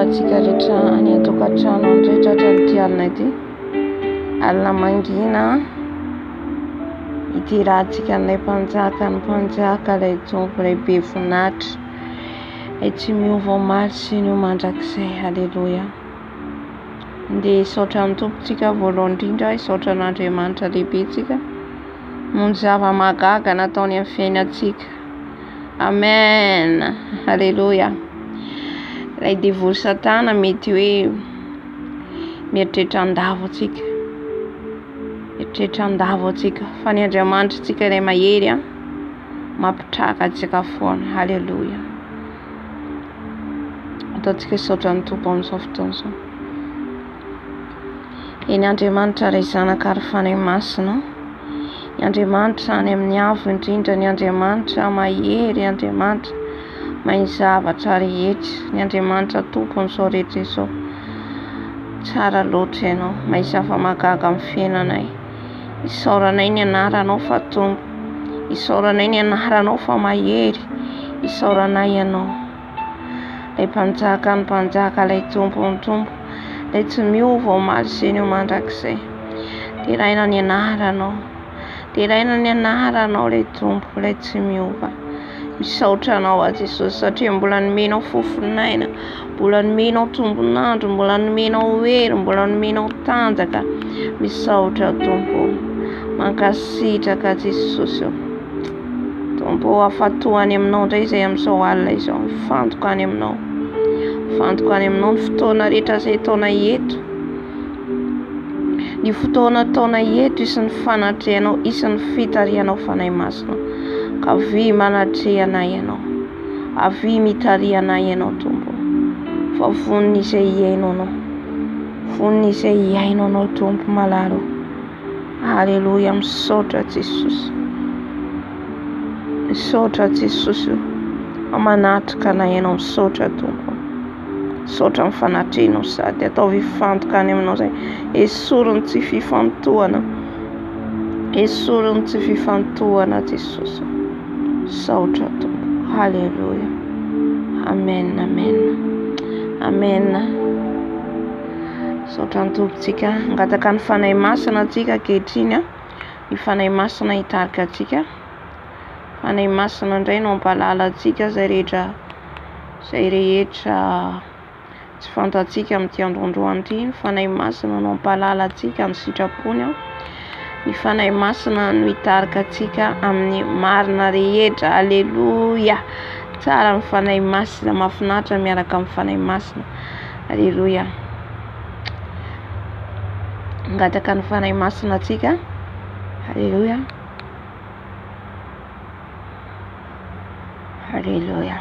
Tsika rehetra any an-tokantrano rehetra hatramin'ity alina ity, alina mangina ity rahantsika an'ilay mpanjaka, ny mpanjaka ilay tompo, ilay be voninahitra, ilay tsy miova omaly sy ny mandrakizay. Haleloia. Andeha hisaotra ny tompontsika voalohany indrindra, hisaotra an'Andriamanitra lehibetsika noho ny zava-mahagaga nataony amin'ny fiainantsika. Amen. Haleloia. Ilay devoly satana mety hoe mieritreritra andavo atsika, mieritreritra andavo atsika, fa ny Andriamanitra tsika ilay mahery mampitraka atsika foana. Haleloia. Ataontsika hisaotra ny tompo amin'izao fotoana izao. Eny Andriamanitra ray zanaka ary fanahy masina, ny Andriamanitra any amin'ny avo indrindra, ny Andriamanitra mahery, Andriamanitra mahay zavatra rehetra, ny Andriamanitra tompo amin'izao rehetra izao. Tsara loatra ianao, mahay zava-mahagaga amin'ny fiainanay. Isaoranay ny anaranao fa tompo, isaoranay ny anaranao fa mahery, isaoranay ianao. Ilay mpanjaka ny mpanjaka, ilay tompo ny tompo, ilay tsy miova omaly sy ny mandrakizay. Teraina ny anaranao, teraina ny anaranao ilay tompo, ilay tsy miova. Misaotra anao a Jesosy satria mbola nomenao fofinaina, mbola nomenao tombonandro, mbola nomenao hery, mbola nomenao tanjaka. Misaotra tompo, mankasitraka Jesosy. Tompo afatoany aminao indray izay amin'izao alina izao, mifantoka any aminao, mifantoka any aminao ny fotoana rehetra izay taona eto, ny fotoana taona eto isan'ny fanatrehanao, isan'ny fitarihanao fanahy masina. Ka avy manatrehanay ianao, avy mitarihanay ianao tompo, fa vonon'izay iainao anao, vonon'izay iainao anao tompo malalo. Haleluia. Misaotra Jesosy. Misaotra Jesosy. Manatrika anay ianao. Misaotra Tompo. Misaotra amin'ny fanatrehanao sady ataovy hifantoka any aminao zay. Esoriny tsy fifantohana. Esoriny tsy fifantohana Jesosy. Misaotra Tompo. Haleluia. Amen. Amen. Amen. Misaotra ny Tompontsika. Angataka ny fanahy masina antsika ankehitriny. Ny fanahy masina hitarika antsika. Fanahy masina indray no ampalala antsika izay rehetra tsy fantatsika amin'ity androandroany ity. Ny fanahy masina no ampalala antsika amin'ny sitrapony. Ny fanahy masina no hitarika antsika amin'ny marina rehetra. Aleluia. Tsara ny fanahy masina, mahafinaritra miaraka amin'ny fanahy masina. Aleluia. Angataka ny fanahy masina antsika. Aleluia. Aleluia.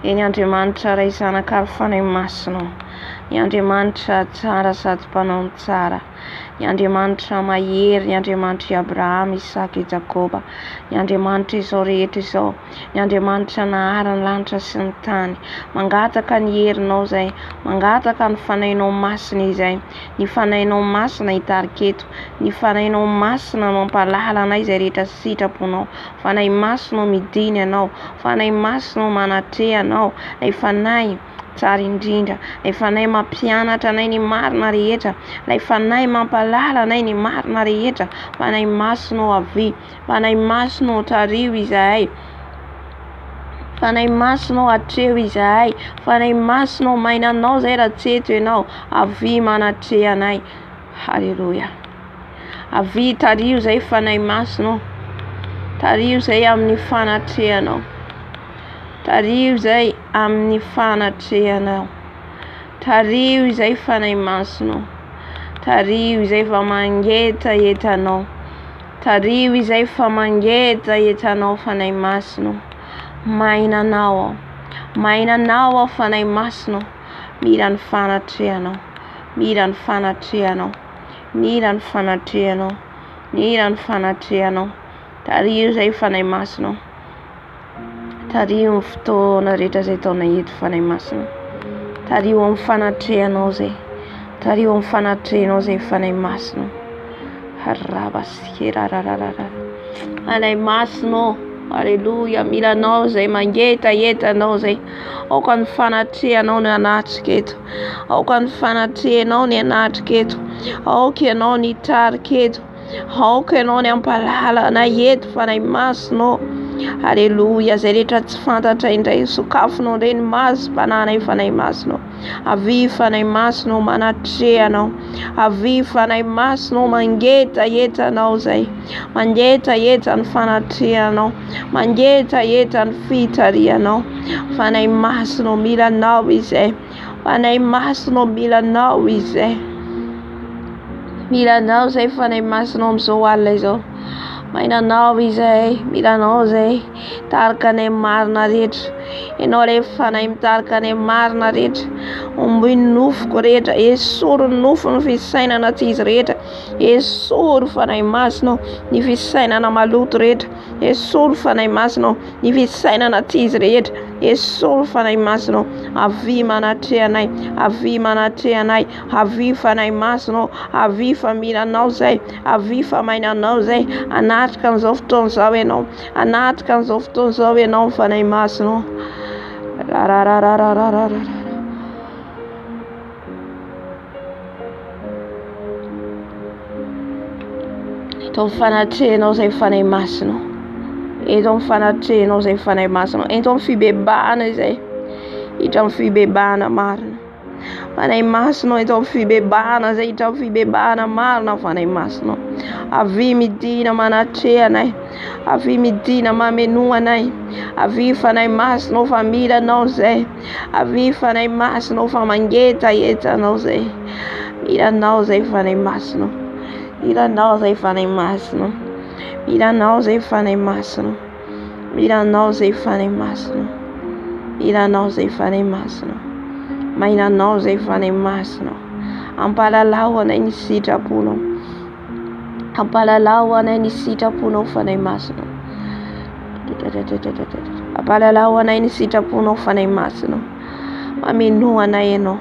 Eny Andriamanitra ray zanaka ary fanahy masina. Ny Andriamanitra tsara sady mpanao ny tsara. Ny Andriamanitra mahery, ny Andriamanitra Abrahama, Isaka, Jakoba. Ny Andriamanitra izao rehetra izao. Ny Andriamanitra nahary ny lanitra sy ny tany. Mangataka ny herinao zay, mangataka ny fanahinao masina izay. Ny fanahinao masina hitarika eto. Ny fanahinao masina no ampalala anay izay rehetra sitraponao. Fanahy masina no midiny anao. Fanahy masina no manatreha anao. Ilay fanahy tsara indrindra. Ilay fanahy mampianatra anay ny marina rehetra. Ilay fanahy mampalala anay ny marina rehetra. Fanahy masina no avy. Fanahy masina no tario izahay. Fanahy masina no atreho izahay. Fanahy masina no mainanao zay raha tsy eto ianao. Avy manatreha anay. Haleluia. Avy tario zay fanahy masina. Tario zay amin'ny fanatrehanao. Tario zay amin'ny fanatrehanao. Tario izay fanahy masina. Tario izay fa mangetaetanao. Tario izay fa mangetaetanao fanahy masina. Mainanao. Mainanao fanahy masina. Mira ny fanatrehanao. Mira ny fanatrehanao. Mira ny fanatrehanao. Mira ny fanatrehanao. Tario zay fanahy masina. Tario amin'ny fotoana rehetra izay taona eto fanahy masina. Tario amin'ny fanatrehanao zay. Tario amin'ny fanatrehanao zay fanahy masina. Harabasirarararara. Fanahy masina. Aleluia. Milanao zay mangetaetanao zay. Aoka ny fanatrehanao ny anatrika eto. Aoka ny fanatrehanao ny anatrika eto. Aoka ianao ny hitarika eto. Aoka ianao ny ampalala anay eto fanahy masina. Aleluia. Zay rehetra tsy fantatra indray sokafinao indray ny masom-pananay fanahy masina. Avy fanahy masina manatrehanao. Avy fanahy masina mangetaetanao zay. Mangetaeta ny fanatrehanao. Mangetaeta ny fitarianao. Fanahy masina milanao izay. Fanahy masina milanao izay. Milanao zay fanahy masina amin'izao alina izao. Mainanao izay. Milanao zay. Tarika anay marina rehetra. Ianao ilay fanahy mitarika anay marina rehetra. Omby ny nofoko rehetra. Esory ny nofo ny fisainana tsy izy rehetra. Esory fanahy masina ny fisainana maloto rehetra. Esory fanahy masina ny fisainana tsy izy rehetra. Esory fanahy masina. Avy manatreha anay. Avy manatreha anay. Avy fanahy masina. Avy fa milanao zay. Avy fa mainanao zay. Anatrika an'izao fotoana izao ianao. Anatrika an'izao fotoana izao ianao fanahy masina. Rararararararara. Eto amin'ny fanatrehanao zay fanahy masina. Eto amin'ny fanatrehanao zay fanahy masina. Eto amin'ny fibebahana izay. Hitra amin'ny fibebahana marina. Fanahy masina eto amin'ny fibebahana zay. Hitra amin'ny fibebahana marina fanahy masina. Avy midina manatreha anay. Avy midina mameno anay. Avy fanahy masina fa milanao zay. Avy fanahy masina fa mangetaetanao zay. Milanao zay fanahy masina. Milanao zay fanahy masina. Milanao zay fanahy masina. Milanao zay fanahy masina. Milanao zay fanahy masina. Mainanao zay fanahy masina. Ampalalao anay ny sitraponao. Hampalalao anay ny sitraponao fanahy masina. Hampalalao anay ny sitraponao fanahy masina. Mameno anay ianao,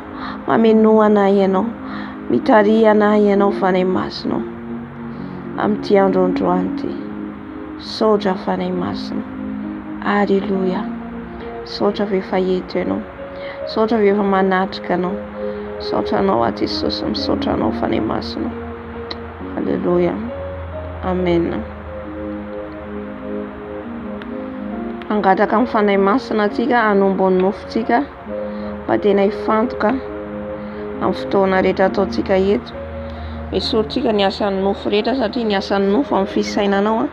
mameno anay ianao, mitary anay ianao fanahy masina. Amin'ity androandroany ity, saotra fanahy masina. Alleluia. Saotra ve efa eto ianao, saotra ve efa manatrika anao, saotra anao aty Jesosy, misaotra anao fanahy masina. Alleluia. Amen. Angataka amin'ny fanahy masina atsika, hanombo ny nofontsika mba tena hifantoka amin'ny fotoana rehetra ataontsika eto. Esorintsika ny asan'ny nofo rehetra satria ny asan'ny nofo amin'ny fisainanao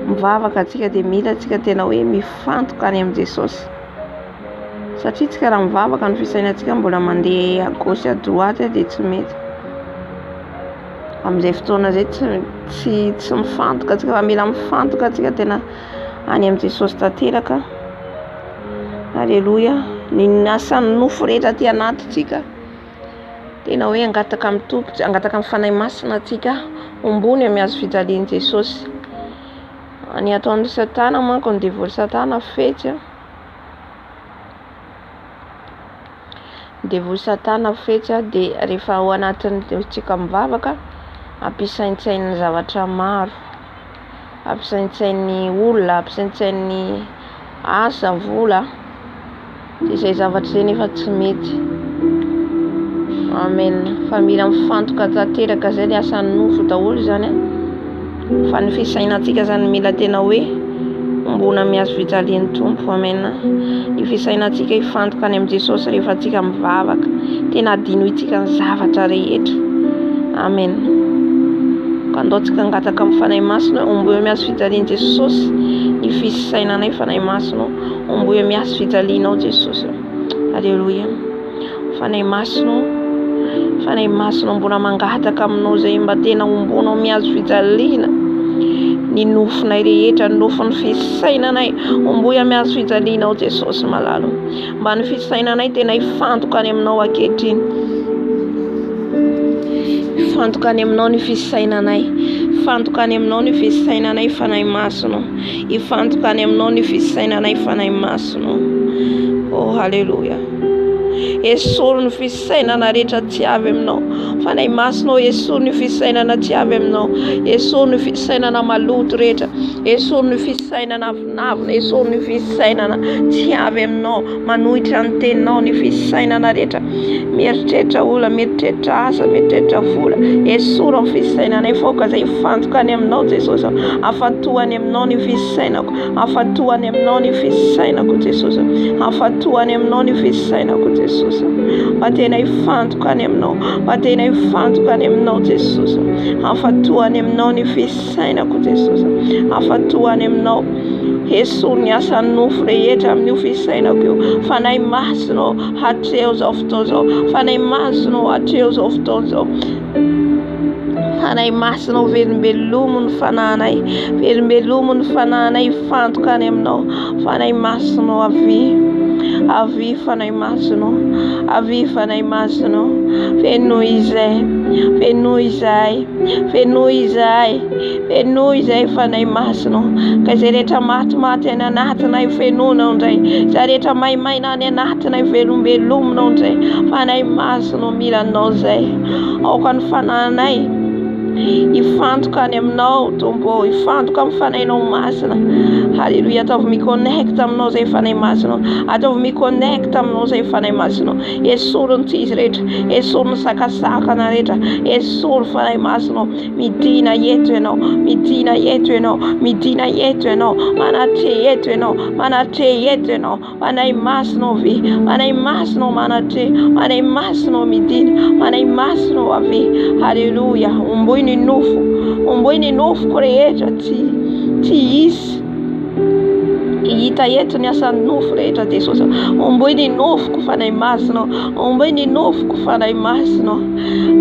mivavaka atsika dia mila atsika tena hoe mifantoka any amin'ny Jesosy. Satria tsika raha mivavaka ny fisainantsika mbola mandeha à gauche à droite dia tsy mety. Amin'izay fotoana izay tsy mifantoka atsika fa mila mifantoka atsika tena any amin'ny Jesosy tanteraka. Alleluia. Ny asan'ny nofo rehetra aty anatintsika tena hoe angataka amin'ny tompotsika, angataka amin'ny fanahy masina atsika, ombony miazo fijalian'i Jesosy. Ny ataon'ny Satana manko ny devoly Satana fetsy. Devoly Satana fetsy dia rehefa ao anatin'ny tsika mivavaka ampisaintsain'ny zavatra maro, ampisaintsain'ny olona, ampisaintsain'ny asa, vola, dia izay zavatra izay nefa tsy mety. Amen. Fa mila mifantoka tanteraka izay ny asan'ny nofo daholo izany. Fa ny fisainantsika zany mila tena hoe ombona miazo fijalian'ny tompo. Amen. Ny fisainantsika hifantoka any amin'ny Jesosy rehefa tsika mivavaka, tena adino itsika ny zavatra rehetra. Amen. Kandaontsika angataka amin'ny fanahy masina, omboyo miazo fijalian'i Jesosy. Ny fisainanay fanahy masina, omboyo miazo fijalianao Jesosy. Alleluia. Fanahy masina mbola mangataka aminao zay mba tena ombonao miazo fijaliana ny nofonay rehetra, ny nofon'ny fisainanay. Omboyo miazo fijalianao Jesosy malalo, mba ny fisainanay tena hifantoka any aminao ankehitriny. Hifantoka any aminao ny fisainanay, hifantoka any aminao ny fisainanay fanahy masina, hifantoka any aminao ny fisainanay fanahy masina. Oh halleluia. Esory ny fisainana rehetra tsy avy aminao fanahy masina. Esory ny fisainana tsy avy aminao, esory ny fisainana maloto rehetra, esory ny fisainana vinavina, esory ny fisainana tsy avy aminao manohitra ny teninao. Ny fisainana rehetra mieritreritra olona, mieritreritra asa, mieritreritra vola, esory ny fisainanay foka izay hifantoka any aminao Jesosy. Afatoany aminao ny fisainako, afatoany aminao ny fisainako Jesosy, afatoany aminao ny fisainako Jesosy. Mba tena hifantoka any aminao, mba tena hifantoka any aminao Jesosy. Afatoany aminao ny fisainako Jesosy, afatoany aminao. Esory ny asan'ny nofo rehetra amin'io fisainako io. Fanahy masina hatreo zao fotoana zao, fanahy masina hatreo zao fotoana zao. Fanahy masina velombelomo ny fananay, velombelomo ny fananay hifantoka any aminao. Fanahy masina avy fanahy masina, avy fanahy masina. Fenoy izay, fenoy izay, fenoy izay, fenoy izay fanahy masina. Ka izay rehetra matimaty any anatinay fenonao indray, izay rehetra maimaina any anatinay velombelomonao indray. Fanahy masina mila anao izay, aoka ny fananay hifantoka any aminao tombo, hifantoka amin'ny fanahinao masina. Halleluia. Ataovy miconnecta aminao zay fanahy masina, ataovy miconnecta aminao zay fanahy masina. Esory ny tsizy rehetra, esory ny sakasakana rehetra, esory fanahy masina. Midina eto ianao, midina eto ianao, midina eto ianao, manatre eto ianao, manatre eto ianao. Fanahy masina vy, fanahy masina manatre, fanahy masina midina, fanahy masina avy. Halleluia. Omboy ny nofo, omboy ny nofoko rehetra tsy hisy hita eto ny asan'ny nofo rehetra Jesosy. Omboy ny nofoko fanahy masina, omboy ny nofoko fanahy masina.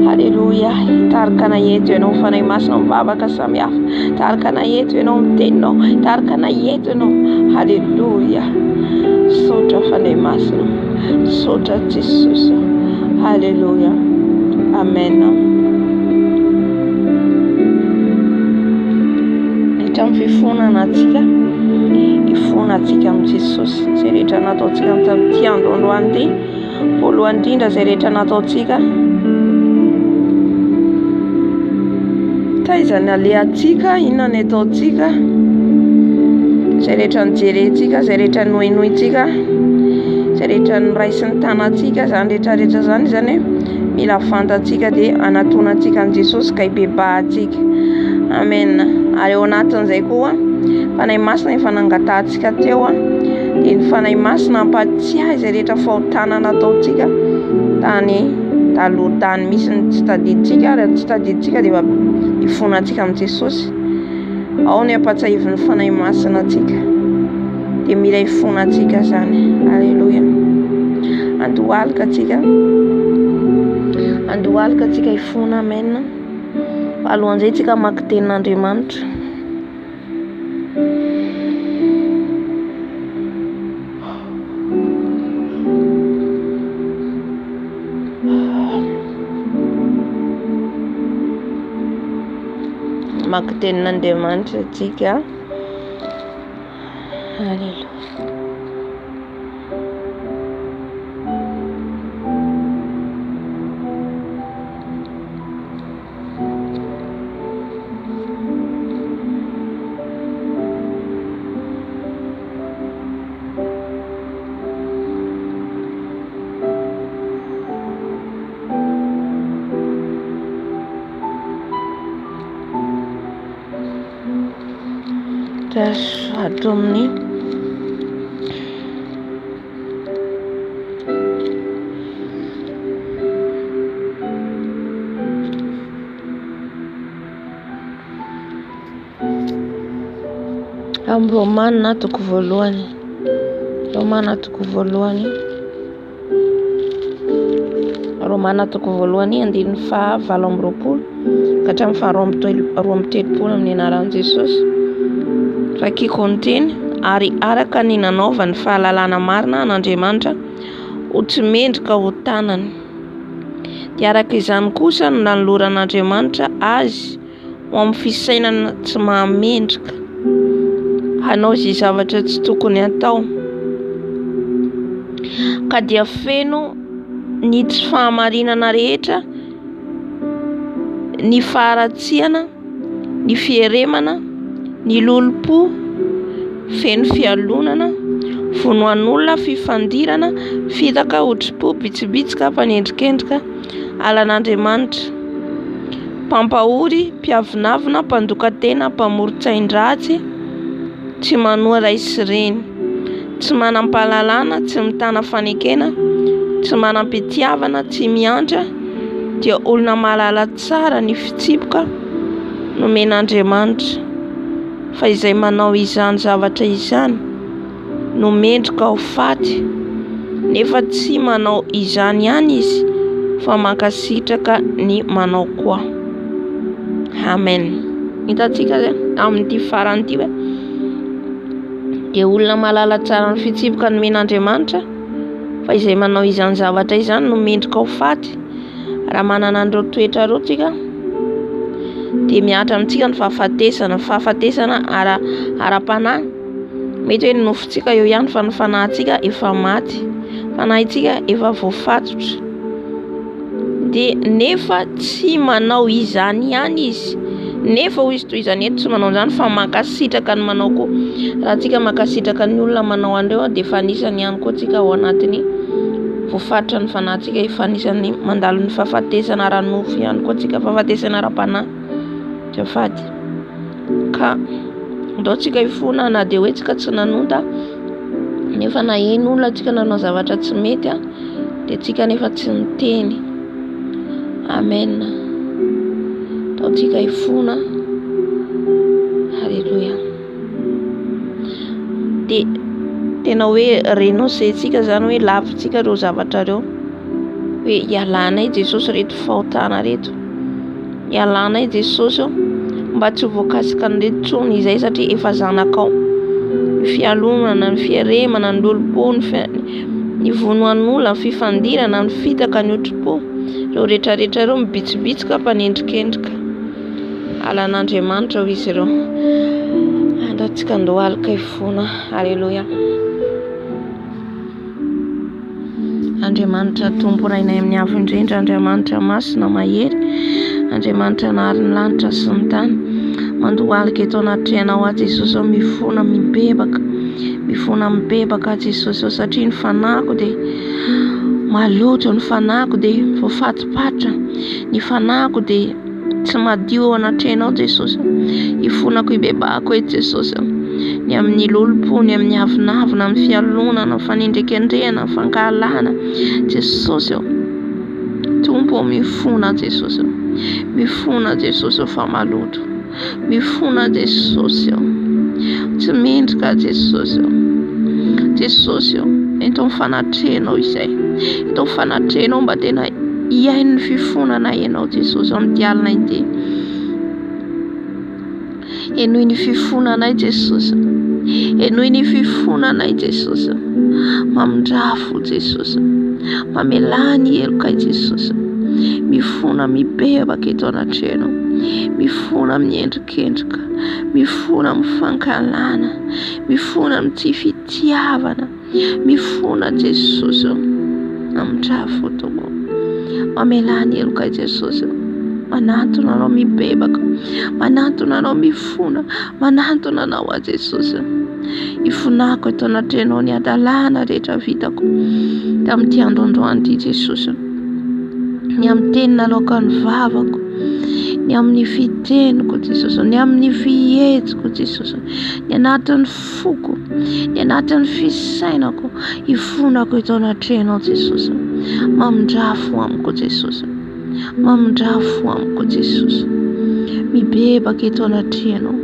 Halleluia. Tarika na eto ianao fanahy masina mivavaka samihafa, tarika na eto ianao miteninao, tarika na eto ianao. Halleluia. Saotra fanahy masina, saotra Jesosy. Halleluia. Amen. rehetra amin'ny fifonana antsika, ifona antsika amin'ny Jesosy. Izay rehetra nataontsika tamin'ity androandroany ity, voalohany indrindra izay rehetra nataontsika, taizany alehantsika, inona ny ataontsika, izay rehetra nijerentsika, izay rehetra noenointsika, izay rehetra niraisy ny tanantsika, zany rehetrarehetra zany zany mila fantatsika dia anatonantsika ny Jesosy ka hibebahantsika. Amen. Ary eo anatin'izay koa fanahy masina efa nangatantsika teo dia ny fanahy masina ampatsiahy izay rehetra fahotana nataontsika tany taloha tany misy ny tsy tadiditsika, ary tsy tadiditsika dia ifonantsika amin'ny Jesosy. Ao ny ampatsiahivin'ny fanahy masina antsika dia mila ifonantsika zany. Alleluia. Andohalika antsika ifona. Amen. Alohan'izay tsika maka tenin'Andriamanitra. Maka tenin'Andriamanitra tsika. Alleluia. Ato amin'ny Romana toko voalohany, andininy faha 20 ka hatramin'ny faha 20 amin'ny anaran'i Jesosy. Rakiko ny teny, ary araka ny nanaova ny fahalalana marina an'Andriamanitra ho tsy mendrika ho tanany, dia araka izany kosa no nanoloran'Andriamanitra azy ho amin'ny fisainana tsy mahamendrika, hanao izay zavatra tsy tokony atao, ka dia feno ny tsy fahamarinana rehetra, ny faharatsiana, ny fieremana, ny lolo-po, feno fialonana, vonoan'olona, fifandirana, fitaka, otri-po, bitsibitsika, mpanendrikendrika, alan'Andriamanitra, mpampahory, mpiavinavina, mpandokatena, mpamoron-tsain-dratsy, tsy manoa ray sy reny, tsy manam-pahalalana, tsy mitana fanekena, tsy manam-pitiavana, tsy miantra, dia olona mahalala tsara ny fitsipoka nomen'Andriamanitra. Fa izay manao izany zavatra izany no mendrika ho faty, nefa tsy manao izany ihany izy fa mankasitraka ny manao koa. Amen. Hitantsika amin'ity farany ity hoe dia olona mahalala tsara ny fitsipoka nomen'Andriamanitra, fa izay manao izany zavatra izany no mendrika ho faty. Raha manana an'ireo toetra ireo tsika dia miatra amintsika ny fahafatesana ara-panahy. Mety hoe ny nofontsika eo ihany fa ny fanahintsika efa maty, fanahintsika efa voafatotra, dia nefa tsy manao izany ihany izy, nefa ho izy toy izany eto tsy manao izany fa mankasitraka ny manao koa. Raha tsika mankasitraka ny olona manao an'ireo dia efa anisany ihany koa tsika ao anatiny voafatotra ny fanahintsika, efa anisany mandalo ny fahafatesana ara-nofo ihany koa tsika, fahafatesana ara-panahy fady. Ka ndao tsika ifona, na dia hoe tsika tsy nanonta, nefa naheno olona tsika nanao zavatra tsy mety dia tsika nefa tsy niteny. Amen. Ndao tsika ifona. Halleluia. Dia tena hoe renoncentsika zany, hoe lavintsika ireo zavatra ireo, hoe ialanay Jesosy reto fahotana reto, ialanay Jesosy mba tsy voakasika an'ireto tsony izay, satria efa zanakao. Ny fialonana, ny fieremana, ny lolo-po, ny vonoan'olona, ny fifandirana, ny fitaka, ny otri-po, ireo rehetrarehetra ireo mibitsibitsika, mpanendrikendrika, alan'Andriamanitra ho izy ireo. Antsika andohalika ifona. Haleluya. Andriamanitra tompo rainay amin'ny avo indrindra, Andriamanitra masina mahery, Andriamanitra nahary ny lanitra sy ny tany, mandohalika eto anaty ianao aho Jesosy, mifona mibebaka Jesosy, satria ny fanahiko dia maloto, ny fanahiko dia voafatipatra, ny fanahiko dia tsy madio ao anaty ianao Jesosy. Ifonako ibebako eto Jesosy, ny amin'ny lolo-po, ny amin'ny avinavina, amin'ny fialonana, fanindrikendrehana, fankahalana Jesosy. Tompo mifona Jesosy, mifona Jesosy fa maloto, mifona Jesosy, tsy mendrika Jesosy. Jesosy, itony fanatrenao izay, itony fanatrenao mba tena iaino ny fifonana ianao Jesosy amin'ny alina ity. Enoy ny fifonanay Jesosy, enoy ny fifonanay Jesosy, mamindrafo Jesosy, mamelany heloka Jesosy, mifona mibebaka eto anatrenao, mifona miendrikendrika, mifona mifankalana, mifona mity fitiavana, mifona Jesosy, mamindrafo toko, mamelany heloka Jesosy. Manantona anao mibebaka, manantona anao mifona, manantona anao a Jesosy. Ifonako eto anatrenao ny adalana rehetra vitako tamin'ity androandroany ity Jesosy, ny amin'ny teny nalaoka ny vavako, ny amin'ny fiteniko Jesosy, ny amin'ny fihetsiko Jesosy, ny anatin'ny foko, ny anatin'ny fisainako. Ifonako eto anatrenao Jesosy, mamindrafo amiko Jesosy, mamindrafo amiko Jesosy, mibebaka eto anatrenao,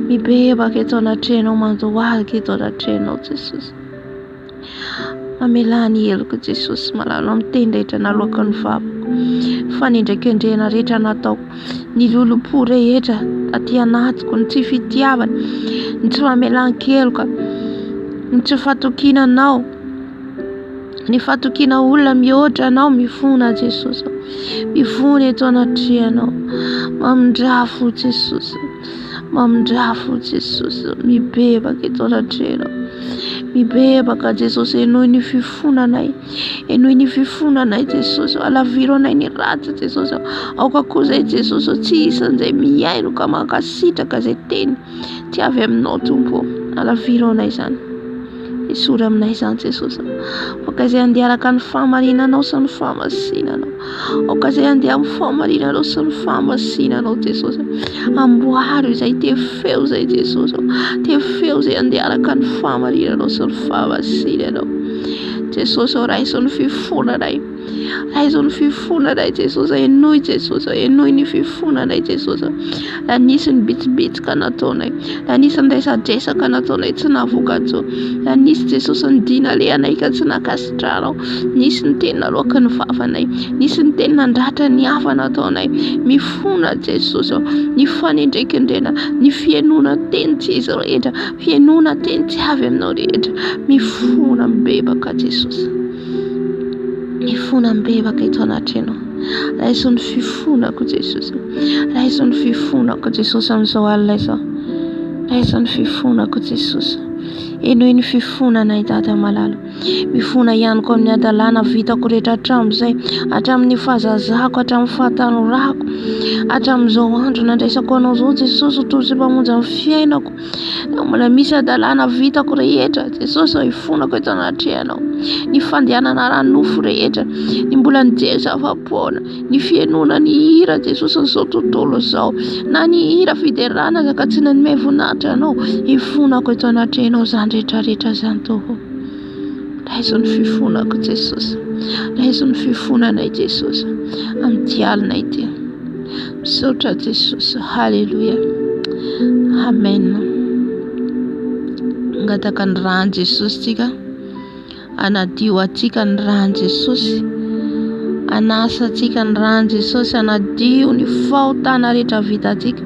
mibebaka eto anatrenao, mandohalika eto anatrenao Jesosy, mamelany heloka Jesosy, malalo amin'ny teny rehetra naloaka ny vavako, fanindrakendrehana rehetra nataoko, ny lolo-po rehetra aty anatiko, ny tsy fitiavana, ny tsy mamelan-keloka, ny tsy fatokinanao, ny fatokina olona mihoatra anao, mifona Jesosy, mifona eto anatrenao, mamindrafo Jesosy, mamindrafo Jesosy, mibebaka eto anatrenao, mibebaka Jesosy. Enoy ny fifonanay, enoy ny fifonanay Jesosy, alavironay ny ratsy Jesosy, aoka koa zay Jesosy, tsy isan'izay miaino ka mankasitraka zay teny tsy avy aminao Tompo, alavironay zany, isora aminay zany Jesosy, aoka izay andeha araka ny fahamarinanao sy ny fahamasinanao, aoka izay andeha amin'ny fahamarinanao sy ny fahamasinanao Jesosy, amboaro izay tefeo zay Jesosy, tefeo zay andeha araka ny fahamarinanao sy ny fahamasinanao Jesosy. Raiso ny fifonanay, raiso ny fifonanay Jesosy, enoy Jesosy, enoy ny fifonanay Jesosy. Raha nisy ny bitsibitsika nataonay, raha nisy ny resadresaka nataonay tsy nahavoka-tso, raha nisy Jesosy ny dina lehanay ka tsy nakasitranao, nisy ny teny naloaka ny vavanay, nisy ny teny nandratra ny hafa nataonay, mifona Jesosy, ny fanindrekendrena, ny fienona teny tsy izy rehetra, fienona teny tsy avy aminao rehetra, mifona mibebaka Jesosy, mifona mibebaka eto anatrenao. Raiso ny fifonako Jesosy, raiso ny fifonako Jesosy amin'izao alina izao, raiso ny fifonako Jesosy. Enoy ny fifonanay Dada malalo, mifona ihany koa amin'ny adalana vitako rehetra hatramin'izay, hatramin'ny fahazazako, hatramin'ny fahatanorako, hatramin'izao andro nandraisako anao zao Jesosy, toy izay mpamonjy ny fiainako, mbola misy adalana vitako rehetra Jesosy, ifonako eto anatrenao. Ny fandehanana ranofo rehetra, ny mbola nijery zava-poana, ny fienona ny hira Jesosy n'izao tontolo izao, na ny hira fiderana zaka tsy nanome voninahitra anao, ifonako eto anatrenao zany rehetrarehetra zany toho. Raiso ny fifonako Jesosy, raiso ny fifonanay Jesosy amin'ny alina ity, misaotra Jesosy. Haleluya, amen. Angataka ny rany Jesosy tsika, anadio atsika ny rany Jesosy, anasa atsika ny rany Jesosy, anadio ny fahotana rehetra vitatsika,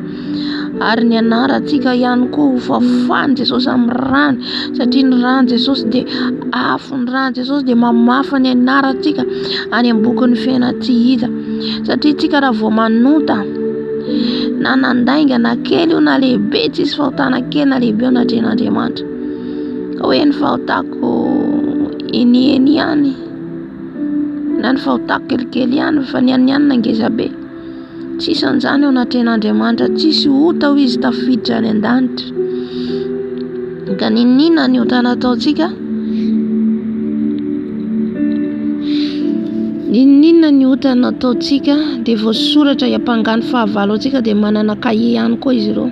ary ny anaratsika ihany koa ho fafany Jesosy amin'ny rany, satria ny rany Jesosy dia afo, ny rany Jesosy dia mamafa ny anaratsika any amin'ny boky ny fiaina tsy hita, satria tsika raha vao manota na nandainga na kely io na lehibe, tsisy fahotana kely na lehibe io na tren'Andriamanitra. Ka hoe ny fahotako enieny ihany na ny fahotako kelikely ihany fa ny ihany nangeza be, tsisy an'izany eo na tren'Andriamanitra, tsisy ota ho izy tafiditra any an-danitra. Ka ninona ny ota nataontsika? Ninona ny ota nataontsika dia voasoratra hiampangany fahavalo antsika, dia manana kahie ihany koa izy ireo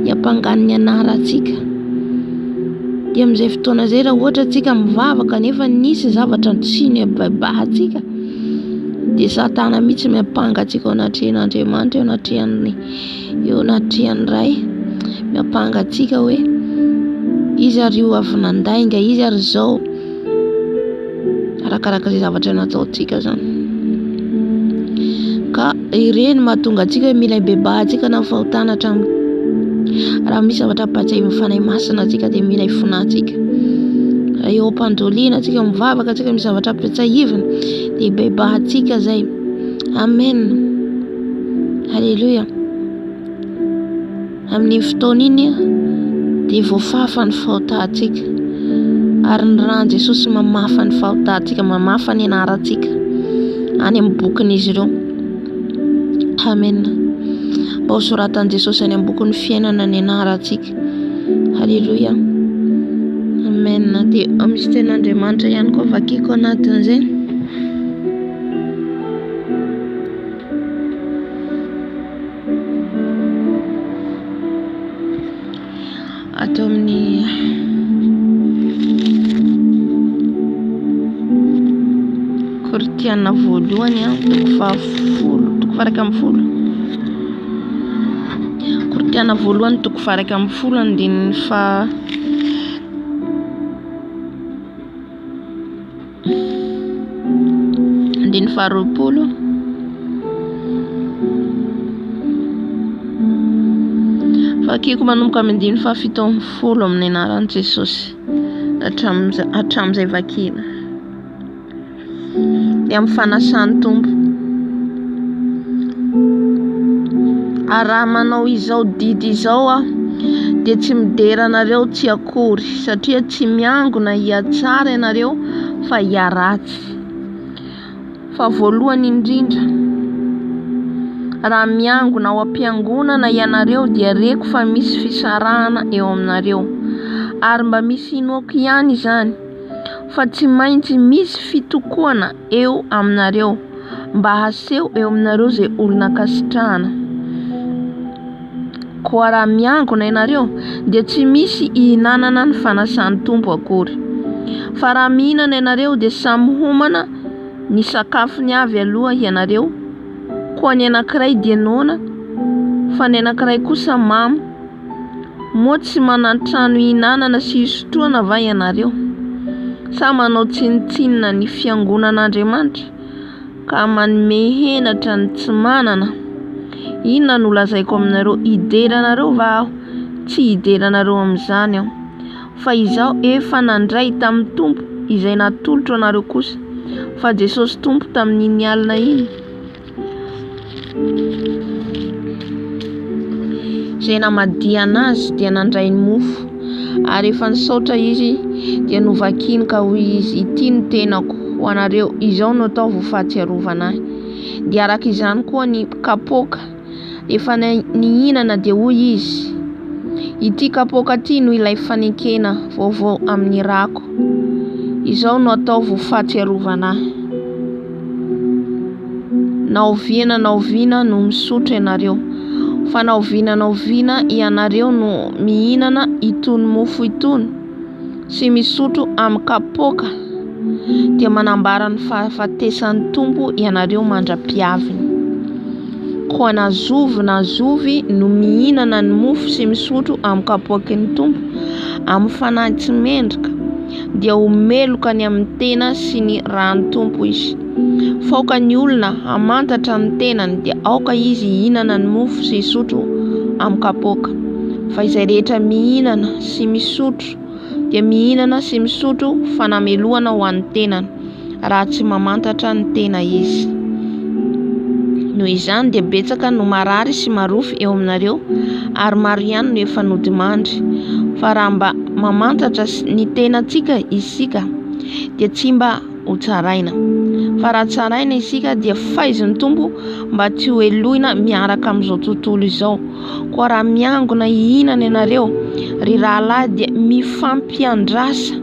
hiampangany ny anarantsika. Dia amin'izay fotoana izay raha ohatra antsika mivavaka nefa nisy zavatra tsy nebabahantsika, dia Satana mihitsy miampanga antsika ao anatrehan'Andriamanitra, eo anatrehan'ny ray miampanga antsika hoe izy ary io avy nandainga, izy ary zao, arakaraka izay zavatra nataontsika zany. Ka ireny mahatonga antsika hoe mila hibebahantsika na fahotana hatramin'ny raha misy zavatra patsy mifanahy masina antsika dia mila hifonantsika. Eo am-pandoliana antsika mivavaka antsika misy zavatra patsahivana dia hibebahantsika zay. Amen, halleluja. Amin'ny fotoana iny dia voafafa ny fahotantsika, ary ny rano Jesosy mamafa ny fahotantsika, mamafa ny anarantsika any amin'ny bokin'izy ireo. Amen. Mba ho soratan'i Jesosy any amin'ny bokin'ny fiainana ny anarantsika. Halleluja. Amen. Dia misy ten'Andriamanitra ihany koa vakiko anatin'izay. Atao amin'ny Korinthiana voalohany toko faha 10. Korinthiana voalohany toko faha 10 andininy fa andininy faha 20. Fakiko manomboka amin'ny andininy faha 17 amin'ny anaran'i Jesosy hatramin'izay vakina. Dia amin'ny fanasan'ny Tompo. Ary raha manao izao didy izao aho dia tsy midera anareo tsy akory, satria tsy miangona hiatsara ianareo fa hiaratsy. Fa voalohany indrindra, raha miangona ao am-piangonana ianareo dia reko fa misy fisarahana eo aminareo, ary mba misy inoako ihany izany, fa tsy maintsy misy fitokoana eo aminareo mba haseho eo aminareo izay olona kasitrahana. Koa raha miangona ianareo dia tsy misy ihinanana ny fanasan'ny Tompo akory, fa raha mihinana ianareo dia samy homana ny sakafony avy aloha ianareo, koa ny anankiray dia noana fa ny anankiray kosa mamy. Moa tsy manan-trano ihinanana sy isotroana va ianareo? Sa manao tsinitsinina ny fiangonan'Andriamanitra ka manome henatra ny tsy manana? Inona no lazaiko aminareo? Hideranareo va aho? Tsy hideranareo amin'izany aho, fa izaho efa nandray tamin'ny Tompo izay natolotra anareo kosa, fa Jesosy Tompo tamin'iny alina iny izay namadia anazy dia nandray ny mofo, ary efa nisaotra izy dia novakiny ka hoy izy, ity ny tenako ho anareo, izao no atao fahatsiarovana ahy. Dia araka izany koa ny kapoaka efa nihinana dia hoy izy, ity kapoaka ity no ilay fanekena vaovao amin'ny rako, izao no atao fahatsiarovana ahy. Naoviana no misotro ianareo, fa naoviana ianareo no mihinana itony mofo itony sy misotro amin'ny kapoaka, dia manambara ny fahafatesan'ny Tompo ianareo mandra-piaviny. Koa nazovy no mihinana ny mofo sy misotro amin'ny kapoakin'ny Tompo amin'ny fanahy tsy mendrika, dia homeloka ny amin'ny tena sy ny ran'ny Tompo izy. Faoka ny olona hamantatra ny tenany dia aoka izy hihinana ny mofo sy hisotro amin'ny kapoaka. Fa izay rehetra mihinana sy misotro dia mihinana sy misotro fanameloana ho an'ny tenany, raha tsy mamantatra ny tena izy. Noho izany dia betsaka no marary sy marofy eo aminareo ary maro ihany no efa nodimandry. Fa raha mba mamantatra ny tenantsika isika dia tsy mba ho tsaraina. Fa raha tsaraina isika dia faiziny Tompo mba tsy ho eloina miaraka amin'izao tontolo izao. Koa raha miangona hihinana ianareo, ry rahalahy dia mifampiandrasa.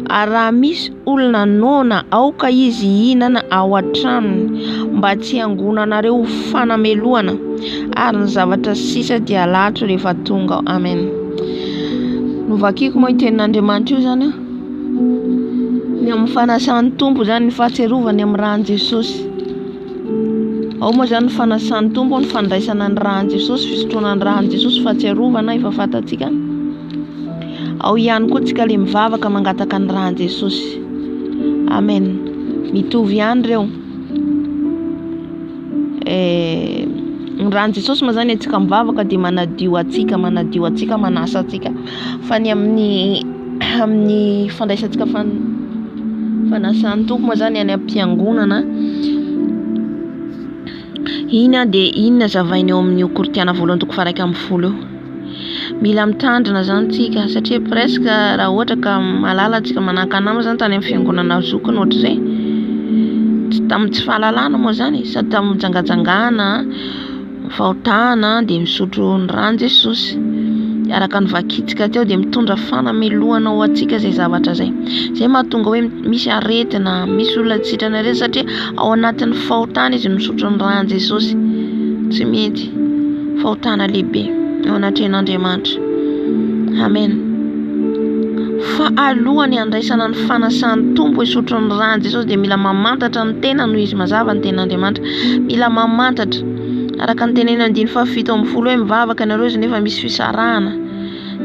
Ary raha misy olona nona aoka izy hihinana ao an-tranony mba tsy angonanareo fanameloana ary ny zavatra sisa dia latro rehefa tonga. Amen. Novakiko moa tenin'Andriamanitra io zany ny amin'ny fanasan'ny Tompo zany ny fahatsiarovany amin'ny rahan'i Jesosy. Ao moa zany ny fanasan'ny Tompo ny fandraisana ny rahan'i Jesosy, fisotroana ny rahan'i Jesosy, fahatsiarovana efa fantatsika. Ao ihany koa tsika le mivavaka mangataka ny rahan'i Jesosy. Amen. Mitovy ihany reo. Ny rahan'i Jesosy moa zany atsika mivavaka dia manadio atsika, manasa atsika. Fa ny amin'ny fandraisantsika fanasan'ny Tompo moa zany any am-piangonana, iny dia inona zavainy eo amin'ny Korinthiana 1:1-10 eo. Mila mitandrina zany tsika satria presque raha ohatra ka malala tsika manaka nama zany tany amin'ny fiangonana zokiny ohatr'izay, tamin'ny tsy fahalalana moa zany, sady tamin'ny jangajangana, fahotana dia misotro ny rahan'i Jesosy. Araka ny vakitsika teo dia mitondra fanameloana ho atsika zay zavatra zay. Zay mahatonga hoe misy aretina, misy olona sitrana aretina satria ao anatin'ny fahotana izy misotro ny rahan'i Jesosy. Tsy mety. Fahotana lehibe ao anatren'Andriamanitra. Amen. Fa alohany andraisana ny fanasan'ny Tompo isotro ny rahan'i Jesosy dia mila mamantatra ny tena noho izy mazava ny tenan'Andriamanitra. Mila mamantatra. Araka ny tenenina 9:7 hoe mivavaka ianareo izy nefa misy fisarahana.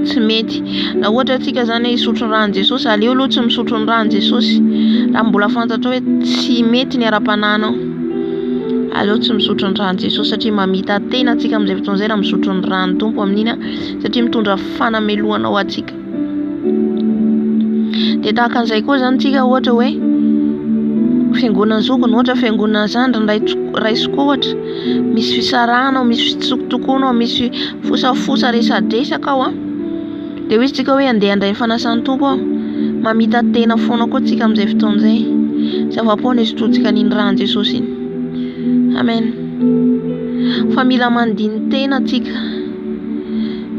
Tsy mety. Raha ohatra tsika zany isotro ny rahan'i Jesosy, aleo aloha tsy misotro ny rahan'i Jesosy. Raha mbola fantatra hoe tsy mety ny ara-pananao, aleo tsy misotro ny rahan'i Jesosy satria mamita tena atsika amin'izay fotoana izay raha misotro ny rahan'ny Tompo amin'iny, satria mitondra fanameloana ho atsika. Dia tahaka an'izay koa zany tsika ohatra hoe fiangonana zokiny, ohatra fiangonana zandry raisoka ohatra, misy fisarahana, misy fitsokotokona, misy fosafosa resadresaka ao dia hoy tsika hoe andeha handray ny fanasan'ny Tompo ao, mamita tena foana koa tsika amin'izay fotoana izay. Zava-poana isotrontsika ny rahan'i Jesosy iny. Amen. Fa mila mandiny tena tsika.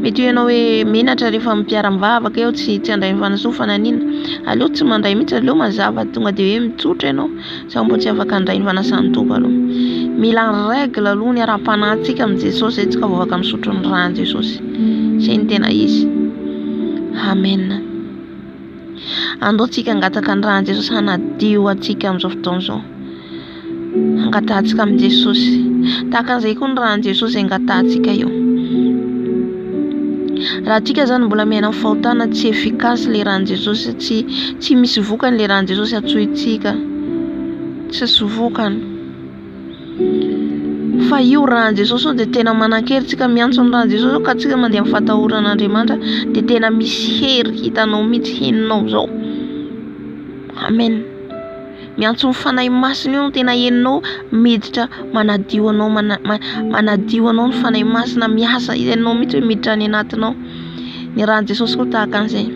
Mety ianao hoe menatra rehefa mipiara-mivavaka eo tsy handray ny fanasoa fananina, aleo tsy mandray mihitsy, aleo mazava tonga dia hoe mitsotra ianao sa mbo tsy afaka handray ny fanasan'ny Tompo aloha. Mila règle aloha ny ara-panahintsika amin'ny Jesosy zay tsika vao afaka misotro ny rahan'i Jesosy. Izay ny tena izy. Amen. Andao tsika angataka ny rahan'i Jesosy hanadio atsika amin'izao fotoana izao. Angatahantsika amin'i Jesosy. Tahaka an'izay koa ny rahan'i Jesosy angatahantsika eo. Raha tsika zany mbola miaina amin'ny fahotana, tsy efikasy le rahan'i Jesosy, tsy misy vokany le rahan'i Jesosy atsohintsika, tsy vokany. Fa io rahan'i Jesosy dia tena manan-kery tsika miantso ny rahan'i Jesosy ka tsika mandeha amin'ny fatahoran'Andriamanitra dia tena misy hery hitanao mihitsy heninao zao. Amen. Miantso ny fanahy masina io tena heninao miditra manadio anao, manadio anao ny fanahy masina miasa, heninao mihitsy hoe miditra any anatinao. Ny rahan'i Jesosy koa tahaka an'izay.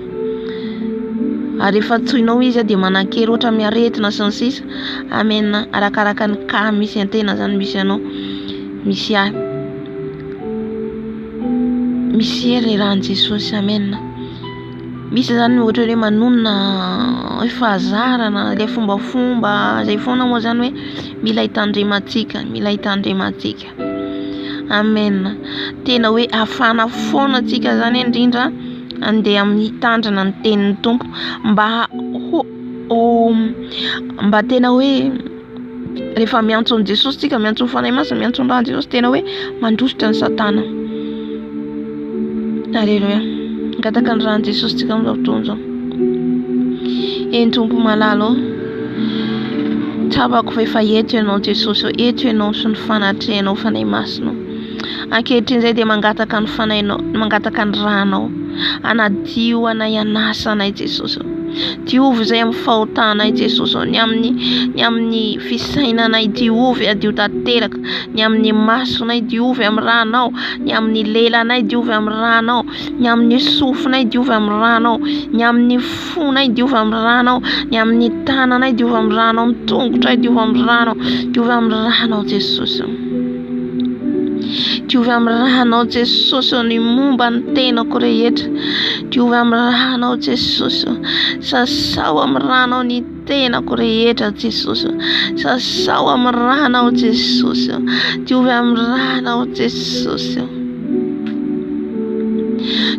Ary rehefa tsohinao izy dia manan-kery ohatra miaretina sy ny sisa. Amen. Arakaraka ny ka misy antena zany misy anao. Misy hery rahan'i Jesosy. Amen. Misy zany ohatra hoe manonona hoe fahazarana, ilay fombafomba izay foana moa zany hoe mila hitandremantsika. Amen. Tena hoe afana foana tsika zany indrindra andeha amin'ny tandrina ny tenin'ny Tompo mba tena hoe rehefa miantso an' Jesosy tsika, miantso ny fanahy masina, miantso ny rahan'i Jesosy, tena hoe mandrositra ny Satana. Alleluia. Angataka ny rahan'i Jesosy tsika amin'izao fotoana izao. Eny Tompo malalo, tsabako fa efa eto ianao Jesosy, eto ianao sy ny fanatrehanao fanahy masina. Ankehitriny izay dia mangataka ny fanahinao, mangataka ny rahanao, anadio anay, anasa anay Jesosy. diovy izay amin'ny fahotanay Jesosy, ny amin'ny fisainanay diovy adio tanteraka, ny amin'ny masonay diovy amin'ny ranao, ny amin'ny lelanay diovy amin'ny ranao, ny amin'ny sofinay diovy amin'ny ranao, ny amin'ny fonay diovy amin'ny ranao, ny amin'ny tananay diovy amin'ny ranao, ny tongotray diovy amin'ny ranao, diovy amin'ny ranao Jesosy. Diovy amin'ny ranao Jesosy, ny momba ny tenako rehetra diovy amin'ny ranao Jesosy, sasao amin'ny ranao ny tenako rehetra Jesosy, sasao amin'ny ranao Jesosy, diovy amin'ny ranao Jesosy,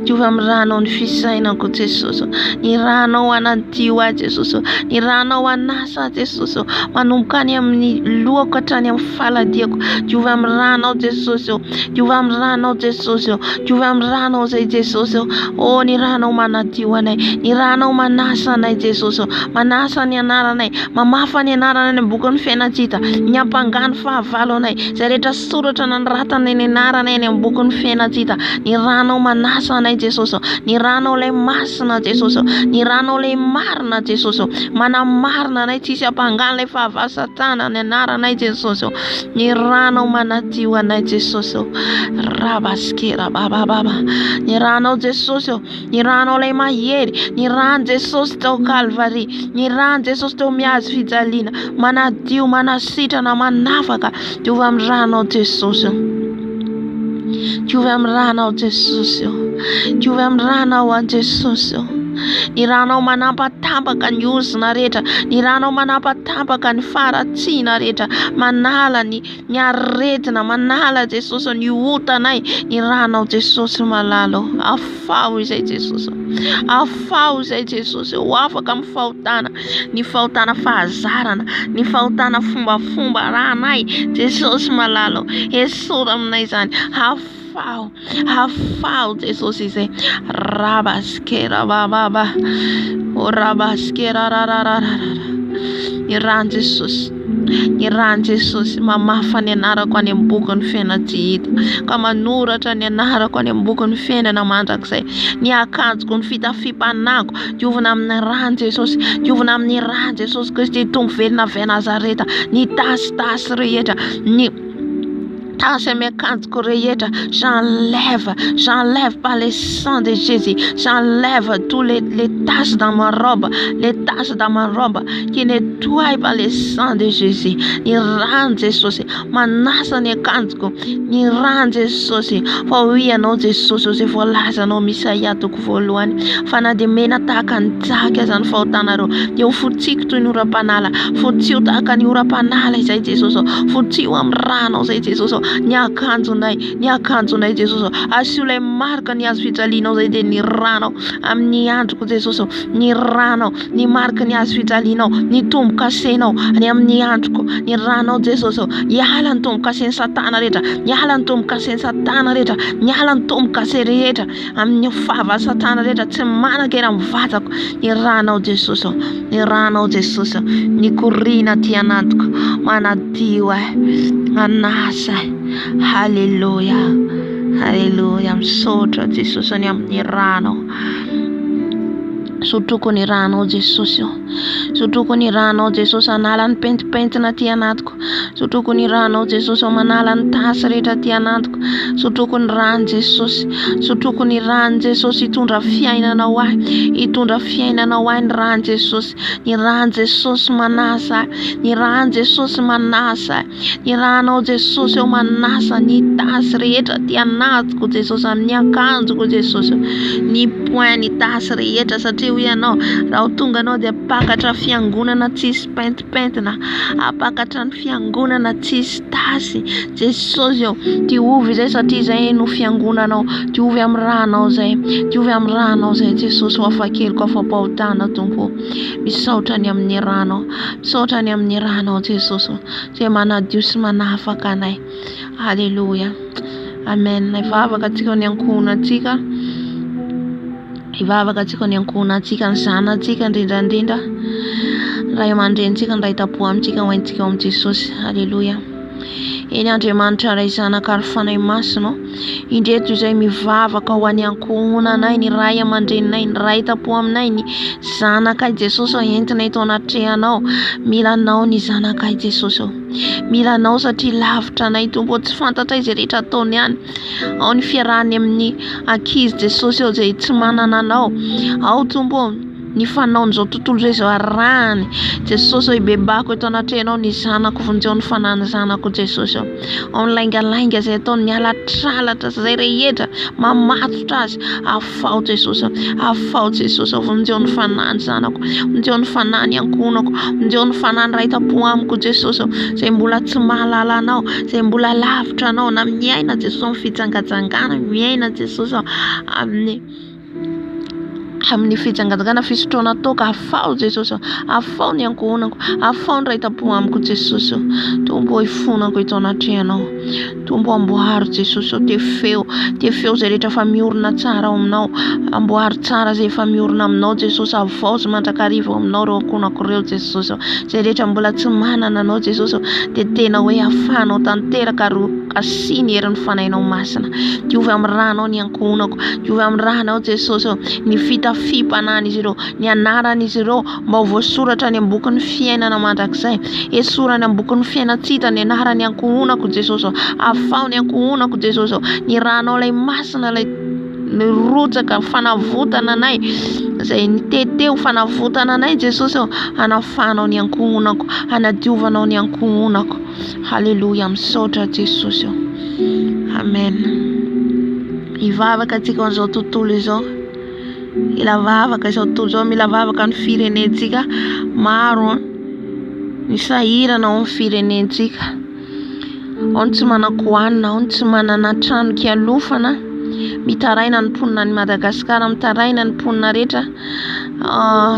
diovy amin'ny ranao ny fisainako Jesosy, ny ranao anadio ahy Jesosy, ny ranao anasa Jesosy, manomboka any amin'ny lohako hatrany amin'ny faladiako, diovy amin'ny ranao Jesosy, diovy amin'ny ranao Jesosy, diovy amin'ny ranao zay Jesosy, o ny ranao manadio anay, ny ranao manasa anay Jesosy, manasa ny anaranay, mamafa ny anaranay ny bokin'ny fiainantsika, ny ampangany fahavalo anay, zay rehetra soratra nanoratana ny anaranay ny bokin'ny fiainantsika, ny ranao manasa anay Jesosy, ny ranao lay masina Jesosy, ny ranao lay marina Jesosy, manamarina anay tsisy ampangany lay fahavalo satana ny anaranay Jesosy, ny ranao manadio anay Jesosy, rabaskera babababa, ny ranao Jesosy, ny ranao lay mahery, ny rano Jesosy tao Kalvari, ny rano Jesosy tao mihazo fijaliana, manadio manasitrana manafaka, diovy amin'ny ranao Jesosy, diovy amin'ny ranao Jesosy, diovy amin'ny ranao a Jesosy, ny ranao manampatambaka ny ozona rehetra, ny ranao manampatambaka ny faratsiana rehetra, manala ny aretina, manala Jesosy ny otanay, ny ranao Jesosy malalo, afao izay Jesosy, afao izay Jesosy, ho afaka amin'ny fahotana, ny fahotana fahazarana, ny fahotana fombafomba ranay Jesosy malalo, esorina aminay zany, afao Jesosy izay, rabaskera bababa, o rabaskera rarararara, ny rano Jesosy, ny rano Jesosy mamafa ny anarako any amin'ny bokin'ny fiainantsika, ka manoratra ny anarako any amin'ny bokin'ny fiainana mandrakizay, ny akanjoko ny fitafim-panako diovina amin'ny rano Jesosy, diovina amin'ny rano Jesosy Kristy tombo velona avy Nazareta, ny tasitasy rehetra, ny tasy amin'ny akanjoko rehetra, j'enlève par le sang de Jésus, j'enlève tous les taches dans ma robe, les taches dans ma robe qui nettoient par le sang de Jésus, ny rano Jesosy manasa ny akanjoko, ny rano Jesosy, fa hoy ianao Jesosy izay voalazanao Misaia toko voalohany, fa na dia mena tahaka ny jaka aza ny fahotanareo, dia ho fotsiko toy ny oram-panala, fotsio tahaka ny oram-panala izay Jesosy, fotsio amin'ny rano zay Jesosy, ny akanjonay Jesosy, asio lay marika ny azo fijalianao zay dia ny ranao amin'ny androko Jesosy, ny ranao, ny marika ny azo fijalianao, ny tombo-kasenao ny amin'ny androko, ny ranao Jesosy, hiala ny tombo-kasen'ny satana rehetra, hiala ny tombo-kasen'ny satana rehetra, hiala ny tombo-kase rehetra amin'ny fahavalo satana rehetra, tsy manakera mivazako, ny ranao Jesosy, ny ranao Jesosy, ny korina ty anatoko, manadio anasa, halleluja, halleluja, misaotra Jesosy ny amin'ny ranao, sotroko ny ranao Jesosy, sotroko ny ranao Jesosy, anala ny pentipentina ty anatiko, sotroko ny ranao Jesosy, manala ny tasy rehetra ty anatiko, sotroko ny rano Jesosy, sotroko ny rano Jesosy, hitondra fiainanao ahy, hitondra fiainanao ahy ny rano Jesosy, ny rano Jesosy manasa, ny rano Jesosy manasa, ny ranao Jesosy manasa ny tasy rehetra ty anatiko Jesosy, amin'ny akanjoko Jesosy, ny poin ny tasy rehetra, satria hoy ianao raha tonga anao dia apakatra fiangonana tsisy pentipentina, apakatra ny fiangonana tsisy tasy Jesosy, diovy izay satria izay no fiangonanao, diovy amin'ny ranao zay, diovy amin'ny ranao zay Jesosy, afakeloko afa-pahotana Tompo, misaotra ny amin'ny ranao, misaotra ny amin'ny ranao Jesosy zay manadio sy manafaka anay, halleluja, amen. Ivavaka antsika ny ankohonantsika, ivavaka antsika ny ankohonantsika, ny zanantsika indrindrandrindra, ray aman-drenitsika ny ray tapo amintsika ho haintsika ao amin'i Jesosy, halleluja. eny Andriamanitra ray zanaka ary fanahy masina indreto izay mivavaka ho any ankohonanay ny ray aman-dreninay ny ray tapo aminay ny zanakay Jesosy entina eto anatrehanao milanao ny zanakay Jesosy milanao satria lavitra anay Tompo tsy fantatra izay rehetra ataony ihany ao ny fiarahany amin'ny ankizy Jesosy izay tsy manana anao ao Tompo ny fanaony zao tontolo zay zao arahany Jesosy ibebako eto anatrehanao ny zanako vonjeo ny fanany zanako Jesosy ao ny laingalainga zay ataony miala tralatra zay rehetra mamatotra azy afao Jesosy vonjeo ny fanany zanako vonjeo ny fanany ankonako vonjeo ny fanany ray tapo amiko Jesosy zay mbola tsy mahalala anao zay mbola lavitra anao na miaina Jesosy amin'ny fijangajangana miaina Jesosy amin'ny fijangajangana fisotroana toka afao Jesosy afao ny ankohonako afao ny ray tapo amiko Jesosy Tompo ifonako eto anatrehanao Tompo amboary Jesosy te feo zay rehetra fa miorina tsara aminao amboary tsara zay fa miorina aminao Jesosy avao sy mandrakariva aminao reo ankonako reo Jesosy zay rehetra mbola tsy manana anao Jesosy de tena hoe afanao tanteraka kasiny herin'ny fanahinao masina diovy amin'ny ranao ny ankonako diovy amin'ny ranao Jesosy ny fitafipanan'izy ireo ny anaran'izy ireo mba ho voasoratra ny ambokin'ny fiainana mandrakizay esorany ambokin'ny fiainatsita ny anarany ankonako Jesosy afao ny ankonako Jesosy ny ranao lay masina lay rotsaka fanavotana anay zay niteteo fanavotana anay Jesosy anafanao ny ankonako anadiovanao ny ankonako haleluya misaotra Jesosy amen ivavaka antsika amin'izao tontolo izao ila vavaka izao tontolo izao mila vavaka ny firenentsika maro ny sahirana ao amin'ny firenentsika ao ny tsy manan-kohanina ao ny tsy manana trano kialofana mitaraina ny mponina ny Madagasikara mitaraina ny mponina rehetra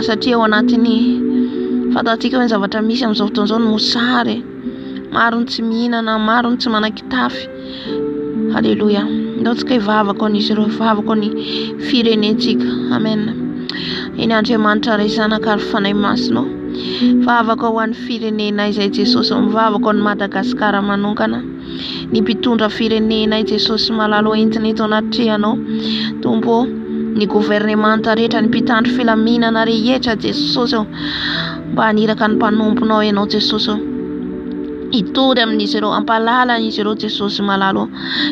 satria ao anatin'ny fantatsika hoe zavatra misy amin'izao fotoana izao ny mosary maro ny tsy mihinana maro ny tsy manan-kitafy haleluya ndaotsika ivavaka an'izy ireo ivavaka ny firenentsika amen eny Andriamanitra ray zanaka ary fanahy masina vavaka ho an'ny firenenay izay Jesosy mivavaka ho an'ny Madagasikara manokana ny mpitondra firenenay Jesosy malalo entina eto anatrehanao Tompo ny gouvernemanta rehetra ny mpitandro filaminana rehetra Jesosy mba haniraka ny mpanomponao ianao Jesosy itody amin'izy ireo ampalala izy ireo Jesosy malalo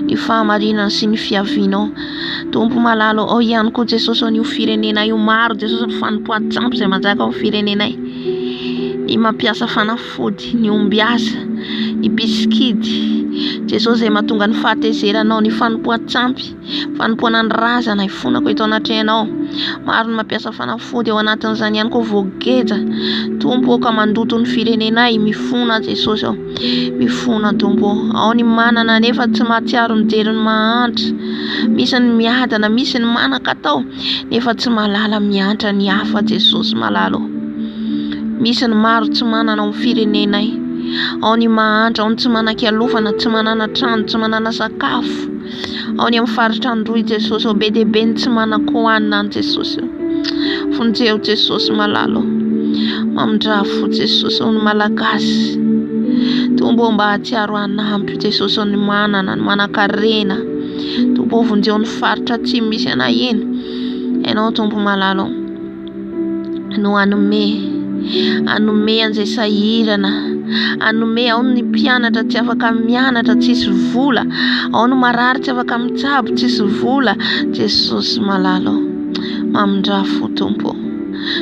ny fahamarinana sy ny fiavinao Tompo malalo ao ihany koa Jesosy ny firenenay io maro Jesosy ny fanompoan-tsampy izay manjaka ao firenenay ny mampiasa fanafody ny ombiasa ny biskidy Jesosy zay mahatonga ny fahatezeranao ny fanompoan-tsampy fanompoana ny razana ifonako eto anatrehanao maro ny mampiasa fanafody ao anatin'izany ihany koa voageja Tompo ka mandoto ny firenenay mifona Jesosy mifona Tompo ao ny manana nefa tsy mahatsiaro mijery ny mahantra misy ny miadana misy ny manan-katao nefa tsy mahalala miantra ny hafa Jesosy malalo misy ny maro tsy manana amin'ny firenenay ao ny mahantra ao ny tsy manan-kialofana tsy manana trano tsy manana sakafo ao ny amin'ny faritra androy Jesosy be dia be ny tsy manan-kohanina any Jesosy fonjeo Jesosy malalo mamindrafo Jesosy ny malagasy Tompo mba hatsiaro anampy Jesosy ny manana ny manan-karena Tompo vonjeo ny faritra tsy misy anay eny ianao Tompo malalo no anome an'izay sahirana anome ao ny mpianatra tsy afaka mianatra tsisy vola ao ny marary tsy afaka mitsabo tsisy vola Jesosy malalo mamindrafo Tompo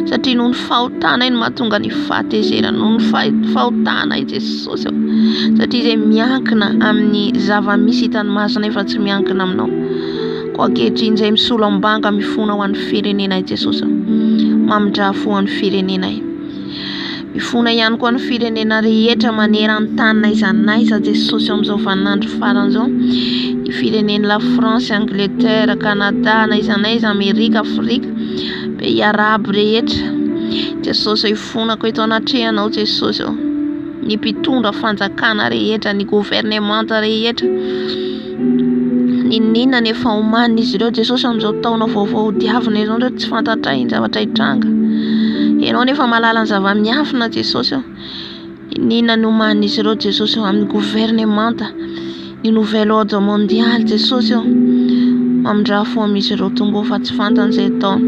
satria noho ny fahotana iny mahatonga ny fahatezerana noho ny fahotana Jesosy satria izay miankina amin'ny zava-misy hitany masina efa tsy miankina aminao koa ankehitriny izay misolo ambanga mifona ho an'ny firenenay Jesosy mamindrafo ho an'ny firenenay mifona ihany koa ny firenena rehetra maneran-tany naizanaiza Jesosy amin'izao vaninandro faran'izao ny firenena la France Angleterre Canada naizanaiza Amerika Afrika pays arabe rehetra Jesosy ifonako eto anatrehanao Jesosy ny mpitondra fanjakana rehetra ny gouvernemanta rehetra ninina nefa omanina izy ireo Jesosy amin'izao taona vaovao diavina izao ndreo tsy fantatra ny zavatra hitranga ianao nefa malala ny zava-miafina Jesosy Inona no man'izy ireo Jesosy amin'ny gouvernemanta ny nouvel ordre mondial Jesosy amindra fo amin'izy ireo tombo fa tsy fantany izay taona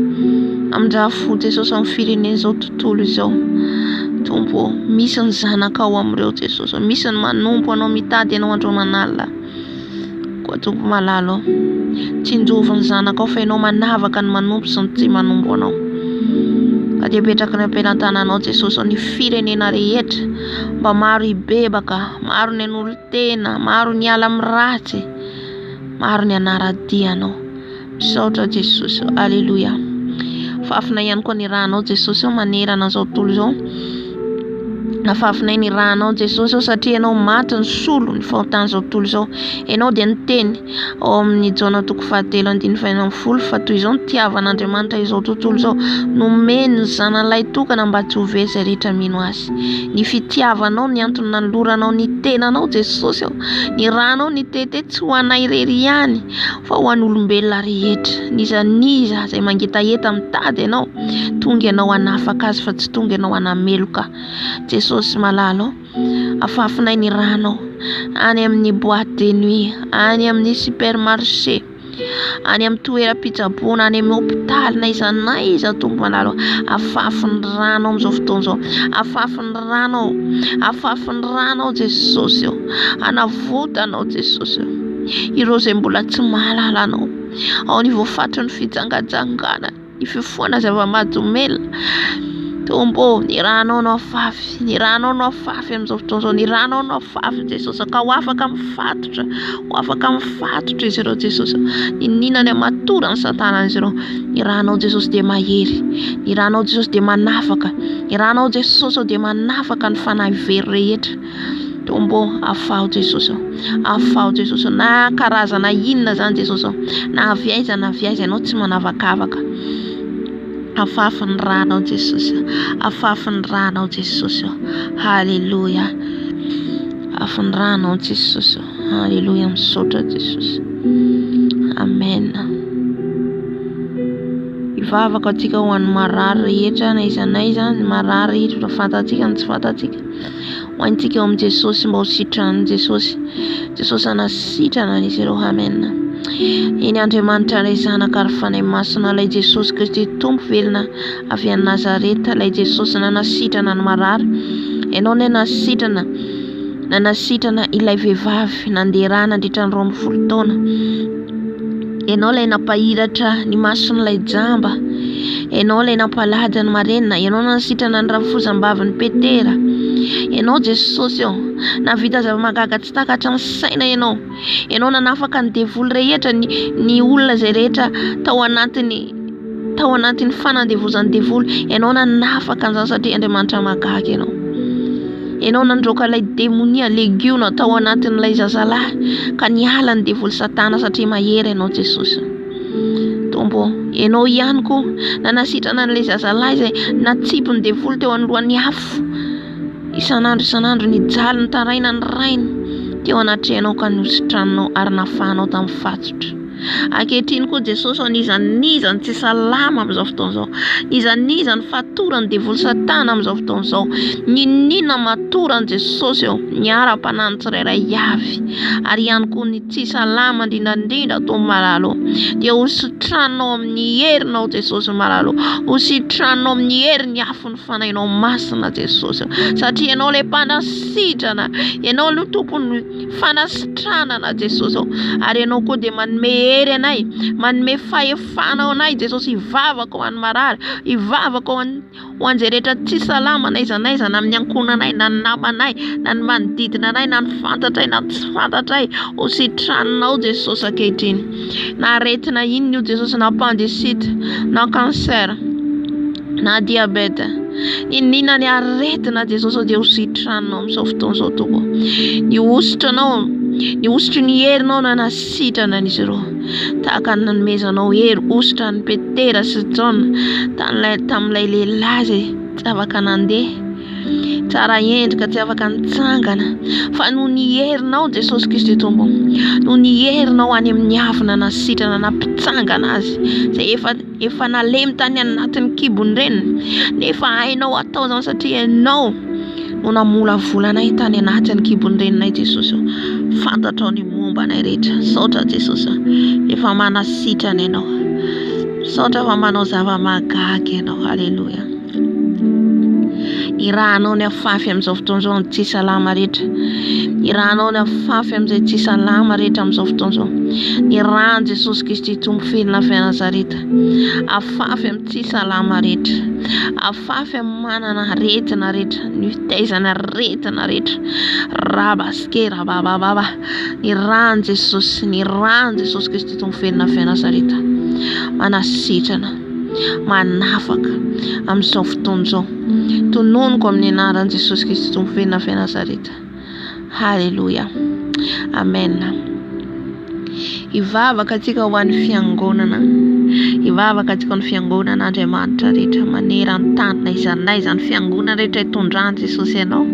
amindra fo Jesosy amin'ny firenena izao tontolo izao tombo misy ny zanakao amin'ireo Jesosy misy ny manompo anao mitady anao andro manala koa tombo malalo tsy njova ny zanakao fa ianao manavaka ny manompo sy ny tsy manompo anao ka dia petraka ny ampelantananao Jesosy ny firenena rehetra mba maro ibebaka maro ny an'olon-tena maro ny ala amin'ny ratsy maro ny anara-dianao misaotra Jesosy alleluia fafina ihany koa ny rahanao Jesosy manerana zao tontolo zao nafafinay ny rahanao Jesosy satria ianao maty ny solo ny fahotana zao tontolo zao ianao dia niteny ao amin'ny Jona 4:10 fa toy izao ny tiavan'Andriamanitra izao tontolo zao nomeny ny zanan'ilay tokana mba tsy ho very izay rehetra mino azy ny fitiavanao ny antony nanoloranao ny tenanao Jesosy ny rahanao ny tete tsy ho anay irery ihany fa ho an'olombelona rehetra niza izay mangetaheta mitady ianao tonga ianao hanafaka azy fa tsy tonga ianao hanameloka Jesosy malalo afafinay ny rahanao any amin'ny boîte de nuit any amin'ny supermarché any amin'ny toeram-pitsaboana any amin'ny hôpitaly na iza tombo malalo afafiny rahanao amin'izao fotoana izao afafiny rahanao Jesosy anavotanao Jesosy ireo izay mbola tsy mahalala anao ao ny voafatry ny fijangajangana ny fifohana zava-mahadomelina tombo ny rahanao no afafy amin'izao fotoana izao ny rahanao no afafy Jesosy ka ho afaka mifatotra izy ireo Jesosy ninona ny amatora ny satana izy ireo ny rahanao Jesosy dia mahery ny rahanao Jesosy dia manafaka ny rahanao Jesosy dia manafaka ny fanahy very rehetra tombo afao Jesosy na karazana inona zany Jesosy na aviaiza ianao tsy manavakavaka afafiny rahanao Jesosy halleluja afafiny rahanao Jesosy halleluja misaotra Jesosy amen ivavaka atsika ho an'ny marary rehetra na iza ny marary rehetra fantatsika ny tsy fantatsika ho antsika amin'ny Jesosy mba ho sitrana Jesosy anasitrana izy ireo amen iny Andriamanitra ilay zanaka ary fanahy masina ilay Jesosy Kristy tompo velona avy any Nazareta ilay Jesosy nanasitrana ny marary ianao nanasitrana ilay vehivavy nandeha nandritra ny 12 taona ianao ilay napahiratra ny mason'ilay jamba ianao ilay nampalaja ny marenina ianao nanasitrana ny rafozam-bavy ny Petera ianao Jesosy navita zava-magaga tsy takatra ny saina ianao nanafaka ny devoly rehetra ny olona izay rehetra tao anatiny fanandevozan'ny devoly ianao nanafaka an'izany satria Andriamanitra magaga ianao nandroaka ilay demonia legiona tao anatin'ilay zazalahy ka niala ny devoly satana satria mahery ianao Jesosy tombo ianao ihany koa nanasitrana n'ilay zazalahy izay natsipo ny devoly teo anolohan'ny afo isan'andro nijaly ny taraina ny rainy teo anatrehanao ka nositranao ary nafahanao tamin'ny fatotra ankehitriny koa Jesosy niza ny tsy salama amin'izao fotoana izao niza ny fatorany devoly satana amin'izao fotoana izao ninona matorany Jesosy niara-panahy ny tsirairay avy ary ihany koa ny tsy salama indrindrandrindra tombo malalo dia hositranao amin'ny herinao Jesosy malalo hositranao amin'ny hery ny afo ny fanahinao masina Jesosy satria ianao ilay mpanasitrana ianao no tompony fanasitranana Jesosy ary ianao koa dia manome hery anay manome fahefanao anay Jesosy ivavaka ho an'ny marary ivavaka ho an'izay rehetra tsy salama na iza na amin'ny ankonanay na ny namanay na ny manodidina anay na ny fantatray na tsy fantatray hositranao Jesosy ankehitriny na aretina inona io Jesosy na appendicite na cancer na diabète inona ny aretina Jesosy dia hositranao amin'izao fotoana izao tokoa ny osotry ny herinao na nasitrana an'izy ireo tahaka ny nanomezanao hery ositra ny Petera sy John tamin'ilay lehilahy izay tsy afaka nandeha tsara endrika tsy afaka nitsangana fa noho ny herinao Jesosy Kristy tombo noho ny herinao any amin'ny avina nasitrana nampitsangana azy izay efa nalemy tany anatin'ny kibony reniny nefa hainao atao izany satria ianao Monamola volanay tany anatin'ny kibon'ny reninay Jesosy. Fantatrao ny mombanay rehetra. Saotra Jesosy. Efa manasitrana ianao. Saotra fa manao zava-mahagaga ianao. Halleluja. Irahanao ny afafy amin'izao fotoana izao ny tsy salama rehetra. Irahanao ny afafy amin'izay tsy salama rehetra amin'izao fotoana izao. Irahan Jesosy Kristy Tompo felona avy Nazareta. Afafy amin'ny tsy salama rehetra. Afafy amin'ny manana aretina rehetra. Ny fitaizana aretina rehetra. Rabaske rabababa. Irahan Jesosy. Irahan Jesosy Kristy Tompo felona avy Nazareta. Manasitrana. Manafaka amin'izao fotoana izao. Tononoko amin'ny anaran'i Jesosy Kristy Tompo felona avy Nazareta. Halleluja. Amen. Ivavaka antsika ho an'ny fiangonana. Ivavaka antsika ho an'ny fiangonana Andriamanitra rehetra maneran-tany na iza na iza ny fiangonana rehetra hitondrany Jesosy ianao.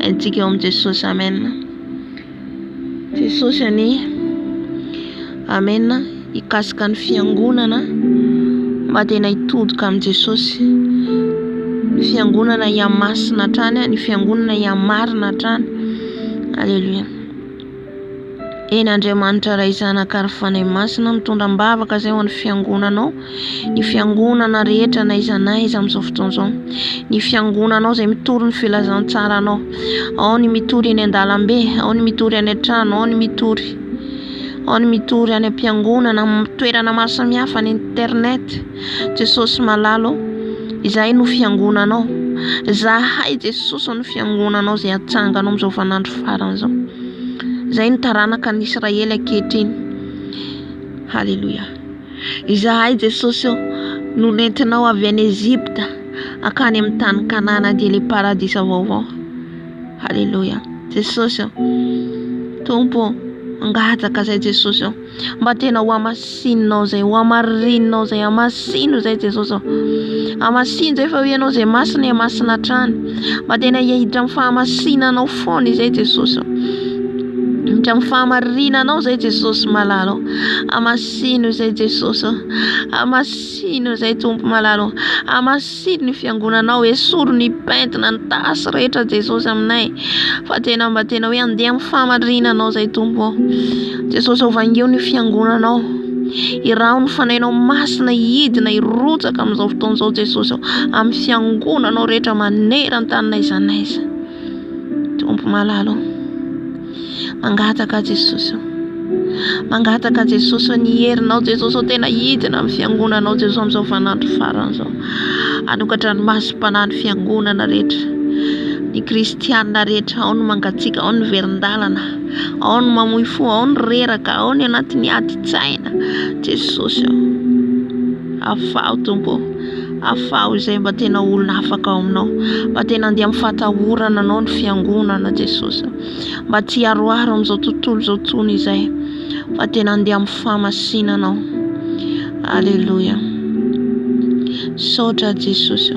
Antsika eo amin'ny Jesosy. Amen. Jesosy ani. Amen. Ikasika ny fiangonana mba tena hitodika amin'ny Jesosy. Ny fiangonana iamasina hatrany, ny fiangonana iamarina hatrany. Halleluja. Eny Andriamanitra ray zanaka ary fanay masina mitondram-bavaka izay ho an'ny fiangonanao. Ny fiangonana rehetra na iza amin'izao fotoana izao. Ny fiangonanao izay mitory ny filazantsaranao. Ao ny mitory eny an-dalambe, ao ny mitory any an-trano, ao ny mitory any am-piangonana, toerana maro samihafa ny internet. Jesosy malalo, izay no fiangonanao. Zahay Jesosy no fiangonanao izay atsanganao amin'izao fanandro farany izao. Izay ny taranaka ny Israely ankehitriny. Halleluja. Izahay Jesosy no nentinao avy any Ezipta akany amin'ny tany Kanana dia le paradisa vaovao. Halleluja. Jesosy Tompo angataka zay Jesosy mba tena ho amasinao zay, ho amarinao zay, amasino zay Jesosy. Amasino zay fa ianao zay masina masina hatrany. Mba tena hihiditra amin'ny fahamasinanao foana izay Jesosy. Hiditra amin'ny fahamarinanao zay Jesosy malalo. Amasino zay Jesosy. Amasino zay Tompo malalo. Amasino ny fiangonanao, esoro ny pentina ny tasy rehetra Jesosy aminay. Fa tena mba tena hoe andeha amin'ny fahamarinanao zay Tompo. Jesosy ovangeo ny fiangonanao. Irao ny fanainao masina hidina hirotsaka amin'izao fotoana izao Jesosy. Amin'ny fiangonanao rehetra maneran-tany na iza na iza. Tompo malalo. Mangataka Jesosy. Mangataka Jesosy ny herinao Jesosy tena hidina amin'ny fiangonanao Jesosy amin'izao fanandro farany izao. Anokatra ny masom-panahy ny fiangonana rehetra. Ny kristianina rehetra, ao ny mangatsiaka, ao ny verin-dalana, ao ny mamoy fo, ao ny reraka, ao ny anatin'ny ati-tsaina. Jesosy afao Tompo. Afao izay mba tena olona afaka ao aminao. Mba tena andeha amin'ny fatahorana anao ny fiangonana Jesosy. Mba tsy haroharo amin'izao tontolo izao tsony izay. Fa tena andeha amin'ny fahamasinanao. Halleluja. Saotra Jesosy.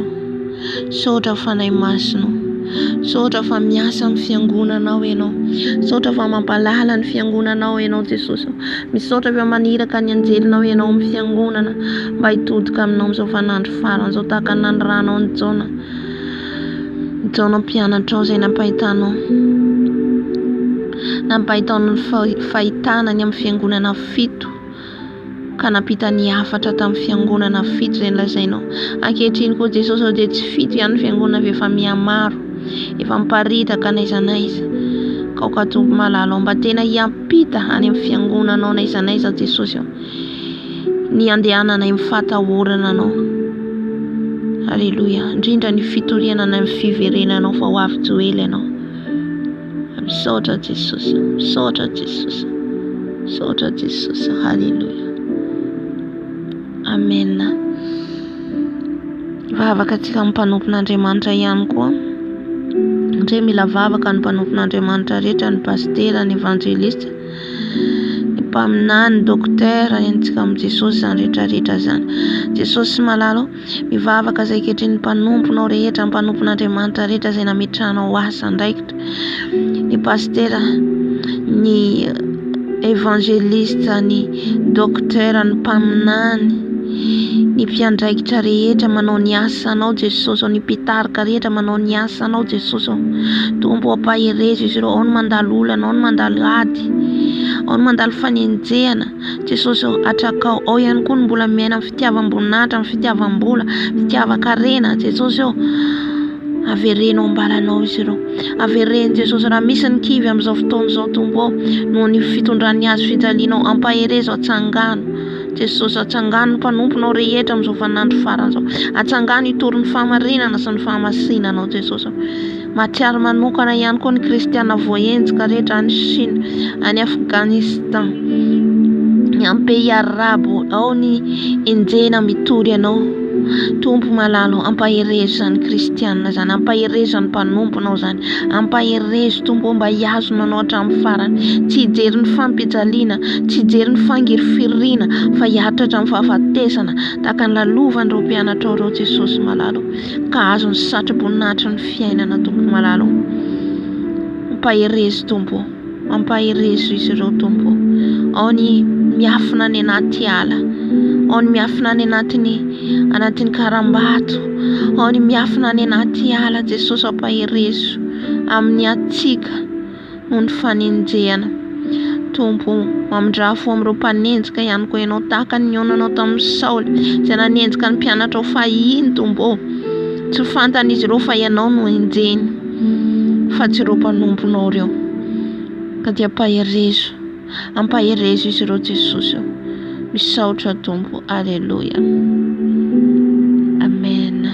Saotra fanay masina. Saotra fa miasa amin'ny fiangonanao ianao. Saotra fa mampalala ny fiangonanao ianao Jesosy. Misaotra fa maniraka ny anjelinao ianao amin'ny fiangonana. Mba hitodika aminao amin'izao fanandro farany izao tahaka ny nandranao ny Jona. Ny Jona mpianatrao izay nampahitanao. Nampahitanao ny fahitanany amin'ny fiangonana 7. Ka nampita ny hafatra tamin'ny fiangonana 7 izay nolazainao. Ankehitriny koa Jesosy dia tsy fito ihany fiangonana efa mihamaro. Efa miparitaka na iza na iza. Ka ka Tompo malalo mba tena hiampita any amin'ny fiangonanao na iza Jesosy. Ny andehanana amin'ny fatahorana anao. Halleluja. Indrindra ny fitoriana na amin'ny fiverenanao fa ho avy joely ianao. Saotra Jesosy. Saotra Jesosy. Saotra Jesosy. Halleluja. Amen. Vavaka antsika mpanompon'Andriamanitra ihany koa. Ndre mila vavaka ny mpanompon'Andriamanitra rehetra, ny pastera, ny evangelista, ny mpaminany, ny dokotera, antsika amin'ny Jesosy zany rehetra zany. Jesosy malalo mivavaka izay ankehitriny ny mpanomponao rehetra, ny mpanompon'Andriamanitra rehetra izay nametranao asa ndraikitra. Ny pastera, ny evangelista, ny dokotera, ny mpaminany, ny ny mpiandraikitra rehetra manao ny asanao Jesosy, ny mpitarika rehetra manao ny asanao Jesosy. Tompo ampaherezo izy ireo, ao ny mandalo olana, ao ny mandalo ady, ao ny mandalo fanenjehana Jesosy atrakao. Ao ihany koa ny mbola miaina amin'ny fitiavam-boninahitra, amin'ny fitiavam-bola, fitiavan-karena Jesosy. Averenao ambalanao izy ireo, avereny Jesosy. Raha misy ny kivy amin'izao fotoana izao Tompo, noho ny fitondran'ny azo fijalianao, ampaherezo atsangano Jesosy, atsangano mpanomponao rehetra amin'izao vanandro farany zao, atsangano itory ny fahamarinana sy ny fahamasinanao Jesosy. Matsiaro manokana ihany koa ny kristiana voahenjika rehetra any Chine, any Afghanistan, amin'ny pays arabo, ao ny enjena mitory anao Tompo malalo. Ampaherezo zany kristiana zany, ampaherezo zany mpanomponao zany, ampaherezo Tompo mba hiazona anao hatramin'ny farany. Tsy hijery ny fampijaliana, tsy hijery ny fangirifirina, fa hiaritra hatramin'ny fahafatesana tahaka ny lalovan'ireo mpianatra ireo Jesosy malalo, ka azo ny satroboninahitra ny fiainana Tompo malalo. Ampaherezo Tompo, ampaherezo izy ireo Tompo. Ao ny miafina any anaty ala, ao ny miafina any anatin'ny karambato, ao ny miafina any anaty ala Jesosy. Ampaherezo amin'ny atsika noho ny fanenjehana Tompo. Mamindrafo amin'ireo mpanenjika ihany koa ianao, tahaka ny nionanao tamin'ny Saoly izay nanenjika ny mpianatra ao fahiny Tompo. Tsy fantan'izy ireo fa ianao no enjeny, fa tsy ireo mpanomponao ireo, ka dia ampaherezo, ampaherezo izy ireo Jesosy. Misaotra Tompo. Aleluia. Amen.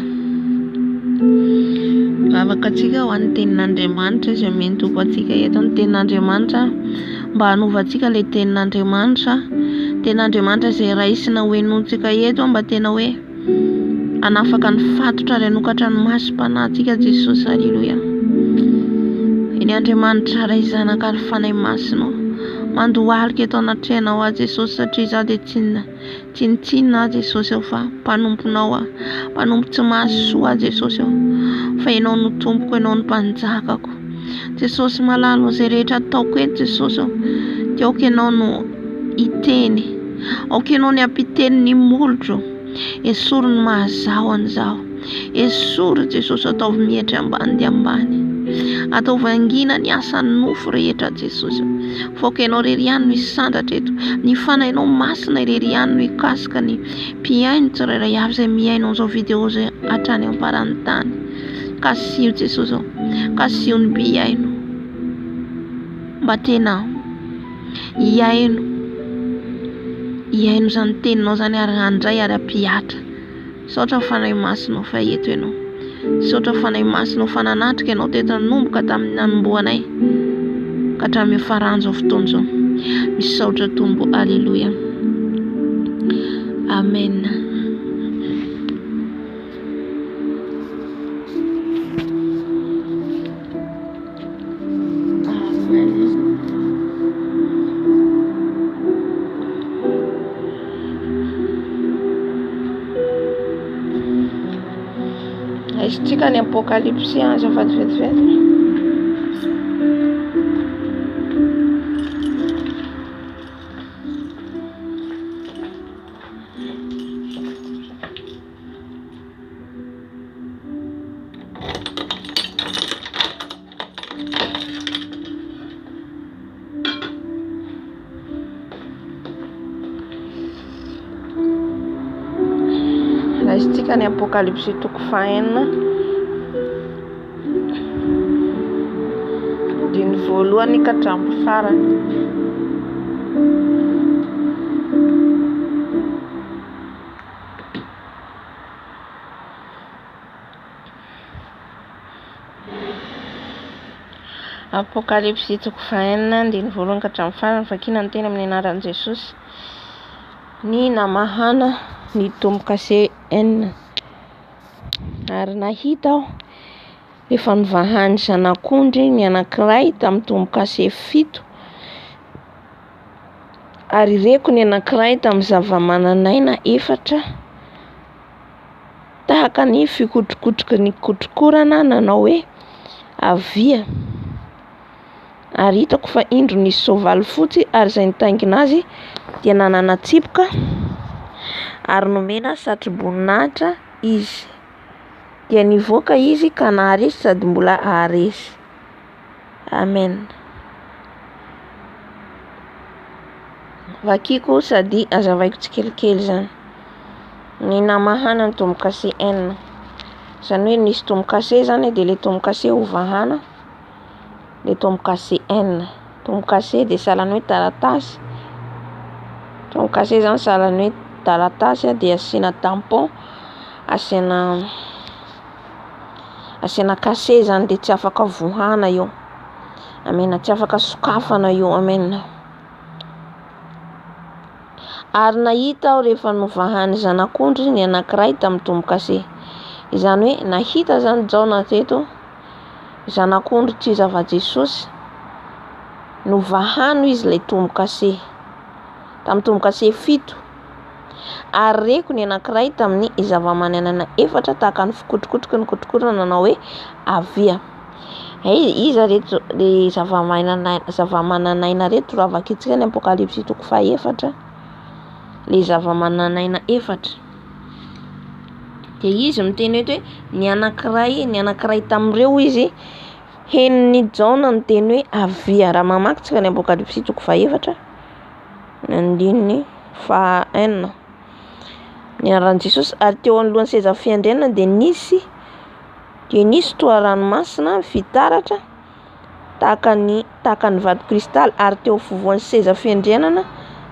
Vavaka atsika ho an'ny tenin'Andriamanitra izay meny Tompo atsika eto. Ny tenin'Andriamanitra mba hanovantsika ilay tenin'Andriamanitra, tenin'Andriamanitra izay raisina hoenontsika eto, mba tena hoe anafaka ny fatotra ary hanokatra ny masom-panahintsika Jesosy. Aleluia. Iny Andriamanitra ray zanaka ary fanahy masina, mandohalika eto anaty fiainao aho Jesosy, satria izaho dia tsy nitsinona aho Jesosy aho, fa mpanomponao aho, mpanompo tsy mahasoa aho Jesosy aho, fa ianao no tompoko, ianao no mpanjakako Jesosy malalo. Izay rehetra ataoko eto Jesosy aho, dia aoka ianao no hiteny, aoka ianao ny ampiteny ny molotro, esory ny mahazahony zaho, esory Jesosy. Ataovy mihatra ambany dia ambany, ataovy angina ny asan'ny nofo rehetra Jesosy. Foka ianao rery ihany no hisandatra eto, ny fanahinao masina rery ihany no hikasika ny mpiaino tsirairay avy izay miaino amin'izao video izay hatrany amparany tany. Kasio Jesosy, kasio ny mpiaino, mba tena hiaino zany teninao zany, ary handray ary ampihatra. Saotra fanahy masina fa eto ianao, saotra fanahy masina fa nanatrika ianao teto nanomboka tamin'ny nanomboanay ka hatramin'ny faran'izao fotoana izao. Misaotra Tompo. Aleluia. Amen. Aisytsika ny apokalipsy azafady vetivety. Aisytsika ny apokalipsy toko fahenina diny voalohany ka hatramin'ny farany. Apokalipsy toko fahenina diny voalohany ka hatramin'ny farany. Vakina ny tena amin'ny anaran'i Jesosy. Ny namahana ny tombokase enina, ary nahita aho rehefa nivahany zanak'ondry ny anankiray tamin'ny tombokase 7, ary reko ny anankiray tamin'ny zava-mananaina 4 tahaka ny fikotrokotroky ny kotrokorana, nanao hoe avia. Ary hitako fa indro nisy soavaly fotsy, ary izay nitaingina azy dia nanana tsipoka, ary nomena satroboninahitra izy. Dia nivoaka izy ka naharesy sady mbola haharesy. Amen. Vakiko sady azavaiko tsikelikely zany. Ny namahana ny tombokasy n. Zany hoe nisy tombokasy zany dia le tombokasy ovahana. Le tombokasy n. Tombokasy dia sahalan'ny hoe taratasy. Tombokasy zany sahalan'ny hoe taratasy dia asiana tampon, asiana kase zany dia tsy afaka vohana io. Amen. Tsy afaka sokafana io. Amen. Ary nahita aho rehefa novahany zanak'ondry ny anankiray tamin'ny tombokasy. Izany hoe nahita zany Jaona teto zanak'ondry tsy zava-Jesosy, novahano izy ilay tombokasy tamin'ny tombokasy 7. Ary reko ny anankiray tamin'ny zava-manan'aina 4 tahaka ny fikotrokotroky ny kotrokorana nanao hoe avia. Iza reto le zava-manan'aina reto raha vakitsika ny Apokalipsy 4. Le zava-manan'aina 4. Dia izy miteny hoe ny anankiray tamin'ireo izy henon'ny Jaona ny teny hoe avia. Raha mamaky tsika ny Apokalipsy 4 andininy fa 1 ny anaran'i Jesosy. Ary teo anoloan'ny seza fiandrianana dia nisy toa ranomasina fitaratra tahaka ny vato kristaly, ary teo afovoan'ny seza fiandrianana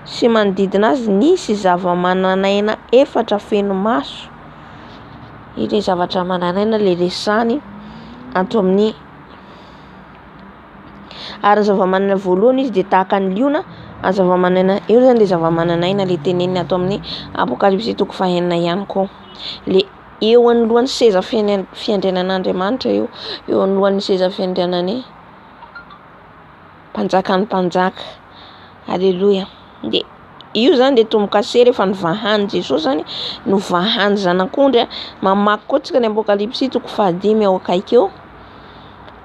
sy manodidina azy nisy zava-manan'aina 4 feno maso. Ireo zavatra manan'aina le resany ato amin'ny. Ary zava-manana voalohany izy dia tahaka ny liona. Ary zava-manana eo zany le zava-manan'aina le tenenina ato amin'ny Apokalipsy 4 ihany koa. Le eo anoloan'ny seza fiandrianan'Andriamanitra eo anoloan'ny seza fiandrianany mpanjakan'ny mpanjaka. Alleluia. Dia io zany dia tombokasy rehefa novahany Jesosy zany, novahany zanak'ondry. Mamaky koa tsika ny Apokalipsy 4 ao akaiky eo.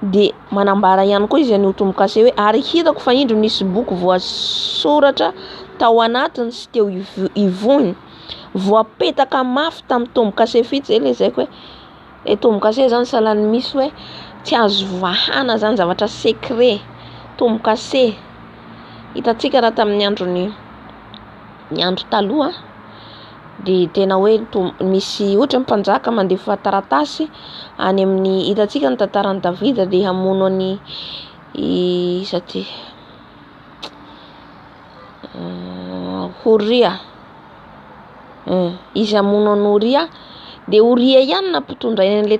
Dia manambara ihany koa izy an'io tombokasy hoe ary hitako fa indro nisy boky voasoratra tao anatiny sy teo ivony, voapetaka mafy tamin'ny tombokasy 7. Zay le zaiko hoe le tombokasy zany sahalan'ny misy hoe tsy azo vahana zany, zavatra secret. Tombokasy hitantsika raha tamin'ny andro taloha dia tena hoe misy ohatra mpanjaka mandefa taratasy any amin'ny, hitantsika ny tantaran'i Davida dia hamono ny Oria. Izy hamono ny Oria dia Oria ihany nampitondrainy an'ilay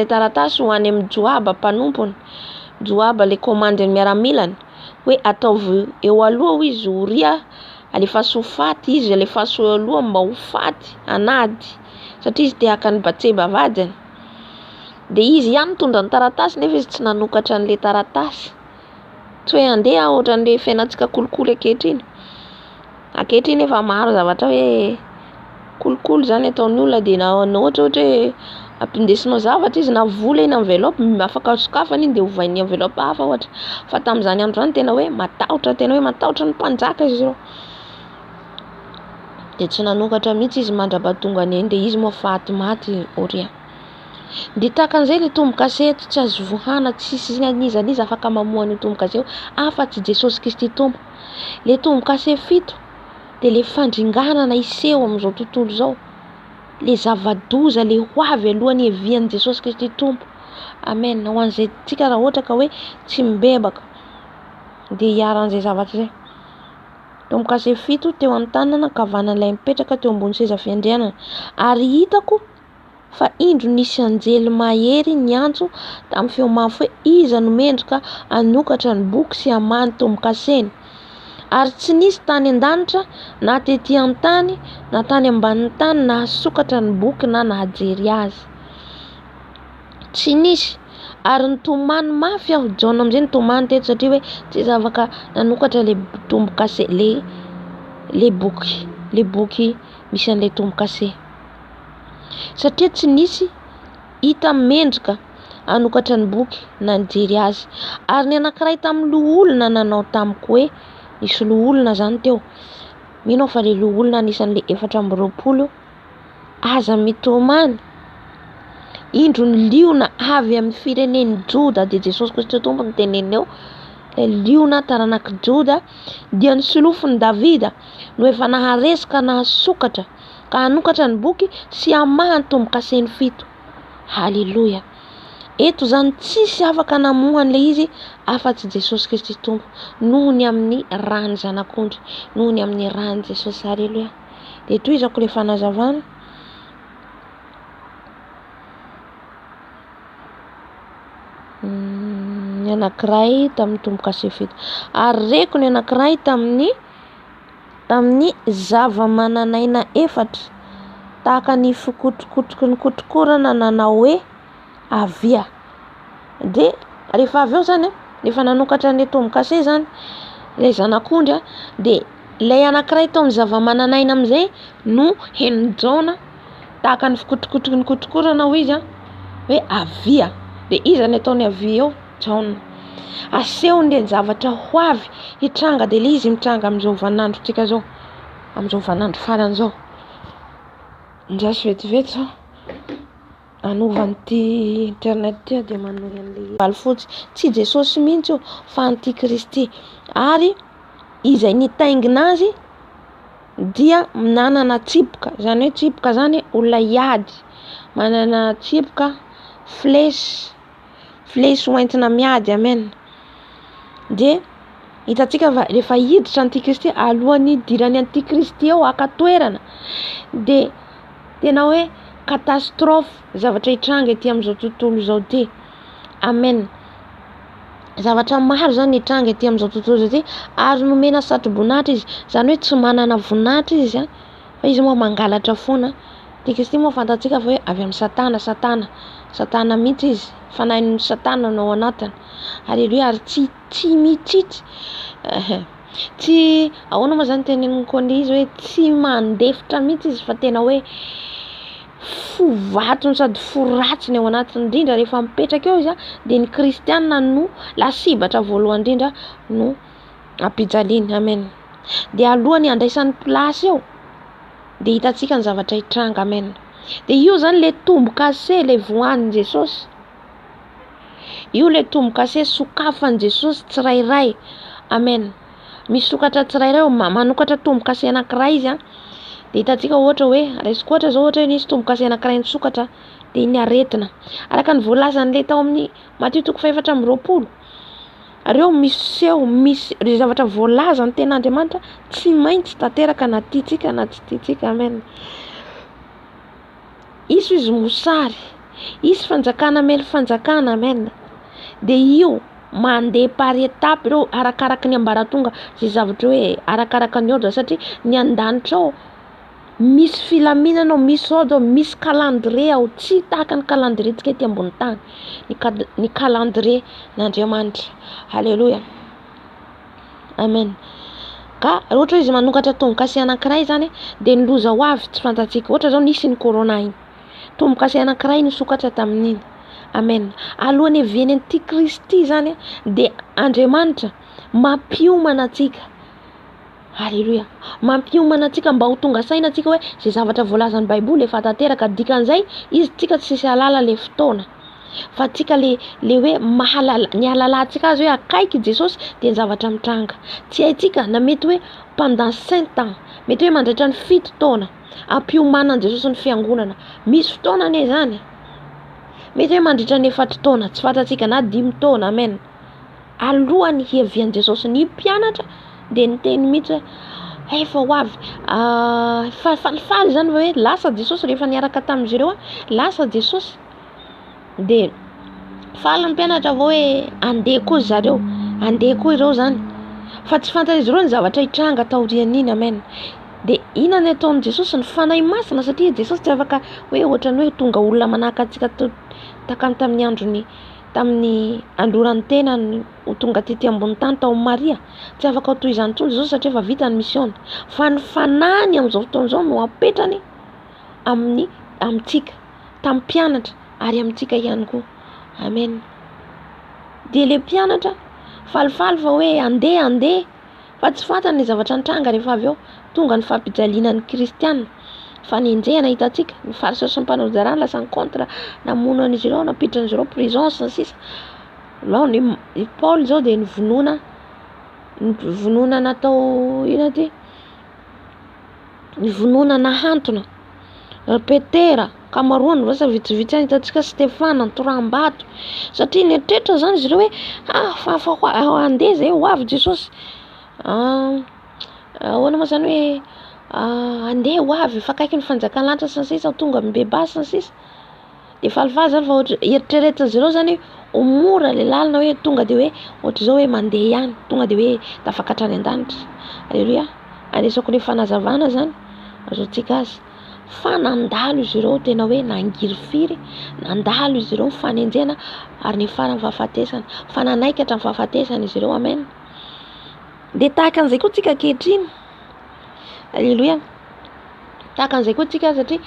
taratasy ho any amin'ny Joaba mpanompony. Joaba le komandiny miaramilany hoe ataovy eo aloha izy Oria, alefaso faty izy, alefaso eo aloha mba ho faty anady satria izy te haka ny Batseba vadiny. Dia izy ihany mitondra ny taratasy nefa izy tsy nanokatra an'ilay taratasy. Tsy hoe andeha ohatran'ilay fiainantsika kolikoly ankehitriny efa maro zavatra hoe kolikoly zany ataon'ny olona. Dia na ohatra hoe ampindesinao zavatra izy na vola iny envelope afaka sokafana iny dia ovainy envelope hafa ohatra. Fa tamin'izany andro zany tena hoe matahotra ny mpanjaka izy ireo. Dia tsy nanokatra mihitsy izy mandrapahatongany eny, dia izy moa faty maty Oria. Dia tahaka an'izay le tombokasy eto tsy azo vohana, tsisy n'iza afaka mamoha ny tombokasy eo afa-tsy Jesosy Kristy tompo. Le tombokasy 7 dia le fandringanana iseho amin'izao tontolo izao, le zava-doza le hoavy alohan'ny hiavian'i Jesosy Kristy tompo. Amen. Ho an'izay tsika raha ohatra ka hoe tsy mibebaka dia hiaran'izay zavatra izay. Tombokasy 7 teo an-tanana kavanan'ilay mipetraka teo ambony seza fiandrianana. Ary hitako fa indro nisy anjely mahery niantso tamin'ny feo mafy hoe iza no mendrika hanokatra ny boky sy hamaha ny tombokaseny. Ary tsy nisy tany an-danitra na tetỳ an-tany na tany ambanin'ny tany na hasokatra ny boky na nahajery azy. Tsy nisy. Ary nitomany mafy aho Jaona amin'izay nitomany teto satria hoe tsy zavaka nanokatra le tombokasy le boky misy an'ilay tombokasy. Satria tsy nisy hita mendrika hanokatra ny boky na nijery azy. Ary ny anankiray tamin'ny loha olona nanao tamiko hoe nisy loha olona zany teo. Mino fa le olona anisan'le 420 aza mitomany indro ny liona avy amin'ny fireneny Joda dia Jesosy Kristy tompo ny teneneo. Le liona taranaky Joda dia ny solofiny Davida no efa naharesaka nahasokatra ka hanokatra ny boky sy hamaha ny tombo-kaseny 7. Haleluya. Eto zany tsisy afaka namohan'le izy afa-tsy Jesosy Kristy tompo noho ny amin'ny rany zanak'ondry, noho ny amin'ny rany Jesosy. Haleluya. De toy izako le fanazavana ny anankiray tamin'ny tombo-kase 7 ary reko ny anankiray tamin'ny zava-mananaina 4 tahaka ny fikotrokotroky ny kotrokorana nanao hoe avia. De rehefa avy eo zany rehefa nanokatra ny tombo-kase zany le zanak'ondry de ilay anankiray tao amin'ny zava-mananaina amin'izay no henonjaona tahaka ny fikotrokotroky ny kotrokorana ho izy hoe avia. De izany ataony avia eo jaona asehony le zavatra ho avy hitranga de le izy mitranga amin'izao vanandrotsika zao, amin'izao vanandro farany zao. Ndraso vetivety zao anovan'ity internet ty de manohy an'le valy fotsy tsy Jesosy mihitsy io fa antikristy ary izay nitaingina azy dia nanana tsipoka. Zany hoe tsipoka zany olona iady manana tsipoka flèche hoentina miady. Amen. De hitantsika fa rehefa hiditra antikristy alohan'ny idiran'ny antikristy eo akatoerana de tena hoe catastrophe zavatra hitranga ety amin'izao tontolo zao ty. Amen. Zavatra maro zany hitranga ety amin'izao tontolo zao ty ary nomena satroboninahitra izy, zany hoe tsy manana voninahitra izy fa izy moa mangalatra foana. Antikristy moa fantatsika fa hoe avy amin'ny satana mihitsy izy, fanahin'ny satana no ao anatiny. Haleluya. Ary tsy mitsitsy tsy ahoana moa zany teneniny koa izy hoe tsy mandefitra mihitsy izy fa tena hoe fo vatony sady fo ratsiny ao anatiny indrindra rehefa mipetraka eo izy de ny kristianina no lasibatra voalohany indrindra no ampijaliany. Amen. De alohany andraisan'ny plasy eo de hitantsika ny zavatra hitranga. Amen. De io zany le tombo-kase le voahan'i Jesosy, io le tombo-kase sokafan'i Jesosy tsirairay. Amen. Misokatra tsirairay manokatra tombo-kase anankiray izy de hitantsika ohatra hoe raisiko ohatra zao ohatra hoe nisy tombo-kase anankiray nisokatra de iny aretina araka ny voalazan'le tao amin'ny Matthieu 4:20 areo misy re zavatra voalaza ny ten'Andriamanitra tsy maintsy tanteraka na tiatsika na tsy tiatsika. Amen. Izy mosary, izy fanjakana mely fanjakana. Amen. De io mandeha par étape reo arakaraky ny ambaratonga zay zavatra hoe arakaraka ny ordre satria ny an-danitra ao misy filaminana ao, misy ordre, misy calendrier ao, tsy tahaka ny calendrier tsika ety ambony tany, ny calendrier n'Andriamanitra. Haleluya. Amen. Ka ohatra izy manokatra tombo-kase anankiray zany de ny loza ho avy tsy fantatsika. Ohatra zao nisy ny corona iny, tombo-kase anankiray nisokatra tamin'iny. Amen. Alohan'ny hiaviany antikristy zany de Andriamanitra mampiomana atsika. Haleluya. Mampiomana atsika mba ho tonga saina atsika hoe zay zavatra voalazan'ny Baiboly efa tanteraka, dikan'izay izy tsika tsy sisy alala le fotoana fa atsika le hoe ny alalatsika azy hoe akaiky Jesosy de ny zavatra mitranga. Tsy haitsika na mety hoe pendant 5 ans, mety hoe mandritra ny 7 taona ampiomanan'i Jesosy ny fiangonana. Misy fotoana ane zany mety hoe mandritra ny 4 taona tsy fantatsika na 5 taona. Amen. Alohan'ny hiavian'i Jesosy ny mpianatra de niteny mihitsy hoe efa ho avy falifaly zany hoe lasa Jesosy rehefa niaraka tamin'izy ireo lasa Jesosy de faly ny mpianatra vao hoe andeha koa zareo, andeha koa ireo zany fa tsy fantan'izy ireo ny zavatra hitranga taorian'iny. Amen. De inona ny ataon'i Jesosy? Ny fanahy masina satria Jesosy tsy afaka hoe ohatran'ny hoe tonga olona manahaka antsika takany tamin'ny andorany tena ho tonga tety ambony tany tao Maria. Tsy afaka ho toy izany intsony Jesosy satria efa vita ny mission. Fa ny fanahiny amin'izao fotoana no apetrany amintsika, tamin'ny mpianatra ary amintsika ihany koa. Amen. De le mpianatra falifaly fa hoe andeha fa tsy fantany ny zavatra nitranga rehefa avy eo tonga ny fampijalinan'ny kristianina fanenjehana hitantsika ny fariseo sy ny mpanao lasa ny contre namonan'izy ireo napitran'izy ireo prison sy ny sisa lao ny Paul zao de ny vonona natao ina ty ny vonona nahantona Petera kamaroany vasa vitsivitsy any hitantsika Stefana Torambato satria netretra zany izy ireo hoe andeha zay ho avy Jesosy ahoana ma zany hoe andeha ho avy fa kaiky ny fanjakanlanitra sy ny sisa tonga mibebasy sy ny sisa de falifaly zany fa ohatra eritreretin'izy ireo zany ho mora le lalina hoe tonga de hoe ohatra zao hoe mandeha ihany tonga de hoe tafakatra any an-danitra alleluia anisako ny fanazavana zany azotsika azy fa nandalo izy ireo tena hoe nangirifiry nandalo izy ireo fanenjena ary ny farany fahafatesana fa nanaikatra ny fahafatesana izy ireo amen de tahaka an'izay koa tsika ankehitriny alleluia tahaka an'izay koa tsika satria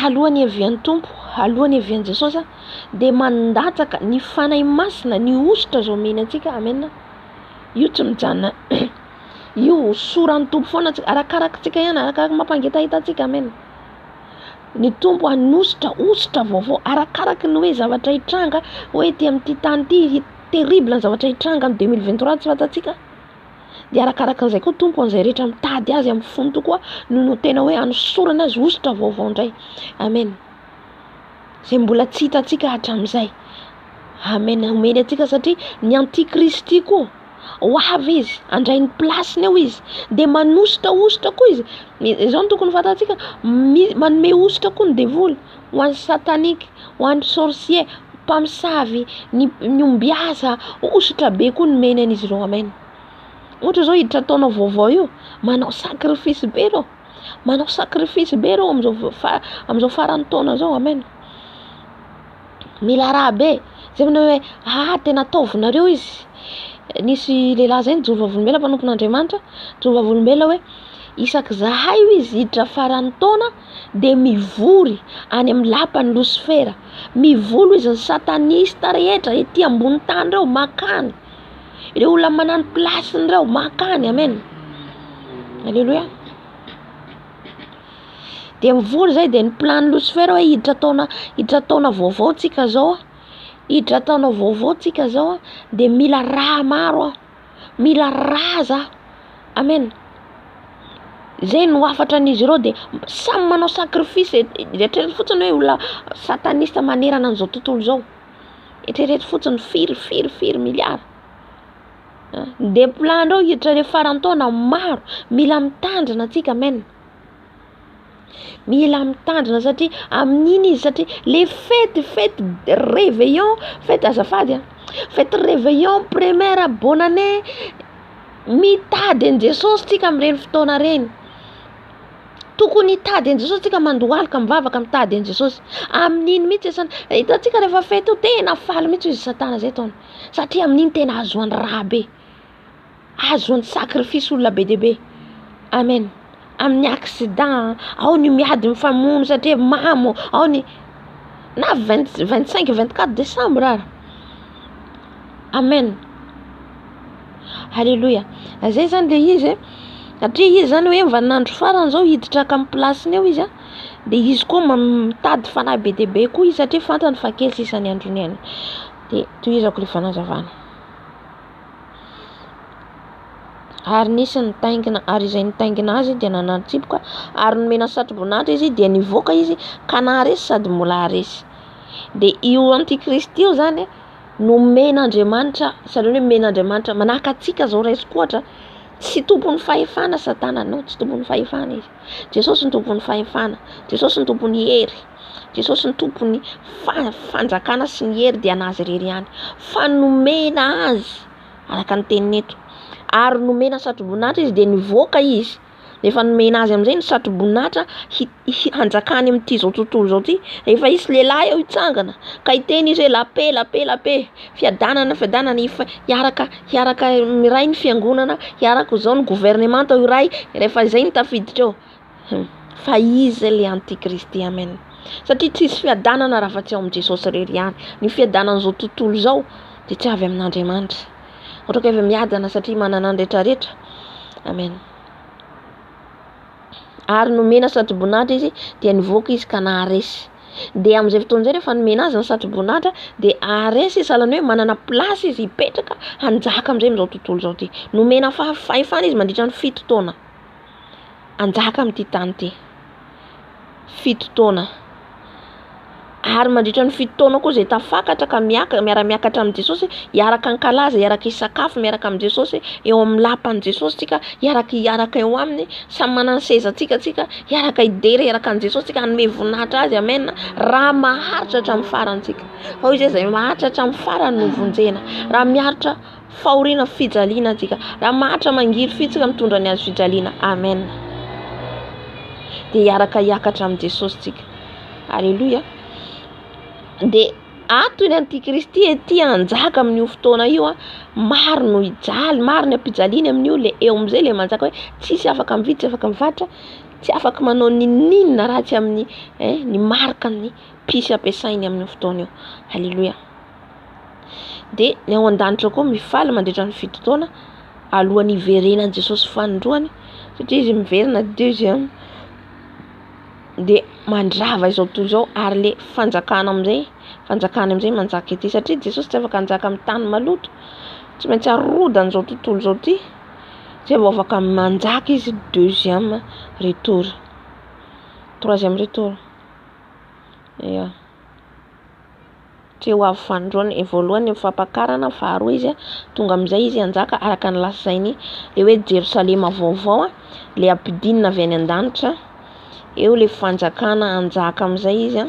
alohan'ny avian'ny tompo alohan'ny avian'i Jesosy de mandatsaka ny fanahy masina ny ositra zao mena antsika amen io tsy mijanona io soran'ny tompo foana arakarakitsika ihany arakaraka mampangetahitatsika amen ny tompo ositra vaovao arakaraky ny hoe zavatra hitranga hoe ty amin'ity tany ty terrible ny zavatra hitranga amin'ny 2023 tsy fantatsika de arakaraky an'izay koa tompo an'izay rehetra mitady azy amin'ny fony tokoa no tena hoe anosorana azy ositra vaovao indray amen zay mbola tsy hitatsika hatramin'izay amen omeny atsika satria ny antikristy koa ho avy izy andray ny plasiny eo izy de manositra koa izy izao no tokony fantatsika manome ositra koa ny devoly ho an'ny satanika ho an'ny sorcier mpamosavy ny ombiasa ositra be koa ny mena an'izy ireo amen ohatra zao hiditra taona vaovao io manao sacrifice be reo am'izao faran'ny taona zao amen mila raha be zay hoe tena taovinareo izy nisy lehilahy zay Jehova Volombela mpanompon'Andriamanitra Jehova Volombela hoe isaky zahay io izy hiditra faran'ny taona de mivory any amin'ny lapan'ny Lucifera mivolo izy ny satanista rehetra ety ambony tany reo makany ireo olona manano plasiny reo makany amen alleluia de mivory zay de ny plan Lucifera hoe hiditra taona vaovao tsika zao hiditra taona vaovao tsika zao de mila raha maro mila raza amen zay no afatra an'izy ireo de samy manao sacrifice eritrereto fotsiny hoe olona satanista manerana an'izao tontolo zao eritrereto fotsiny firy miliara de plan reo hiditra le faran'ny taona maro mila mitandrina atsika amen mila mitandrina satria amin'iny izy satria le fety réveillon fety azafady fety réveillon première bonne année mitady an Jesosy tsika amin'ireny fotoana reny tokony hitady an Jesosy tsika mandohalika mivavaka mitady an Jesosy amin'iny mihitsy hitantsika rehefa fety io tena faly mihitsy izy satana zay taona satria amin'iny tena azoany raha be azoany sacrifice olona be dehibe amen amin'ny accident ao ny miady mifamono satria mamo ao ny na 25-24 décembre ara amen halleluia zay zany le izy satria izy zany hoe vanandro farany zao hiditra ka amin'ny plasiny eo izy de izy koa mitady fanahy be dehibe koa izy satria fantany fa kely sisany androny any de tohizako le fanazavana ary nisy nitaingina ary izay nitaingina azy de nanantsipoka ary nomena satroboninahitra izy de nivoaka izy ka naharesy sady mbola haresy de io antikristy io zany nomen'Andriamanitra sahalan'ny hoe men'Andriamanitra manahaka atsika zao raisiko ohatra tsy tompon'ny fahefana satana no tsy tompon'ny fahefana izy Jesosy ny tompon'ny fahefana Jesosy ny tompon'ny hery Jesosy ny tompon'ny fanjakana sy ny hery de anazy rery ihany fa nomena azy araka ny teniny eto ary nomena satroboninahitra izy de nivoaka izy rehefa nomena azy amin'izay ny satroboninahitra hanjakany amin'ity zao tontolo zao ty rehefa isy lehilahy eo hitsangana ka hiteny izy hoe la paix fiadanana hiaraka miray ny fiangonana hiaraka zao ny gouvernement tao iray rehefa izay ny tafiditra eo fa izy le antikristy amen satria tsisy fiadanana raha fa tsy ao amin'i Jesosy rery ihany ny fiadanan'izao tontolo zao de tsy avy amin'Andriamanitra ohatra ka avy miadana satria manana ny rehetrarehetra amen ary nomena satroboninahitra izy dia nivoaka izy ka naharesy. Dia amin'izay fotoana izay rehefa nomena azy ny satroboninahitra dia aharesy izy, sahalan'ny hoe manana plasy izy hipetraka hanjaka amin'izay amin'izao tontolo izao ty. Nomena fahefana izy mandritra ny 7 taona hanjaka amin'ity tany ity, 7 taona. Ary mandritra ny 7 taona koa izay tafakatra ka miara-miakatra amin'i Jesosy, hiaraka ankalaza, hiaraka hisakafo miaraka amin'i Jesosy eo amin'ny lapan'i Jesosy tsika, hiaraka eo aminy, samy manana seza tsika, hiaraka hidery hiaraka amin'i Jesosy tsika, hanome voninahitra azy. Amen. Raha maharitra hatramin'ny farany tsika. Fa izy izay maharitra hatramin'ny farany no vonjena. Raha miharitra fahoriana fijaliana tsika, raha maharitra mangiry fitsika mitondra ny azy fijaliana. Amen. Dia hiaraka hiakatra amin'i Jesosy tsika. Alleluia. Dia ato ny antikristy ety hanjaka amin'io fotoana io maro no hijaly, maro ny ampijaliany amin'io, le eo amin'izay le manjaka hoe tsisy afaka mividy, tsy afaka mivatra, tsy afaka manao ninina ratsy amin'ny ny marika ny pisy ampiasainy amin'io fotoana io. Halleluja. Dia ny ao an-danitra koa mifaly mandritra ny 7 taona alohan'ny iverenan'i Jesosy fanondroany, satria izy miverina deuxième. Dia mandrava izao tontolo izao, ary le fanjakana amin'izay manjaka ety, satria Jesosy tsy afaka hanjaka amin'ny tany maloto, tsy maintsy arodana izao tontolo izao ty, tsy afaka manjaka izy deuxième retour, troisième retour. Ya. Tsy ho avy fanondroany voalohany ny fampakarana, faharoa izy tonga amin'izay izy hanjaka araka ny lasainy le hoe Jerosalema vaovao, le ampidinina avy any an-danitra. Eo le fanjakana hanjaka amin'izay izy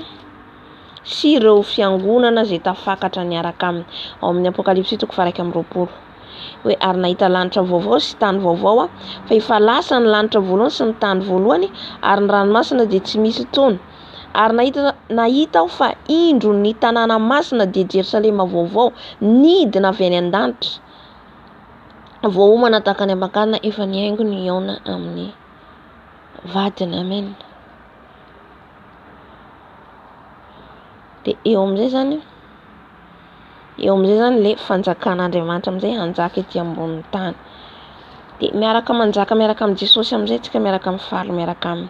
sy ireo fiangonana izay tafakatra niaraka aminy. Ao amin'ny Apokalipsy 1:20 hoe ary nahita lanitra vaovao sy tany vaovao, fa efa lasa ny lanitra voalohany sy ny tany voalohany, ary ny ranomasina dia tsy misy tsony. Ary nahita aho fa indro ny tanàna masina dia Jerosalema vaovao nidina avy any an-danitra, voahomana tahaka ny ampakarana, efa niaingo ny aona amin'ny vadiny. Amen. Dia eo amin'izay zany le fanjakan'Andriamanitra amin'izay hanjaka ety ambonin'ny tany. Dia miaraka manjaka miaraka amin'ny Jesosy amin'izay tsika, miaraka mifaly miaraka aminy.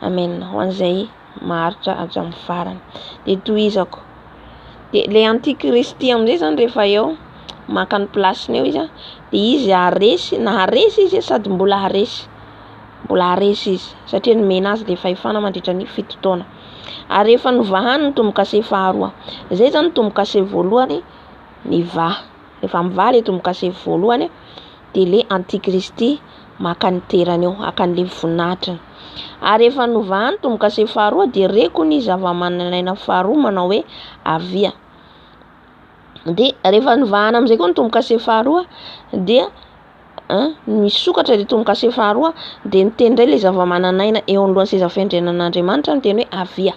Amen. Ho an'izay maharitra hatramin'ny farany. Dia tohizako. Dia le antikristy amin'izay zany rehefa eo maka ny plasiny eo izy, dia izy haresy izy sady mbola haresy izy, satria nomena azy le fahefana mandritra ny 7 taona. Ary rehefa novahany ny tombokase faharoa, izay zany tombokase voalohany nivaha. Rehefa mivaha le tombokase voalohany dia le antikristy maka ny terany eo, akan'le voninahitra. Ary rehefa novahany tombokase faharoa dia reko ny zava-mananaina faharoa manao hoe avia. Dia rehefa novahana amin'izay koa ny tombokase faharoa dia misokatra le tombokase faharoa, dia niteny indray le zava-mananaina eo anoloan'ny seza fiandrianan'Andriamanitra, niteny hoe avia.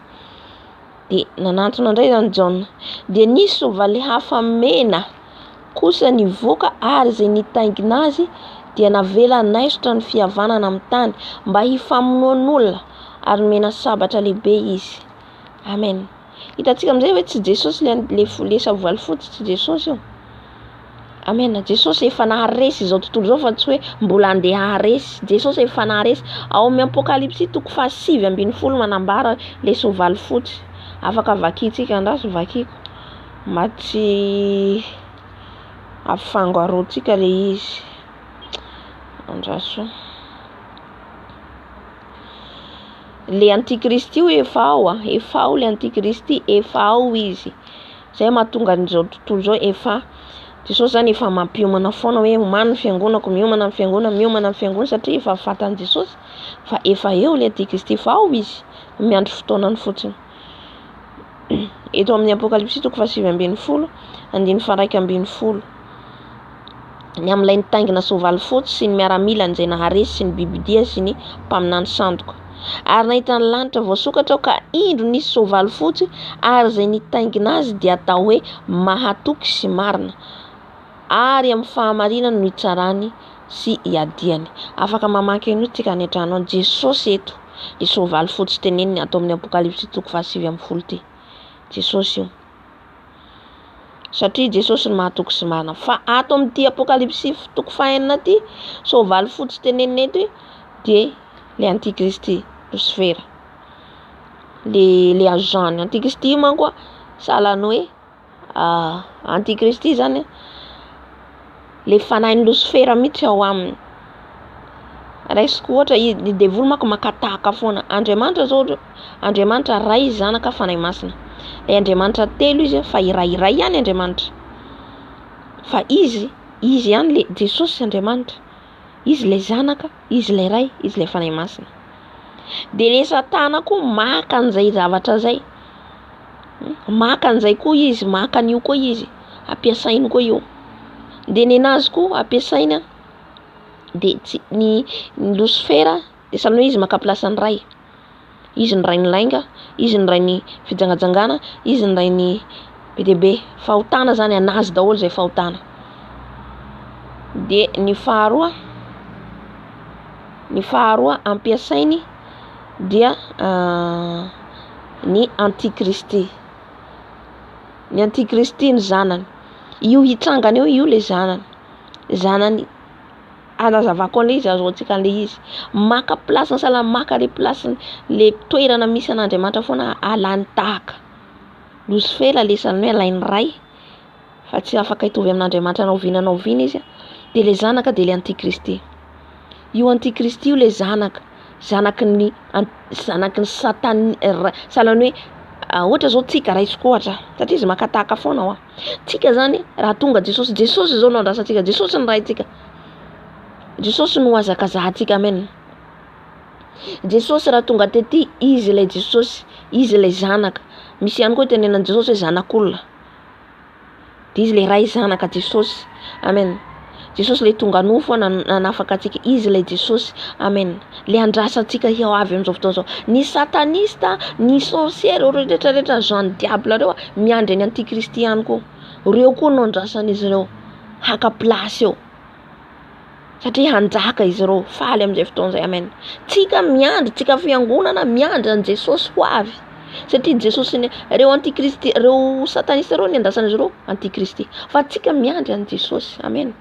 Dia nanantona indray zany Jaona, dia nisy soavaly hafa mena kosa nivoaka, ary izay nitaingina azy dia navela naisotra ny fihavanana amin'ny tany mba hifamonoan'olona, ary nomena sabatra lehibe izy. Amen. Hitantsika amin'izay hoe tsy Jesosy le soavaly fotsy, tsy Jesosy io. Amen. Jesosy efa naharesy izao tontolo izao, fa tsy hoe mbola andeha haharesy. Jesosy efa naharesy. Ao amin'ny Apokalipsy 7:7 manambara le soavaly fotsy. Afaka vakitsika andraso vakiko, mba tsy afangaroantsika le izy andraso. Le antikristy io efa ao le antikristy, efa ao izy. Zay mahatonga an'izao tontolo izao efa Jesosy zany efa mampiomana foana hoe omaly ny fiangonako, miomana amin'ny fiangonana, satria efa fantan'i Jesosy fa efa eo le antikristy, efa ao izy, miandry fotoanany fotsiny. Eto amin'ny Apokalipsy 7:12, ny amin'ilay nitaingina soavaly fotsy sy ny miaramilany izay naharesy sy ny bibidia sy ny mpaminany sandoka. Ary nahita ny lanitra voasokatra ka indro nisy soavaly fotsy, ary izay nitaingina azy dia atao hoe mahatoky sy marina, ary amin'ny fahamarinana no hitsarany sy hiadiany. Afaka mamaky an'io tsika any an-trano any. Jesosy eto, ny soavaly fotsy teneniny atao amin'ny Apokalipsy 7:7 ty. Jesosy io. Satria Jesosy ny mahatoky sy marina. Fa ato amin'ity Apokalipsy 9 ty, soavaly fotsy teneniny eto dia le antikristy Lucifera, le agent antikristy manko sahalan'ny hoe antikristy zany le fanahin'ny Lucifera mihitsy ao aminy. Raisiko ohatra i devoly manko makataka foana. Andriamanitra zao, Andriamanitra ray zanaka fanahy masina. Andriamanitra telo izy fa iray ihany Andriamanitra. Fa izy ihany le Jesosy Andriamanitra. Izy le zanaka, izy le ray, izy le fanahy masina. De le Satana koa maka an'izay zavatra zay. Maka an'izay koa izy, maka an'io koa izy, ampiasainy koa io. De nenazy koa ampiasaina de ny Lucifera de sahalan'ny izy maka plasan'ny ray. Izy ny rain'ny lainga, izy ny rain'ny fijangajangana, izy ny rain'ny be dia be fahotana zany anazy daholo zay fahotana. De ny faharoa ampiasainy dia ny antikristy. Ny antikristy ny zanany. Io hitsangany io le zanany anazavako an'le izy azoantsika an'le izy maka plasiny sahala maka le plasiny le toerana misy an'Andriamanitra foana alany tahaka. Lucifera le sahalan'ny hoe alainy ray fa tsy afaka hitovy amin'Andriamanitra anao viana izy de le zanaka de le antikristy. Io antikristy io le zanaky ny Satana sahalan'ny hoe ohatra zao tsika raisiko ohatra satria izy makataka foana ao. Tsika zany raha tonga Jesosy zao no andrasantsika, Jesosy ny raintsika. Jesosy no azakazahantsika amen. Jesosy raha tonga tety izy le Jesosy, izy le zanaka. Misy ihany koa tenenan'i Jesosy hoe zanak'olona. De izy le ray zanaka Jesosy. Amen. Jesosy le tonga nofo nanafaka antsika, izy le Jesosy. Amen. Le andrasantsika hiao avy amin'izao fotoana zao. Ny satanista, ny sorcière, reo rehetrarehetra Jean diable reo miandry ny antikristy ihany koa. Reo koa no andrasan'izy reo haka plasy eo. Satria hanjaka izy reo faly amin'izay fotoana zay. Amen. Tsika miandry, tsika fiangonana miandry an Jesosy ho avy. Satria Jesosy reo antikristy, reo satanista reo ny andrasan'izy reo antikristy. Fa tsika miandry an Jesosy. Amen.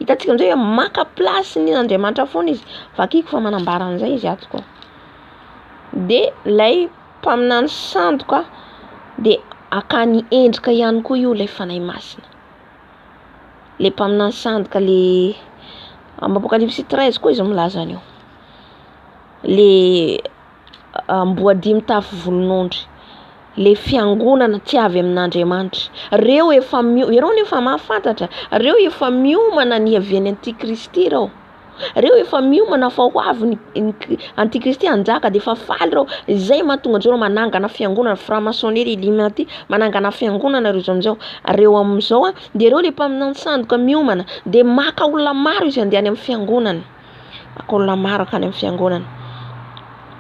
Hitantsika amin'izay hoe maka plasy ny Andriamanitra foana izy. Vakiko fa manambara an'izay izy ato koa. De lay mpaminany sandoka de akany endrika ihany koa io le fanahy masina. Le mpaminany sandoka le Apocalypse 13 koa izy milaza an'io. Le amboadia mitafy volon'ondry. Le fiangonana tsy avy amin'Andriamanitra. Reo efa mahafantatra. Reo efa miomana ny havian'ny antikristy reo. Reo efa miomana fa ho avy ny antikristy hanjaka de efa faly reo. Izay mahatonga an'izao manangana fiangonana franc-maçonnerie Illuminati manangana fiangonana reo amin'izao. Reo amin'izao de reo le mpaminany sandoka miomana de maka olona maro izy andehany amin'ny fiangonana. Maka olona maro akany amin'ny fiangonana.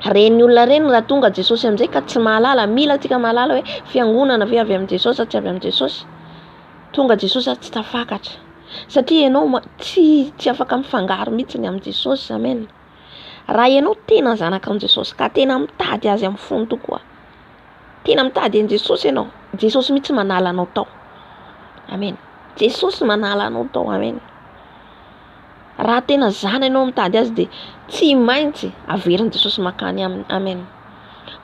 Reny olona reny raha tonga Jesosy amin'izay ka tsy mahalala, mila tsika mahalala hoe fiangonana ve avy amin'ny Jesosy sa tsy avy amin'ny Jesosy. Tonga Jesosy tsy tafakatra. Satria ianao tsy afaka mifangaro mihitsy ny amin'ny Jesosy. Amen. Raha ianao tena zanakan'i Jesosy ka tena mitady azy amin'ny fony tokoa. Tena mitady an Jesosy ianao. Jesosy mihitsy manala anao tao. Amen. Jesosy manala anao tao. Amen. Raha tena zana ianao mitady azy de tsy maintsy averin Jesosy makany aminy. Amen.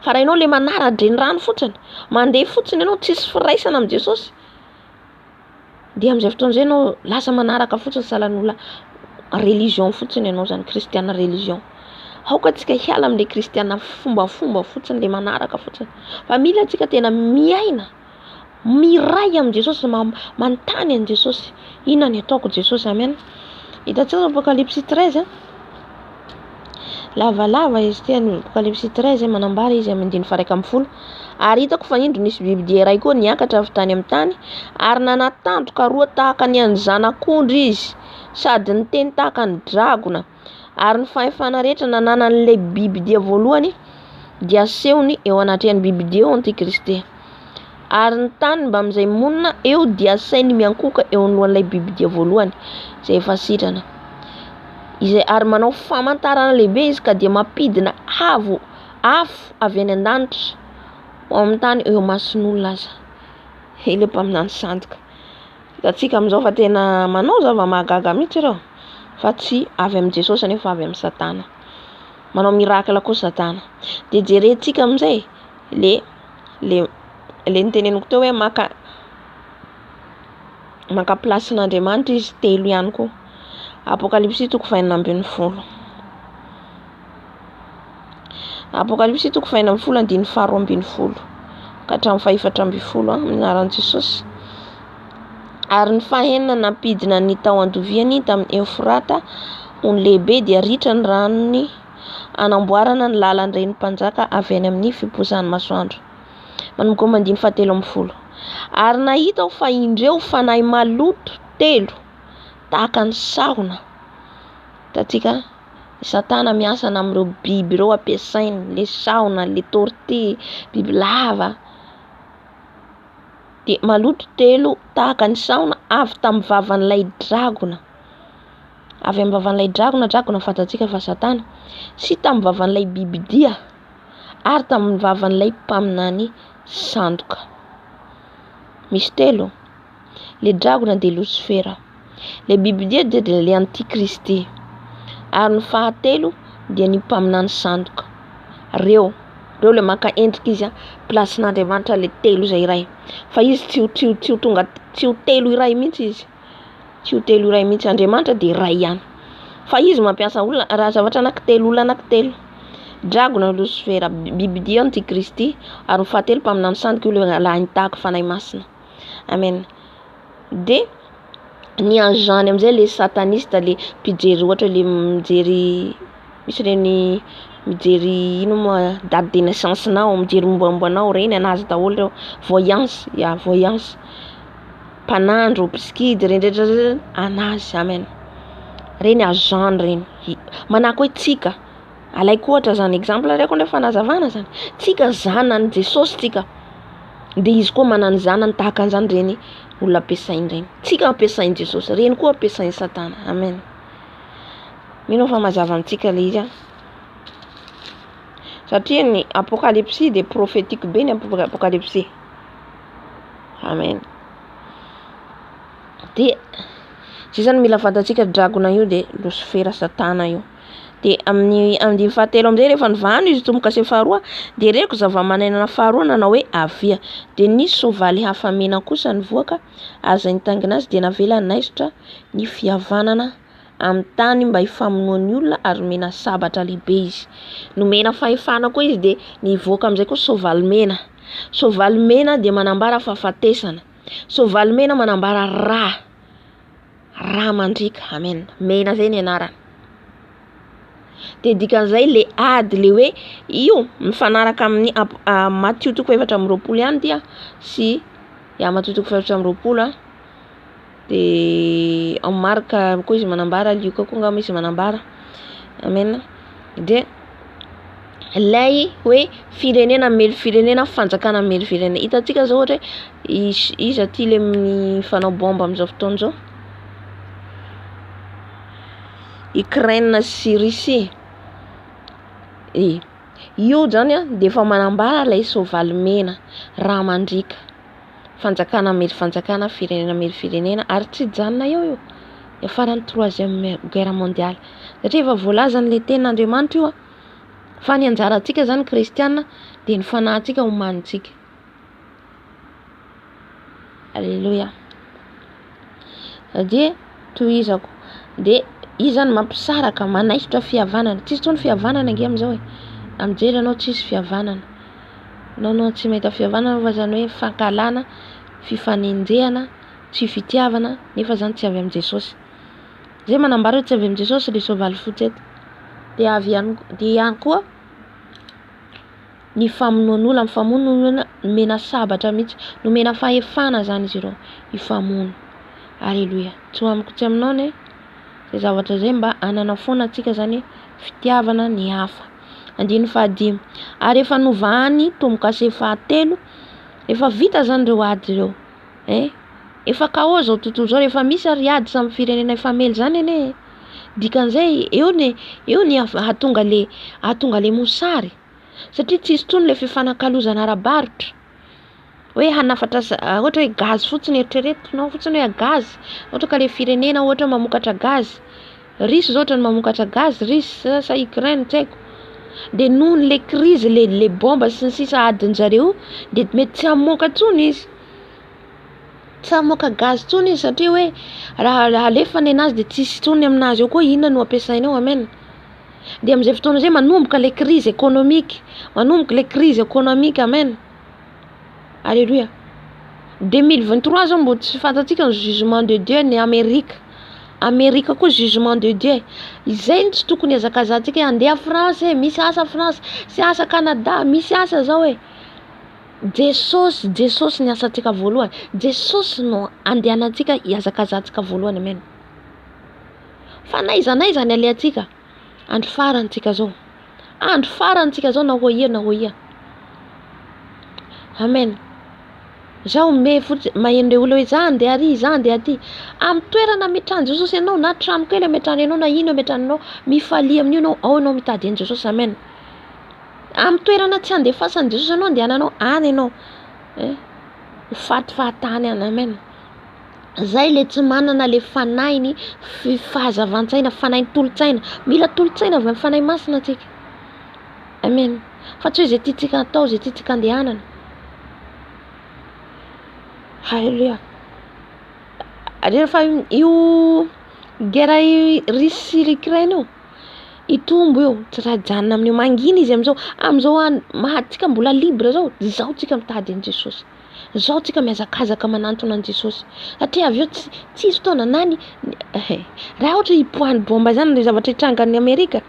Fa raha ianao le manara-dreny rano fotsiny, mandeha fotsiny ianao tsisy firaisana amin'ny Jesosy, de amin'izay fotoana izay ianao lasa manaraka fotsiny sahalan'olona religion fotsiny ianao zany, kristiana religion. Aoka tsika hiala amin'le kristiana fombafomba fotsiny le manaraka fotsiny. Fa mila tsika tena miaina, miray amin'ny Jesosy, manontany an Jesosy. Inona ny ataoko Jesosy. Amen. Hitantsika Apocalypse 13 lavalava izy ty Apocalypse 13 manambara izy amin'ny 1:10. Ary hitako fa indro nisy biby dia iray koa niakatra avy tany amin'ny tany ary nanatandroka roa tahaka ny an'ny zanak'ondry izy sady niteny tahaka ny dragona ary ny fahefana rehetra nananan'ilay biby dia voalohany dia asehony eo anatrehan'ny biby dia eo antikristy. Ary ny tany mba amin'izay monina eo dia asainy miankoka eo anoloan'ilay biby dia voalohany izay efa sitrana. Izay ary manao famantarana lehibe izy ka dia mampidina afo avy any an-danitra amin'ny tany eo mason'olona aza. Ile mpaminany sandoka. Hitantsika amin'izao fa tena manao zava-mahagaga mihitsy ireo. Fa tsy avy amin'ny Jesosy nefa avy amin'ny Satana. manao miracle koa Satana. De jerentsika amin'izay le niteneniko teo hoe maka placen'Andriamanitra izy telo ihany koa. Apocalypse 4:20. Apocalypse 4:20 ka hatramin'ny 4:20 amin'ny anaran'i Jesosy. Ary ny fahenina nampidina ny tao andoviany tamin'ny Eufrata hony lehibe dia ritra ny ranony anamboarana ny lalan'iren'ny mpanjaka avy any amin'ny fiposahan'ny masoandro. Manomboka amin'ny 17:10. Ary nahita aho fa indreo fanahy maloto telo tahaka ny sahona. Tatsika Satana miasa amin'ireo biby ireo ampiasainy, le sahona, le tortue, biby lava. De maloto telo tahaka ny sahona avy tamin'ny vavan'ilay dragona. Avy amin'ny vavan'ilay dragona fantatsika fa Satana, sy tamin'ny vavan'ilay bibidia ary tamin'ny vavan'ilay mpaminany sandoka. Misy telo. Le dragona de Lucifera. Le bibidia dia le antikristy. Ary ny fahatelo dia ny mpaminany sandoka. Reo le maka endrika izy placen'Andriamanitra le telo izay iray. Fa izy tsy ho telo iray mihitsy izy. Tsy ho telo iray mihitsy. Andriamanitra de iray ihany. Fa izy mampiasa olona raha zavatra anankitelo, olona anankitelo. Dragona Lucifera, bibidia antikristy, ary ny fahatelo mpaminany sandoka io le lahiny tahaka fanahy masina. Amen. De ny anjany amin'izay le satanista, le mpijery ohatra le mijery misy reny mijery ino moa date de naissance-nao, mijery mombamombanao reny anazy daholo reo. Voyance, voyance. Mpanandro, piskidy, rehetrarehetra anazy. Amen. Reny agent reny. Manako hoe tsika. Alaiko ohatra zany exemple reko ndefa fanazavana zany. Tsika zanany Jesosy tsika. De izy koa manana zanany tahaka an'izany reny olona ampiasainy reny. Tsika ampiasainy Jesosy, reny koa ampiasainy Satana. Amen. Mino fa mazava amintsika le izy. Satria ny Apocalypse de prophétique be ny Apocalypse. Amen. De zay zany mila fantatsika dragona io de Lucifera, Satana io. De amin'ny fahatelo amin'izay rehefa nivahany izy tomboka se faharoa, de reko zava-mananana faharoa nanao hoe avia. De nisy soavaly hafa mena kosa nivoaka aza nitangina azy de navela naisitra ny fihavanana amin'ny tany mba hifamonoan'ny olona ary mena sabatra lehibe izy. Nomena fahefana koa izy de nivoaka amin'izay koa soavaly mena. Soavaly mena de manambara fahafatesana. Soavaly mena manambara rà mandrika. Amen. Mena zay ny anarany. De dikan'izay le ady le hoe io mifanaraka amin'ny Matthieu 4:20 ihany dia sy Matthieu 4:20 de amin'ny Marka koa izy manambara, Luka koa ngamba izy manambara. Amen. De lay hoe firenena mely firenena, fanjakana mely firenena. Hitantsika zao ohatra izy aty le mifanao bomba amin'izao fotoana zao, Ukraine sy Russie. Io zany de efa manambara lay soavaly mena, rà mandrika, fanjakana mely fanjakana, firenena mely firenena, ary tsy janona io faran'ny 3e guerre mondiale. Satria efa voalaza le tenin'Andriamanitra io fa ny anjarantsika zany kristiana de ny fanahintsika omanitsika. Alléluia. De tohizako de izy zany mampisaraka manaisitra fihavanana. Tsisy tsony fihavanana nge am'izao Am'jery anao tsisy fihavanana. Anao tsy mahita fihavanana fa zany hoe fankalana, fifanenjehana, tsy fitiavana, nefa zany tsy avy amin'ny Jesosy. Zay manambara hoe tsy avy amin'ny Jesosy le soavaly fotsy eto. De ihany koa ny famonoan'olona, mifamono mena sabatra mihitsy, no mena fahefana zany izy ireo hifamono. Alléluia. Tsy amiko tsy aminao ne zay zavatra zay mba anana foana atsika zany fitiavana ny hafa. 15. Ary efa novahany tomboka se fahatelo, efa vita zany reo ady reo. Efa kao zao tontolo zao rehefa misy ary ady samy firenena efa mely zany ane. Dikan'izay eo ny ahatonga le mosary. Satria tsisy tsony le fifanakalozana ara-barotra. Hoe hanafatra ohatra hoe gaz fotsiny eritreretinao fotsiny hoe gaz. Ohatra ka le firenena ohatra mamokatra gaz. Russie zao ohatra ny mamokatra gaz, Russie sa Ukraine tsy haiko. de nohony le crise le bomba sy ny sisa adin'jareo de mety tsy hamoaka tsony izy, tsy hamoaka gaz tsony izy satria hoe raha alefany anazy de tsisy tsony aminazy eo koa inona no ampiasainy ao. Amen. De am'izay fotoana zay manomboka le crise économique, manomboka le crise économique. Amen. Alléluia. 2023 zao mbo tsy fantatsika ny jugement de Dieu ny Amerika koa jugement de Dieu. Izay tsy tokony hazakazatsika andeha France, misy asa France, sy asa Canada, misy asa zao Jesosy ny asantsika voalohany. Jesosy no andehanantsika hiazakazatsika voalohany. Amen. Fa naizanaiza ny aleantsika andro farantsika zao. Andro farantsika zao na hoia. Amen. Zao me fotsy mahendre olo hoe za andeha ary, za andeha aty. Amin'ny toerana metrany Jesosy ianao na trano kely metrany ianao na ino metrany ianao, mifalia amin'io ianao, ao ianao mitady an'i Jesosy. Amen. Amin'ny toerana tsy andefasan'i Jesosy ianao andehananao, any ianao. Fatifatany any. Amen. Zay le tsy manana le fanainy fahazavan-tsaina, fanainy tolotsaina. Mila tolotsaina avy amin'ny fanahy masina atsika. Amen. Fa tsy hoe zay tiatsika atao, zay tiatsika andehanana. Halleluja. Rehefa io guerre Russie sy Ukraine io itombo io tsy raha janona amin'io mangina izy am'izao mahatsika mbola libre zao tsika mitady an Jesosy, zao tsika miazakazaka manantona an Jesosy satria avy eo tsisy fotoana nany raha ohatra hipoahany bomba zany le zavatra hitrangan'ny Amerika.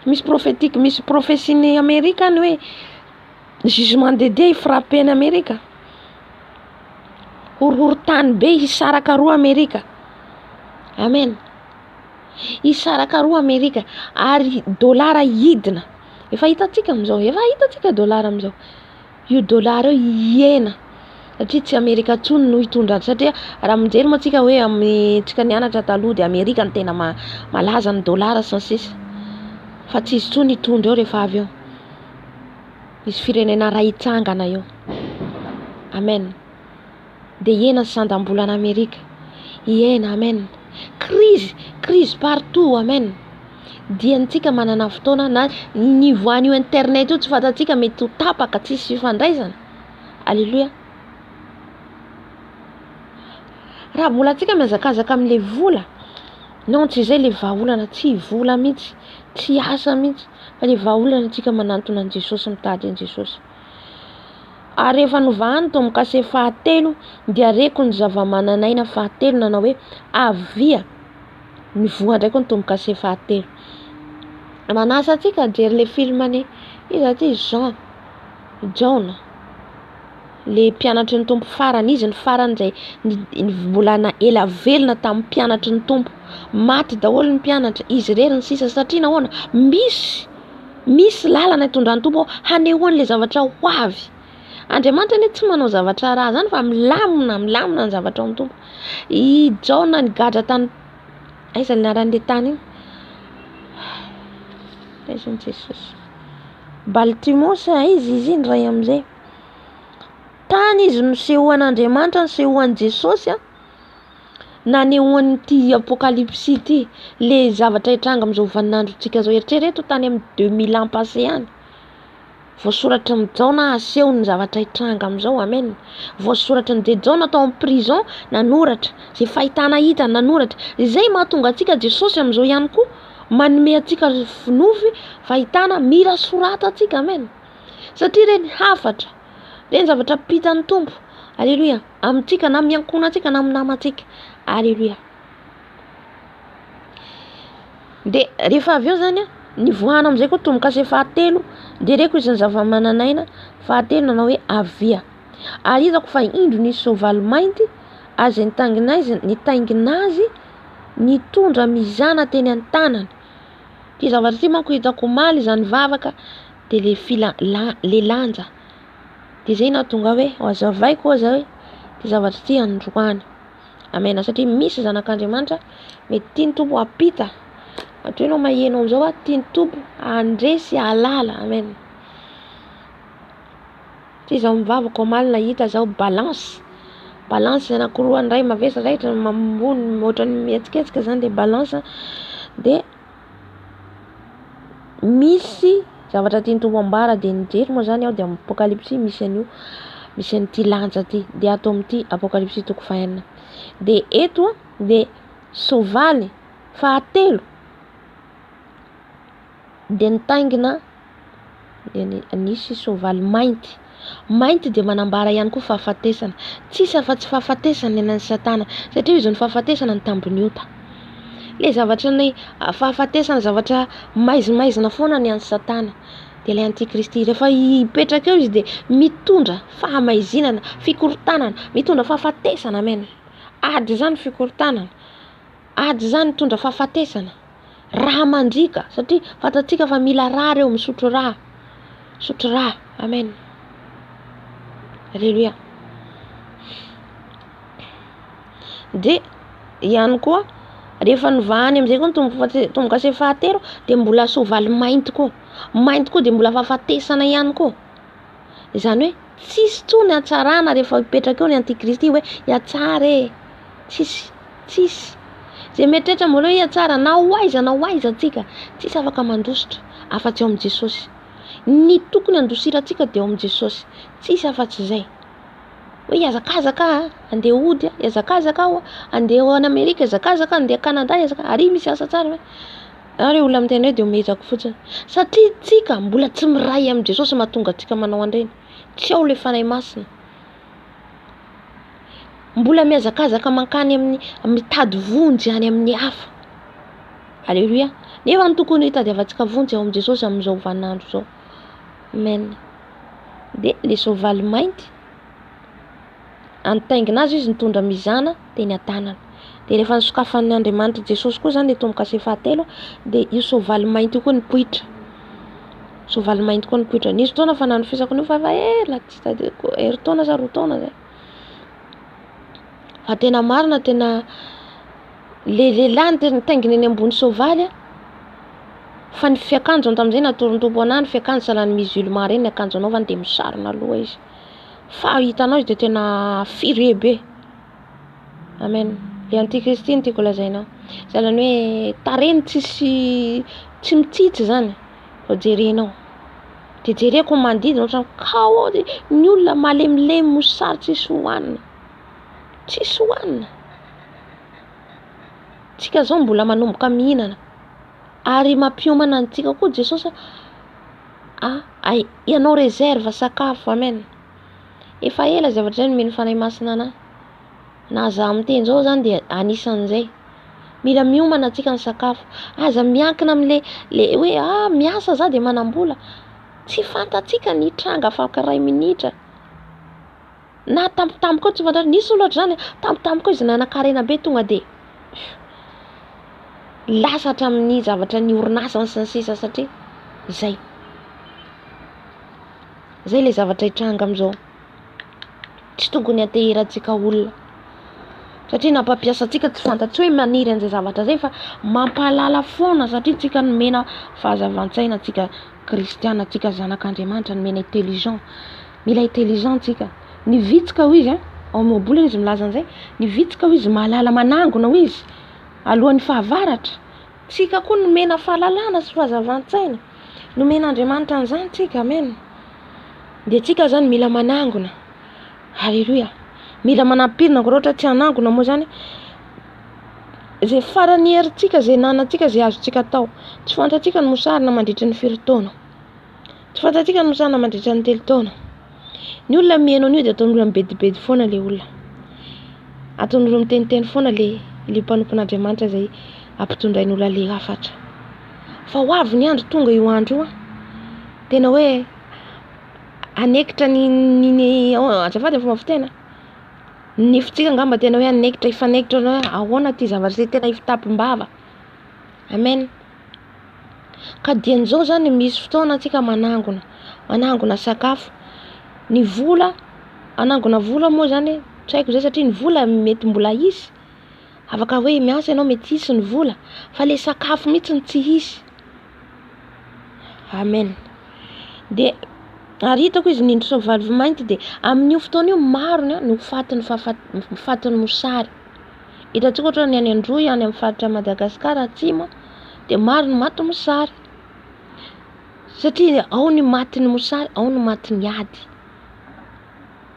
Misy prophétique, misy prophétie ny Amerika ny hoe jugement de Dieu frappé ny Amerika. Horohorontany be hisaraka roa Amerika. Amen. Hisaraka roa Amerika ary dolara hidina. Efa hitatsika am'izao, dolara am'izao. Io dolara io hiena. Satria tsy Amerika tsony no hitondra satria raha mijery moa tsika hoe amintsika nianatra taloha de Amerika ny tena malaza ny dolara sy ny sisa. Fa tsy izy tsony hitondra eo rehefa avy eo. Misy firenena ray hitsangana eo. Amen. De hiena sandam-bolana Amerika. Hiena. Amen. Crise partout. Amen. Diantsika manana fotoana na nivoan'io internet io tsy fantatsika mety ho tapaka tsisy fifandraisana. Alléluia. Raha mbola tsika miazakazaka amin'le vola, non tsy zay le vahaolana, tsy vola mihitsy, tsy asa mihitsy, fa le vahaolana tsika manantona an Jesosy, mitady an Jesosy. Ary rehefa novahany tomokase fahatelo dia reko ny zava-mananaina fahatelo nanao hoe avia. Nivoha ndraiky ny tomokase fahatelo. Manasa atsika jery le filmany iza ty John le mpianatry ny tompo farany, izy ny farany zay volana ela velona tamin'ny mpianatry ny tompo, maty daholo ny mpianatra, izy rery ny sisa satria nahoana misy lalana itondrany tompo hanehoany le zavatra ho avy. Andriamanitra anie tsy manao zavatra raha zany fa milamina ny zavatra ao amin'ny tompo. I John ny gadra tany aiza ny anaran'le tany iny? Aiza Jesosy? Baltimore sa izy iny ray am'izay. Tany izy nosehoan'Andriamanitra, nosehoan'i Jesosy nanehoany ty apokalypsy ty, le zavatra hitranga am'izao vaninandrotsika zao. Eritrereto tany amin'ny 2000 ans passé any. Voasoratra amin'ny Jaona aseho ny zavatra hitranga am'izao. Amen. Voasoratra ny Jaona tao amin'ny prison nanoratra, zay fahitana hitany nanoratra. Izay mahatonga atsika Jesosy am'izao ihany koa manome atsika finovy, fahitana, mira sorata atsika. Amen. Satria reny hafatra, reny zavatra pitan'ny tompo. Alléluia. Amintsika na miankona atsika na amin'ny namatsika. Alléluia. De rehefa avy eo zany nivohana am'izay koa tomokase fahatelo, de reko izy ny zava-mananaina fahatelo nanao hoe avia. Ary izako fa indro nisy soavaly mainty azy nitainginazy nitondra mizana teny an-tanany. Ty zavatra ty manko hitako maly zany vavaka de le lanja. De zay nahatonga hoe hazavaiko koa zao hoe ty zavatra ty androany. Amen. Satria misy zanak'Andriamanitra mety tiany tompo apita. Atao ianao maheno am'izao tiany tompo andresy halala. Amen. Ty zao mivavaka omaly nahita zao balance anankiroa, ny ray mavesa, ray mambony, ohatrany mihetsiketsika zany le balance. De misy zavatra tiany Tompo ambara de nijery moa zany aho de amin'ny Apocalypse misy an'io, misy an'ity lanja ty de ato amin'ity Apocalypse toko fahenina. De eto de soavaly fahatelo de nitaingina de nisy soavaly mainty de manambara ihany koa fahafatesana. Tsisy afa-tsy fahafatesana ny anan'ny Satana satria izy ny fahafatesana ny tambony ota. Le zavatra ny fahafatesana zavatra maizimaizina foana ny an'ny Satana. De le antikristy rehefa hipetraka eo izy de mitondra fahamaizinana, fikorotanana, mitondra fahafatesana amen. Ady zany fikorotanana, ady zany mitondra fahafatesana, raha mandrika satria fatatsika fa mila raha reo misotro raha, sotro raha, amen. Alléluia. De ihany koa rehefa nivahany amizay koa tombo-kase fahatelo de mbola soavaly mainty koa de mbola fahafatesana ihany koa. Izany hoe tsisy tsony hatsarana rehefa hipetraka eo ny antikristy hoe hiatsara tsisy zay meritreritra mbola hoe hiatsara na hoaiza atsika tsisy afaka mandositra afa-tsy eo amin'ny Jesosy. Ny tokony andosirantsika de eo amin'ny Jesosy, tsisy afa-tsy zay. Hoe hiazakazaka andeha ody, hiazakazaka aho andeha ho any Amerika, hiazakazaka andeha Canada, ary misy asa tsara hoe ary olona miteny hoe de omezako fotsiny satria tsika mbola tsy miray amin'ny Jesosy mahatonga atsika manao an'ireny. Tsy ao le fanahy masina, mbola miazakazaka mankany amin'ny mitady vonjy any amin'ny hafa. Alléluia. Nefa ny tokony hitadiavantsika vonjy ao amin'ny Jesosy amin'izao vaninandro zao, amen. De le soavaly mainty antaingina azy izy nitondra mizana teny an-tanana. De rehefa nisokafan'ny Andriamanitra Jesosy koa zany le tombo-kase fahatelo de io soavaly mainty koa nipoitra. Soavaly mainty koa nipoitra. Nisy taona fa nanofisako an'io fa ela tsy tadidiko, taona sa 2 taona zay. Fa tena marina, tena le lehilahy nitaingina eny ambony soavaly fa ny fiakanjo tam'izay natorin'ny Tompo anahy, ny fiakanjo salan'ny musulman reny akanjo anaovany de misarona aloha izy. Fa hitanao izy de tena firé be, amen. Le antikristy ny tiako lazainao, zany hoe tareny tsy mitsitsy zany, fa jerenao. De jereko manodidina ohatran'ny kao ny olona malemilemy mosary tsisy hoanina. Tsika zao mbola manomboka mihinana ary mampiomana antsika koa Jesosy ianao réserve sakafo, amen. Efa ela zavatra zany mino fanahy masina anahy. Na za miteny zao zany de anisan'izay. Mila miomana atsika ny sakafo. Aza miankina am'le hoe miasa za de manambola. Tsy fantatsika ny tranga afaka 2 minitra. Na tampotampoka tsy fantatra, nisy loatra zany tampotampoka izy nanakarena be tonga de lasatra amin'ny zavatra ny orinasa sy ny sisa satria zay le zavatra hitranga am'izao. Tsy tokony hatehirantsika olona satria nampampiasa atsika tsy fantatsy hoe maniry an'izay zavatra zay fa mampahalala foana satria tsika nomena fahazavan-tsaina tsika kristiana, tsika zanak'Andriamanitra nomena intelligent. Mila intelligent tsika. Ny vitsika ho izy ao amin'ny Bible izy milaza an'izay, ny vitsika ho izy mahalala manangona ho izy alohan'ny fahavaratra. Tsika koa nomena fahalalana sy fahazavan-tsaina, nomena Andriamanitra an'izany tsika, amen. De tsika zany mila manangona. Alléluia. Mila manampirina ko rehetra tsy anangona moa zany zay farany herintsika, zay nanantsika, zay azontsika atao. Tsy fantatsika ny mosarina mandritra ny 4 taona. Tsy fantatsika ny mosarina mandritra ny 3 taona. Ny olona mihaino an'io de ataon'olona mibedibedy foana le olona. Ataon'olona miteniteny foana le mpanompon'Andriamanitra zay ampitondrain'olona le hafatra. Fa ho avy ny andro tonga io andro io tena hoe anekitra ny azafady ny fomba fitena. Nifitsika ngamba tena hoe anekitra, ifanekitra hoe ahoana ty zavatra zay tena ifitapim-bava. Amen. Ka dian'izao zany misy fotoana antsika manangona sakafo. Ny vola, anangona vola moa zany tsy haiko zay satria ny vola mety mbola hisy. Afaka hoe miasa ianao mety hisy ny vola, fa le sakafo mihitsy ny tsy hisy. Amen. De ary hitako izy nindry soavaly mainty de amin'io fotoana io maro ny fatin'ny mosary. Hitantsika ohatra ny any Androy any amin'ny faritra Madagasikara atsimo de maro ny maty mosary. satria ao ny matin'ny mosary, ao ny matin'ny ady,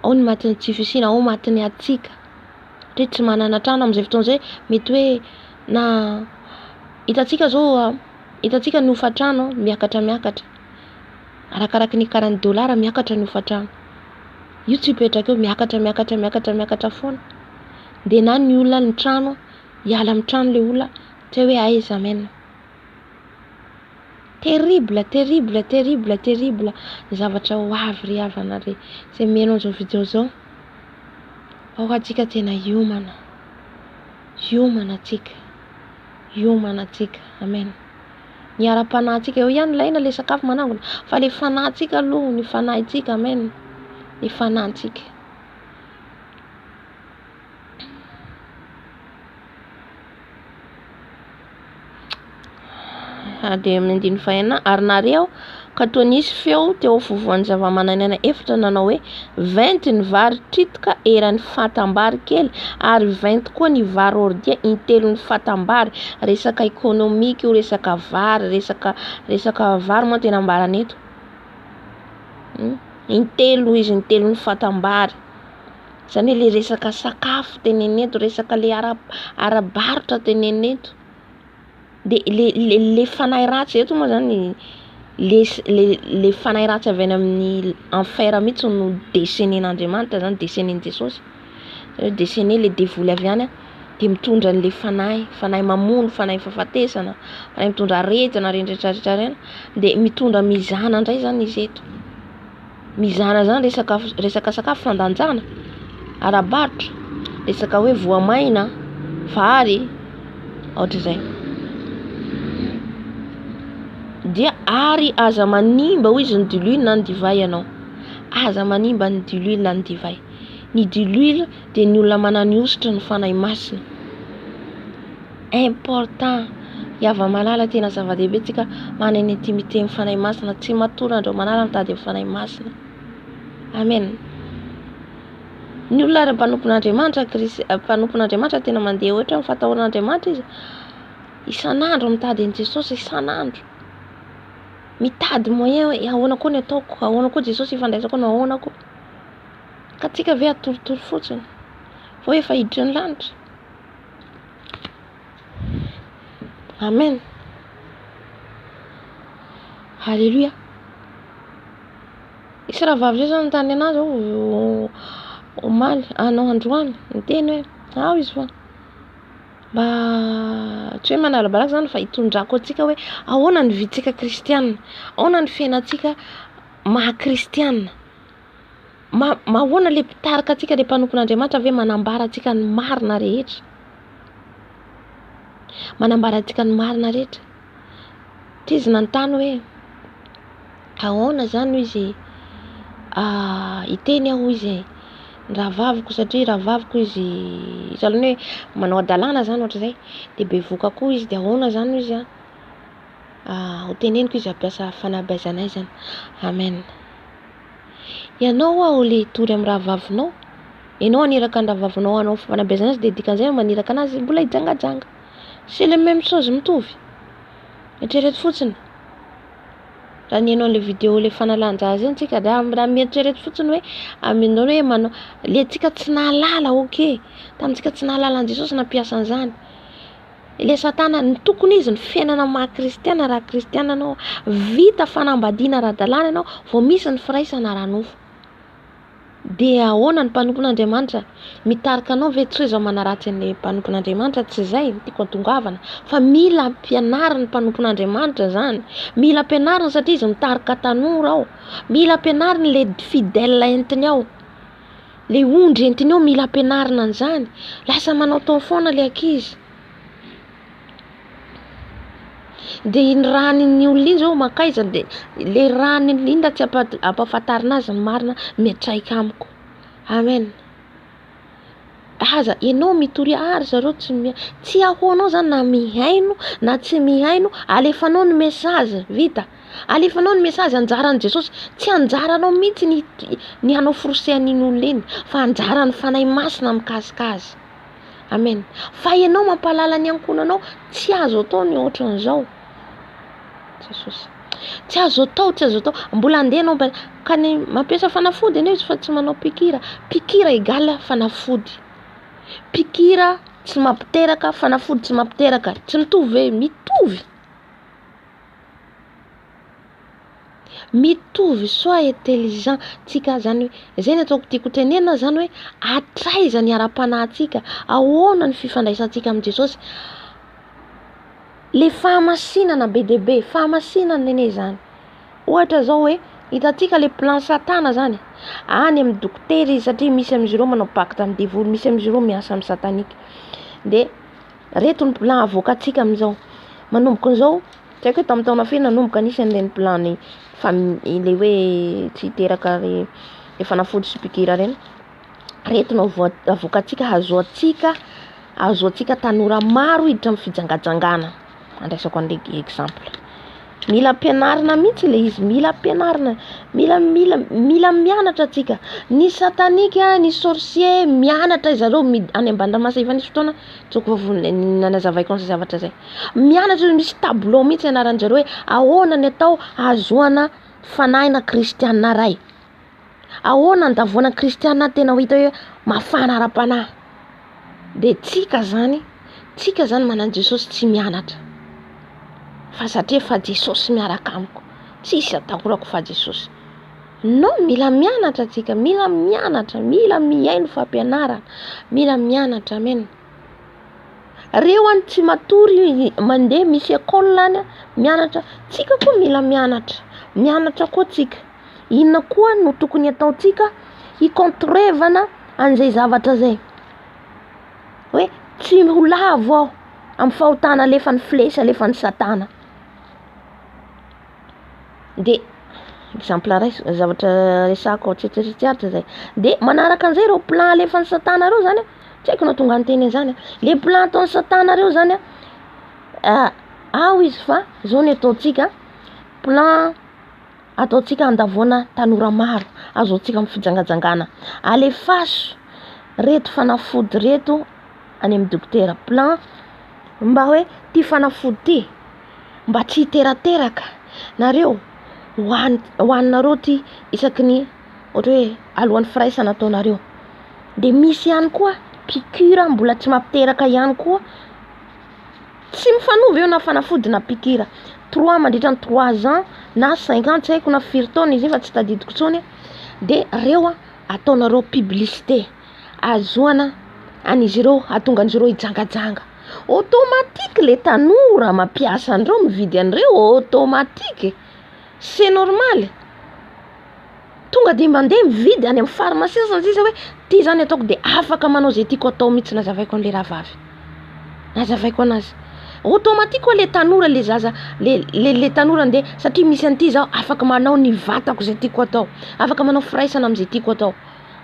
ao ny matin'ny tsifisina, ao matin'ny atsika. Satria tsy manana trano amin'izay fotoana izay mety hoe na hitantsika zao, hitantsika ny ofa-trano miakatra arakaraky ny karan'ny dolara miakatra ny ofa-trano. Io tsy hipetraka eo, miakatra foana. De na ny olona ny trano hiala amin'ny trano le olona tsy hoe aiza amena. Terrible ny zavatra ho avy ry havana ry izay menao zao video zao. Ao atsika tena hiomana atsika, amen. Ny ara-panahintsika eo ihany ilaina le sakafo manangona, fa le fanahintsika aloha, ny fanahintsika, amen. Ny fanahintsika. De mendiny faina ary nareo ka toa nisy feo teo fovoan'ny zava-manan'aina efatra nanao hoe 20 ny vary tritoka eran'ny fatambary kely ary 20 koa ny vary ordia intelo ny fatambary. Resaka économique, resaka vary, resaka vary moa tena ambarana eto. Intelo izy, intelo ny fatambary. Zany hoe le resaka sakafo teneny eto, resaka le ara-barotra teneny eto. De le fanahy ratsy eto moa zany le fanahy ratsy avy any amin'ny enfer mihitsy no desenen'Andriamanitra zany, desenen'i Jesosy. Desene le devoly avy any de mitondra an'le fanahy mamono, fanahy fahafatesana, fanahy mitondra aretina rehetrarehetra reny, de mitondra mizana indray zany izy eto. Mizana zany resaka sakafo fandanjana, ara-barotra, resaka hoe voamaina, vary, ohatr'izay. Dia ary aza manimba hoy izy ny diluile na ny divay ianao. Aza manimba ny diluile na ny divay. Ny diluile dia ny olona manana ositra ny fanahy masina. Important. Iava malala tena zava-dehibe tsika manana intimité amin'ny fanahy masina, tsy matory andreo manala mitady amin'ny fanahy masina. Amen. Ny olona mpanompon'Andriamanitra tena mandeha ohatra ny fatahoran'Andriamanitra izy. Isan'andro mitady an'i Jesosy, isan'andro. Mitady moyen hoe ahoana koa ny ataoko, ahoana koa Jesosy ifandraisako anao, ahoana koa. Ka tsika ve atoritory fotsiny fa efa hiditra ny lanitra. Amen. Halleluja. Isy rahavavy zay zany tany anazy ao omaly anao androany miteny hoe ao izy fa mba tsy hoe manala-balaky zany fa hitondrako antsika hoe ahoana ny vitsika kristianina, ahoana ny fiainantsika maha-kristianina, ahoana le mpitarika antsika le mpanompon'Andriamanitra ve manambara antsika ny marina rehetra, manambara antsika ny marina rehetra. Tizy nanontany hoe ahoana zany izy iteny aho izy rahavaviko, satria rahavaviko izy salany hoe manao adalana zany ohatr'izay, de bevoka koa izy, de ahoana zany izy ho teneniko izy ampiasa fanabeazanay zany. Amen. Ianao ao le tory amin'ny rahavavinao, ianao aniraka ny rahavavinao anao fanabeazana azy, de dikan'izay maniraka anazy mbola hijangajanga. C'est le même chose mitovy. Eritrereto fotsiny. Raha ny ianao le vidéo le fanalanja azy antsika raha mieritrereto fotsiny hoe aminao hoe manao le antsika tsy nahalala, ok. Tamintsika tsy nahalala an Jesosy nampiasa an'izany. Le satana ny tokony izy ny fiainana maha-kristiana, raha kristiana anao, vita fanambadiana ara-dalàna ianao, vao misy ny firaisana ara-nofo. De ahoana ny mpanompon'Andriamanitra mitarika anao ve tsy hoe zao manaratsy an'le mpanompon'Andriamanitra, tsy izay tiako hatongavana, fa mila ampianarina ny mpanompon'Andriamanitra zany, mila ampianarina satria izy mitarika tanora ao, mila ampianarina le fidèle entiny ao, le ondry entiny ao, mila ampianarina an'izany. Lasa manao tao foana le ankizy. De ny rahan'ny olona iny zao makaiza, de le rahan'ny linda tsy ampahafantarina azy ny marina miatraika amiko. Amen. Aza ianao mitory ary zareo tsy ahoanao zany na mihaino na tsy mihaino, alefanao ny message, vita. Alefanao ny message anjaran'i Jesosy, tsy anjaranao mihitsy ny hanao forosehan'iny olona iny, fa anjarany fanahy masina mikasika azy. Amen. Fa ianao mampalala ny ankonanao, tsy azo atao ny ohatran'izao. Jesosy. Tsy azo atao, mbola andeha anao ka ny mampiasa fanafody anao izy fa tsy manao pikira. Pikira égale fanafody. Pikira tsy mampiteraka, fanafody tsy mampiteraka. Tsy mitovy ve? Mitovy, sois intelligent. Tsika zany hoe zay ny ataoko tiako tenena zany hoe atraiza ny ara-panahintsika, ahoana ny fifandraisantsika amin'ny Jesosy. Le fahamasinana be dia be, fahamasinana ene zany. Ohatra zao hoe hitantsika le plan satana zany, any amin'ny dokotera izy satria misy amin'izy ireo manao pacte amin'ny diavoly, misy amin'izy ireo miasa amin'ny satanika. De reto ny plan avoakantsika amin'izao. Manomboka an'izao, tsy haiko hoe tamin'ny taona firy nanomboka anisan'ireny plan le hoe tsy hiteraka le fanafody sy pikira reny. Reto no avoakantsika, azoantsika tanora maro hiditra amin'ny fijangajangana. Andraisako an'ilay exemple. Mila ampianarina mihitsy le izy, mila ampianarina, mila mianatra atsika. Ny satanika, ny sorcier mianatra izy zareo any Ambandramasina. Efa nisy fotoana tsoko nanazavaiko ny zavatra zay. Mianatra, misy tableau mihitsy anaran'jareo hoe ahoana ny atao ahazoana fanaina kristianina ray. Ahoana andavoana kristianina tena ho hita hoe mafana ara-panahy. De tsika zany manana Jesosy tsy mianatra. Fa satria fa Jesosy miaraka amiko, tsisy atahorako fa Jesosy. No, mila mianatra tsika, mila mihaino fampianarana, mila mianatra, amen. Reo any tsy matory mandeha misy école any mianatra, tsika koa mila mianatra koa tsika. Inona koa no tokony ataontsika hikontrevana an'izay zavatra zay. Hoe tsy ho lavo aho amin'ny fahotana alefan'ny flesy, alefan'ny satana. De exemple ray zavatra resako tsetseritsiaritra zay. De manaraka an'izay reo plan alefan'ny satana reo zany, tsy haiko na tonga anteny zany. Le plan ataon'ny satana reo zany ao izy fa zao ny ataontsika plan ataontsika andavoana tanora maro, azoantsika amin'ny fijangajangana. Alefaso reto fanafody reto any amin'ny dokotera. Plan mba hoe ty fanafody ty mba tsy hiterateraka. Nareo hoaninareo ty isaky ny ohatra hoe alohan'ny firaisana ataonareo. De misy ihany koa pikira mbola tsy mampiteraka ihany koa. Tsy mifanova eo na fanafody na pikira. 3 mandritra ny 3 ans na 5 ans, tsy haiko na firy taona izy fa tsy tadidiko tsony. De reo ataonareo publicité, azoana an'izy ireo, ahatonga an'izy ireo hijangajanga. Automatique le tanora mampiasa an'ireo, mividy an'ireo automatique. C'est normal. Tonga de mandeha mividy any amin'ny pharmacie sisa hoe ty zany ataoko de afaka manao zay tiako atao mihitsy. Nazavaiko an'le rahavavy, nazavaiko anazy. Automatique le tanora, le zaza, le tanora nde satria misy an'ity zao afaka manao ny vatako zay tiako atao, afaka manao firaisana amin'izay tiako atao.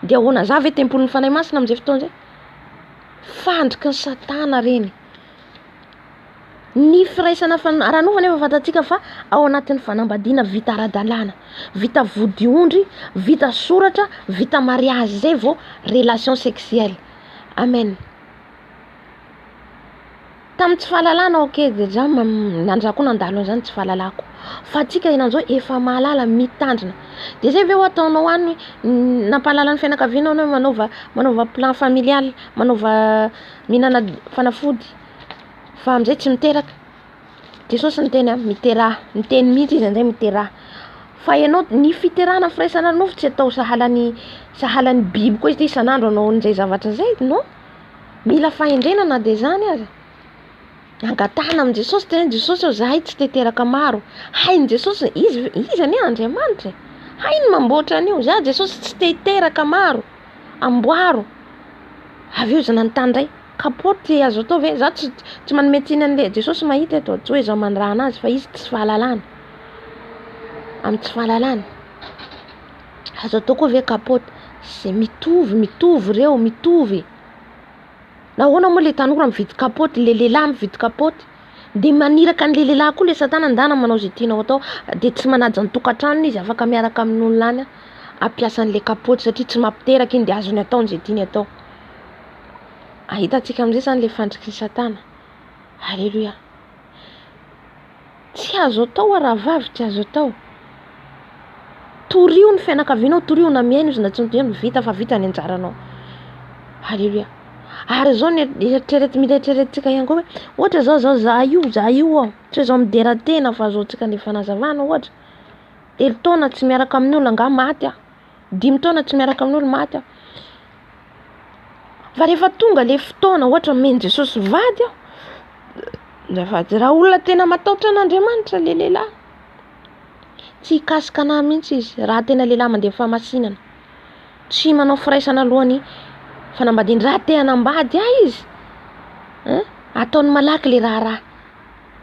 De ahoana za ve tempolin'ny fanahy masina amin'izay fotoana zay? Fandriky ny satana reny. Ny firaisana aranova nefa fantatsika fa ao anatin'ny fanambadiana vita ara-dalàna, vita vodiondry, vita soratra, vita mariage zay vao relation sexuelle. Amen. Tamin'ny tsy fahalalana ok, deja nandrako nandalo zany tsy fahalalako. Fa tsika inan'izao efa mahalala, mitandrina. De zay ve ho ataonao any nampahalala ny fianakavianao anao manova plan familial, manova minana fanafody fa am'izay tsy miteraka. Jesosy ny teny miteraha, ny teny mihitsy izy an'izay miteraha. Fa ianao ny fiterahana firaisana nofo tsy atao sahalan'ny biby koa izy isan'andro anao an'izay zavatra zay, no? Mila fahendrenana de zany aza. Angatahana amin'ny Jesosy, tena Jesosy ao zahay tsy teteraka maro. Hainy Jesosy, izy anie Andriamanitra. Hainy mamboatra an'io, za Jesosy tsy teteraka maro, amboaro. Avy eo izy nanontany kapoty azo atao ve? Za tsy manome tsiny an'le Jesosy mahita eto, tsy hoe za mandraha anazy fa izy tsy fahalalana. Amin'ny tsy fahalalana. Azo atao koa ve kapoty? C'est mitovy reo, mitovy. Nahoana moa le tanora mividy kapoty, le lehilahy mividy kapoty, de maniraka an'le lehilahy koa le satana andana manao zay tianao atao, de tsy manaja ny tokantranony izy, afaka miaraka amin'olona any ampiasa an'le kapoty satria tsy mampiteraka iny de azony atao zay tiany atao. Hitantsika amin'izay zany le fandriky ny satana. Alléluia. tsy azo atao rahavavy, tsy azo atao. Torio ny fianakavianao, torio na miaina izy na tsy vita fa vita ny anjaranao. Halleluja. Ary zao mila eritreretintsika ihany koa hoe ohatra zao za io tsy zao midera tena fa zao tsika ny fanazavana ohatra 3 taona tsy miaraka amin'ny olona nga maty aho, 5 taona tsy miaraka amin'ny olona maty aho. Fa rehefa tonga le fotoana ohatra men Jesosy vady aho, zafady raha olona tena matahotra an'Andriamanitra le lehilahy, tsy hikasika anahy mihitsy izy raha tena lehilahy mandeha famasinana, tsy manao firaisana alohany fanambadiana raha te hanambady izy, ataony malaky le raha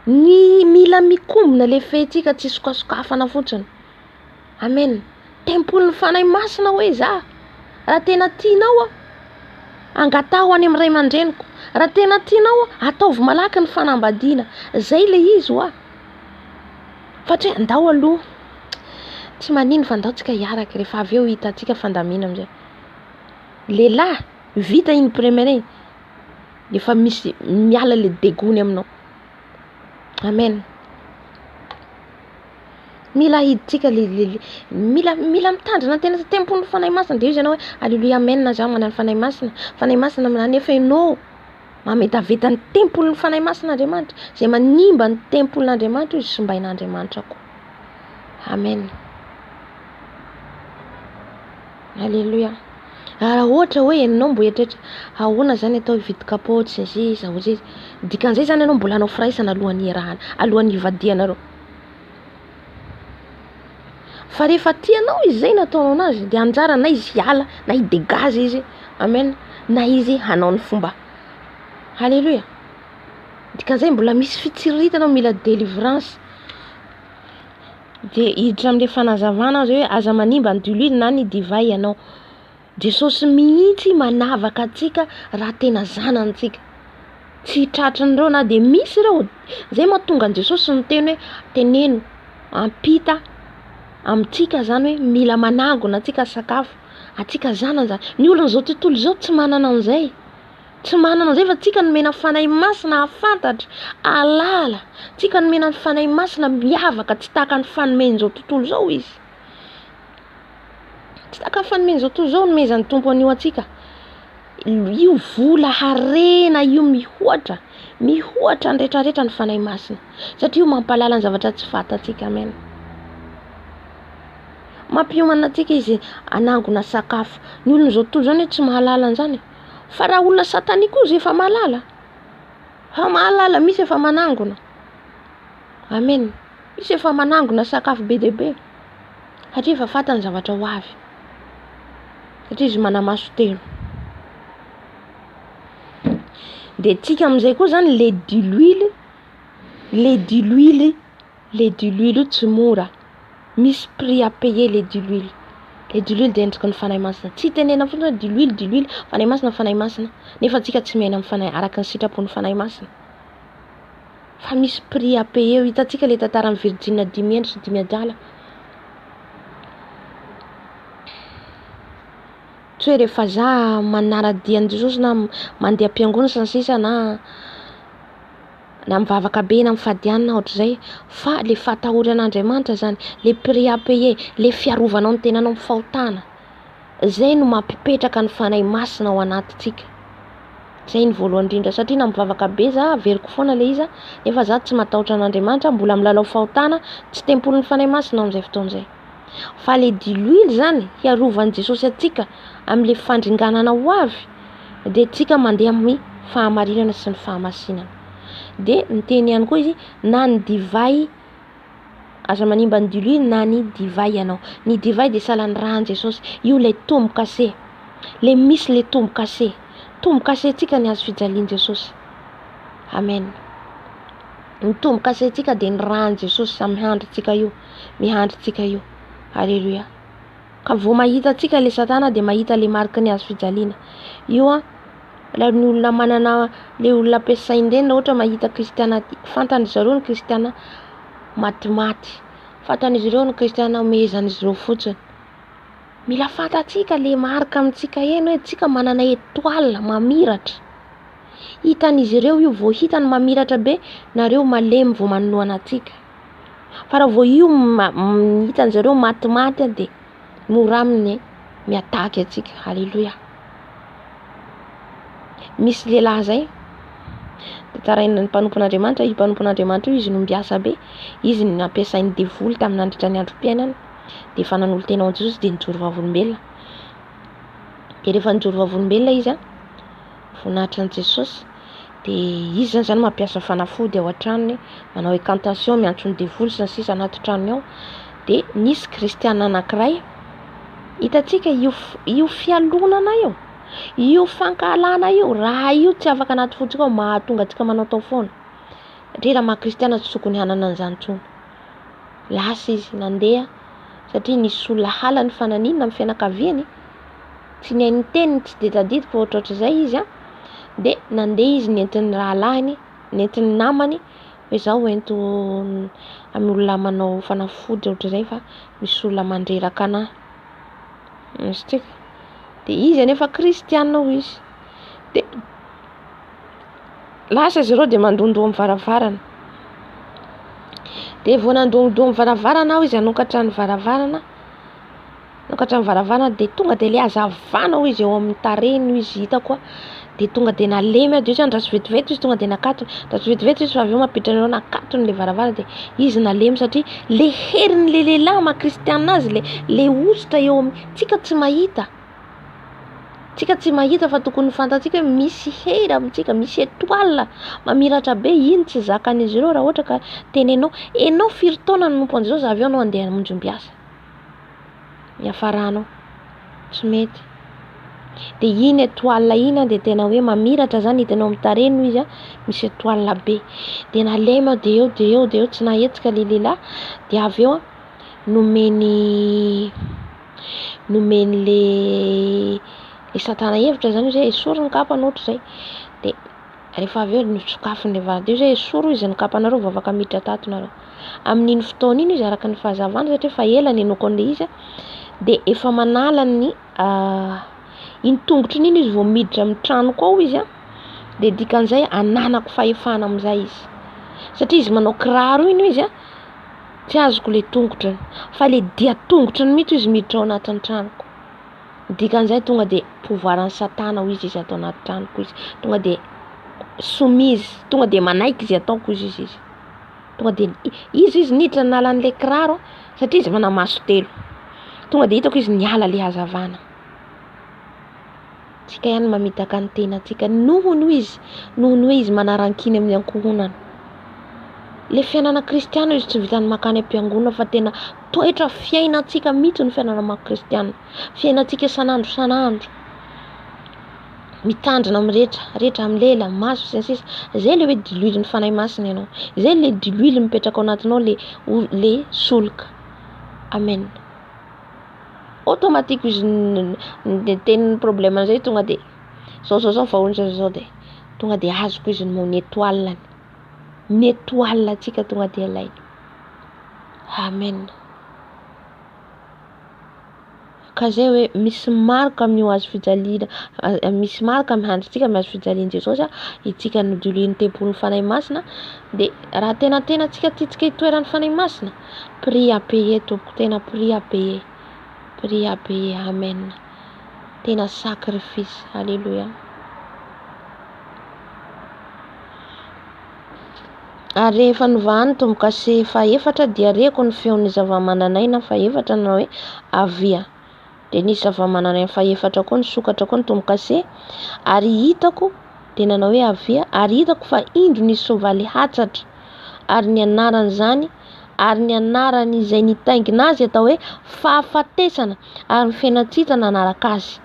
ny mila mikombona le fehtsika tsy sokasokafana fotsiny. Amen. Tempolin'ny fanahy masina hoe za raha tena tianao angatao any amin'ny ray aman-dreniko, raha tena tianao ataovy malaky ny fanambadiana, zay le izy fatria andao aloha tsy manino fa andao tsika hiaraka rehefa avy eo hitantsika fandamina amizay. Lehilahy vita iny premier iny efa misy miala le degony aminao. Amen. Mila hiditsika mila mitandrina tena tempon'ny fanahy masina de izy ianao hoe alleluia amen na za manana fanahy masina nefa ianao mametaveta ny tempon'ny fanahy masin'Andriamanitra zay manimba ny tempon'Andriamanitra izy sombain'Andriamanitra koa. Amen. Alleluia. Raha ohatra hoe ianao mbo eritreretra ahoana zany atao hividy kapotsy izy dikan'izay zany ianao mbola hanao firaisana alohan'ny iarahana, alohan'ny ivadianareo. Fa rehefa tianao izy zay nataonao anazy de anjara na izy hiala na hidegazy izy. Amen. Na izy hanao ny fomba. Halleluja. Dikan'izay mbola misy fitsiritanao mila délivrance. De hiditra amin'le fanazavana zay hoe aza manimba ny diloilo na ny divay ianao. Jesosy mihitsy manavaka antsika raha tena zanantsika. Tsy tratran'ireo na de misy ireo. Zay mahatonga an Jesosy ny teny hoe teneno ampita amintsika zany hoe mila manangona antsika sakafo, antsika zanany zany. Ny olona zao tontolo zao tsy manana an'izay. Tsy manana an'izay fa tsika no mena fanahy masina afantatra, alala. Tsika no mena fanahy masina miavaka tsy tahaka ny fanomen'izao tontolo zao izy. Tsy tahaka ny fanomen'izao tontolo zao nomezan'ny Tompo an'io antsika. Io vola harena io mihoatra ny rehetrarehetra ny fanahy masina. Satria io mampalala ny zavatra tsy fantatsika. Amen. Mampiomana antsika izy anangona sakafo. Ny olona zao tontolo zany tsy mahalala an'izany. Fa raha olona satanika koa efa mahalala. Fa mahalala misy efa manangona. Amen. Misy efa manangona sakafo be dia be. Satria efa fantany zavatra ho avy. Satria izy manamaso telo. De tsika amin'izay koa zany le diluile tsy mora. Misy prix à payer le diluile. Le diluile de endriky ny fanahy masina. Tsy tenena fotsiny diluile, fanahy masina. Nefa tsika tsy mena amin'ny fanahy araka ny sitrapon'ny fanahy masina. Fa misy prix à payer. Hitantsika le tantaran'ny Virgine 10 andro sy 10 adiala. Tsy hoe rehefa za manaradian'i Jesosy na mandeha am-piangonana sy ny sisa na mivavaka be na mifadianina ohatr'izay, fa le fatahoran'Andriamanitra zany, le prix à payer, le fiarovanao ny tenanao amin'ny fahotana. Zay no mampipetraka ny fanahy masina ao anatintsika. Zay ny voalohany indrindra satria na mivavaka be za averiko foana le iza, nefa za tsy matahotra an'Andriamanitra, mbola milalao fahotana, tsy tempolin'ny fanahy masina amin'izay fotoan'izay. Fa le diluile zany hiarovan'i Jesosy antsika amin'le fandringanana ho avy, de tsika mandeha amin'ny fahamarinana sy ny fahamasinana. De ny teny ihany koa izy na ny divay aza manimba ny diluile na ny divay ianao. Ny divay de sahalan'ny rahan'i Jesosy. Io le tombo kase. Le misy le tombo kase. Tombo kase tsika ny azo fijalian'i Jesosy. Amen. Ny tombo kase tsika de ny rahan'i Jesosy mihandritsika io. Alleluia. Ka vao mahita tsika le satana de mahita le mariky ny azo fijaliana. Io la ny olona manana le olona ampiasain-dreny ohatra mahita kristiana fantan'izy ireo ny kristiana matimaty, fantan'izy ireo ny kristiana mehezan'izy ireo fotsiny. Mila fantatsika le marika amintsika eny hoe tsika manana étoile mamiratra. Hitan'izy ireo io vao hitany mamiratra be nareo malemy vao manohana atsika. fa raha vao io hitan'zareo matimaty de mora aminy miataky atsika. Haleloia. Misy lehilahy zay de tarain'ny mpanompon'Andriamanitra, io mpanompon'Andriamanitra io izy no mbiasa be, izy no nampiasainy devoly tamin'ny nandritra ny androm-piainana de fa nanolo tena ao Jesosy de nijoro vavolombelona. De rehefa nijoro vavolombelona izy voninahitry an Jesosy de izy zany mampiasa fanafody ao an-tranony, manao incantation, miantso ny devoly sy ny sisa anaty tranony ao. De nisy kristiana anankiray, hitantsika io fialonana io fankahalana io, raha io tsy afaka anaty fotsika ao mahatonga antsika manao tao foana. Satria raha maha-kristiana tsy tokony hanana an'izany intsony. Lasa izy nandeha satria nisy olona halany fananinina amin'ny fianakaviany, tsy nihainy teniny, tsy de tadidiko fa ohatrohatr'izay izy de nandeha izy nentin'ny rahalahiny, nentin'ny namany hoe zao ento amin'ny olona manao fanafody ohatr'izay fa misy olona mandreraka anahy. Misy de izy anefa kristiana izy. De lasa izy reo de mandondoa amin'ny varavarana. De vao nandohandoha amin'ny varavarana izy hanokatra ny varavarana. Nokatra ny varavarana de tonga de le hazavana izy eo amin'ny tarehiny izy hitako de tonga de nalemy de izy andraso vetivety izy tonga de nakatony. Andraso vetivety izy fa avy eo mampiditra nakatony le varavarana de izy nalemy satria le heriny le lehilahy ma-kristiana azy le ositra eo amin'ny tsika tsy mahita. Tsika tsy mahita fa tokony fantatsika hoe misy hery amintsika, misy étoile mamiratra be, iny tsy zakan'izy ireo raha ohatra ka tenenao enao firy taona no nompo an'izao avy eo anao andeha hamonjy mbiasa. Miafaranao tsy mety. De iny étoile iny de tena hoe mamiratra zany hitanao amin'ny tarehiny izy misy étoile be. De nalema de eo tsy nahetsika le lehilahy de avy eo nomeny le satana hevitra zany hoe esory ny kapana ohatr'izay. De rehefa avy eo nisokafiny le vara de hoe esory izy ny kapanareo vao afaka miditra tato nareo. Amin'iny fotoana iny izy araka ny fahazavana satria fa ela nenoko an'le izy de efa manala ny iny tongotry iny izy vao miditra amin'ny tranoko ao izy de dikan'izay ananako fahefana amin'izay izy. Satria izy manao kiraro iny izy tsy azoko le tongotrany fa le dia tongotrany mihitsy izy miditra ao anatin'ny tranoko. Dikan'izay tonga de pouvoiran'ny satana ho izy atao anaty tranoko izy. Tonga de soumise, tonga de manaiky izy ataoko izy. Tonga de izy niditra nalan'le kiraro satria izy mana maso telo. Tonga de hitako izy niala le hazavana. Tsika ihany mamitaka ny tenantsika nohony hoe izy manarankiny amin'ny ankohonana. Le fiainana kristiana izy tsy vitany makany am-piangonana fa tena toetra fiainantsika mihitsy ny fiainana maha-kristiana. Fiainantsika isan'andro. Mitandrina amin'ny rehetra amin'ny lela, maso sy ny sisa. Zay le hoe diluile ny fanahy masina ianao. Zay le diluile mipetraka ao anatinao le solika. Amen. Automatique izy tenin'ny problème zay tonga de zao vahonitra zao de tonga de azoko izy mo ny étoile. Ny étoile tsika tonga de alay. Amen. Ka zay hoe misy marika amin'ny hazo fijaliana, misy marika amin'ny handritsika amin'ny hazo fijaliana Jesosy itsika no diluine tempoly fanahy masina. De raha tena tsika tiatsika hitoeran'ny fanahy masina, prie à payer tompoko, tena prie à payer. Prie à payer. Amen. Tena sacrifice. Alléluia. Ary rehefa novahany tombokase faefatra dia reko ny feon'ny zava-mananaina faefatra na hoe avia. De nisy zava-mananaina faefatra koa nisokatra koa ny tombokase ary hitako de nanao hoe avia ary hitako fa indro nisy soavaly hatsatra ary ny anarany zany ary ny anarany izay nitaingina azy atao hoe fahafatesana ary ny fiainatsitana anaraka azy.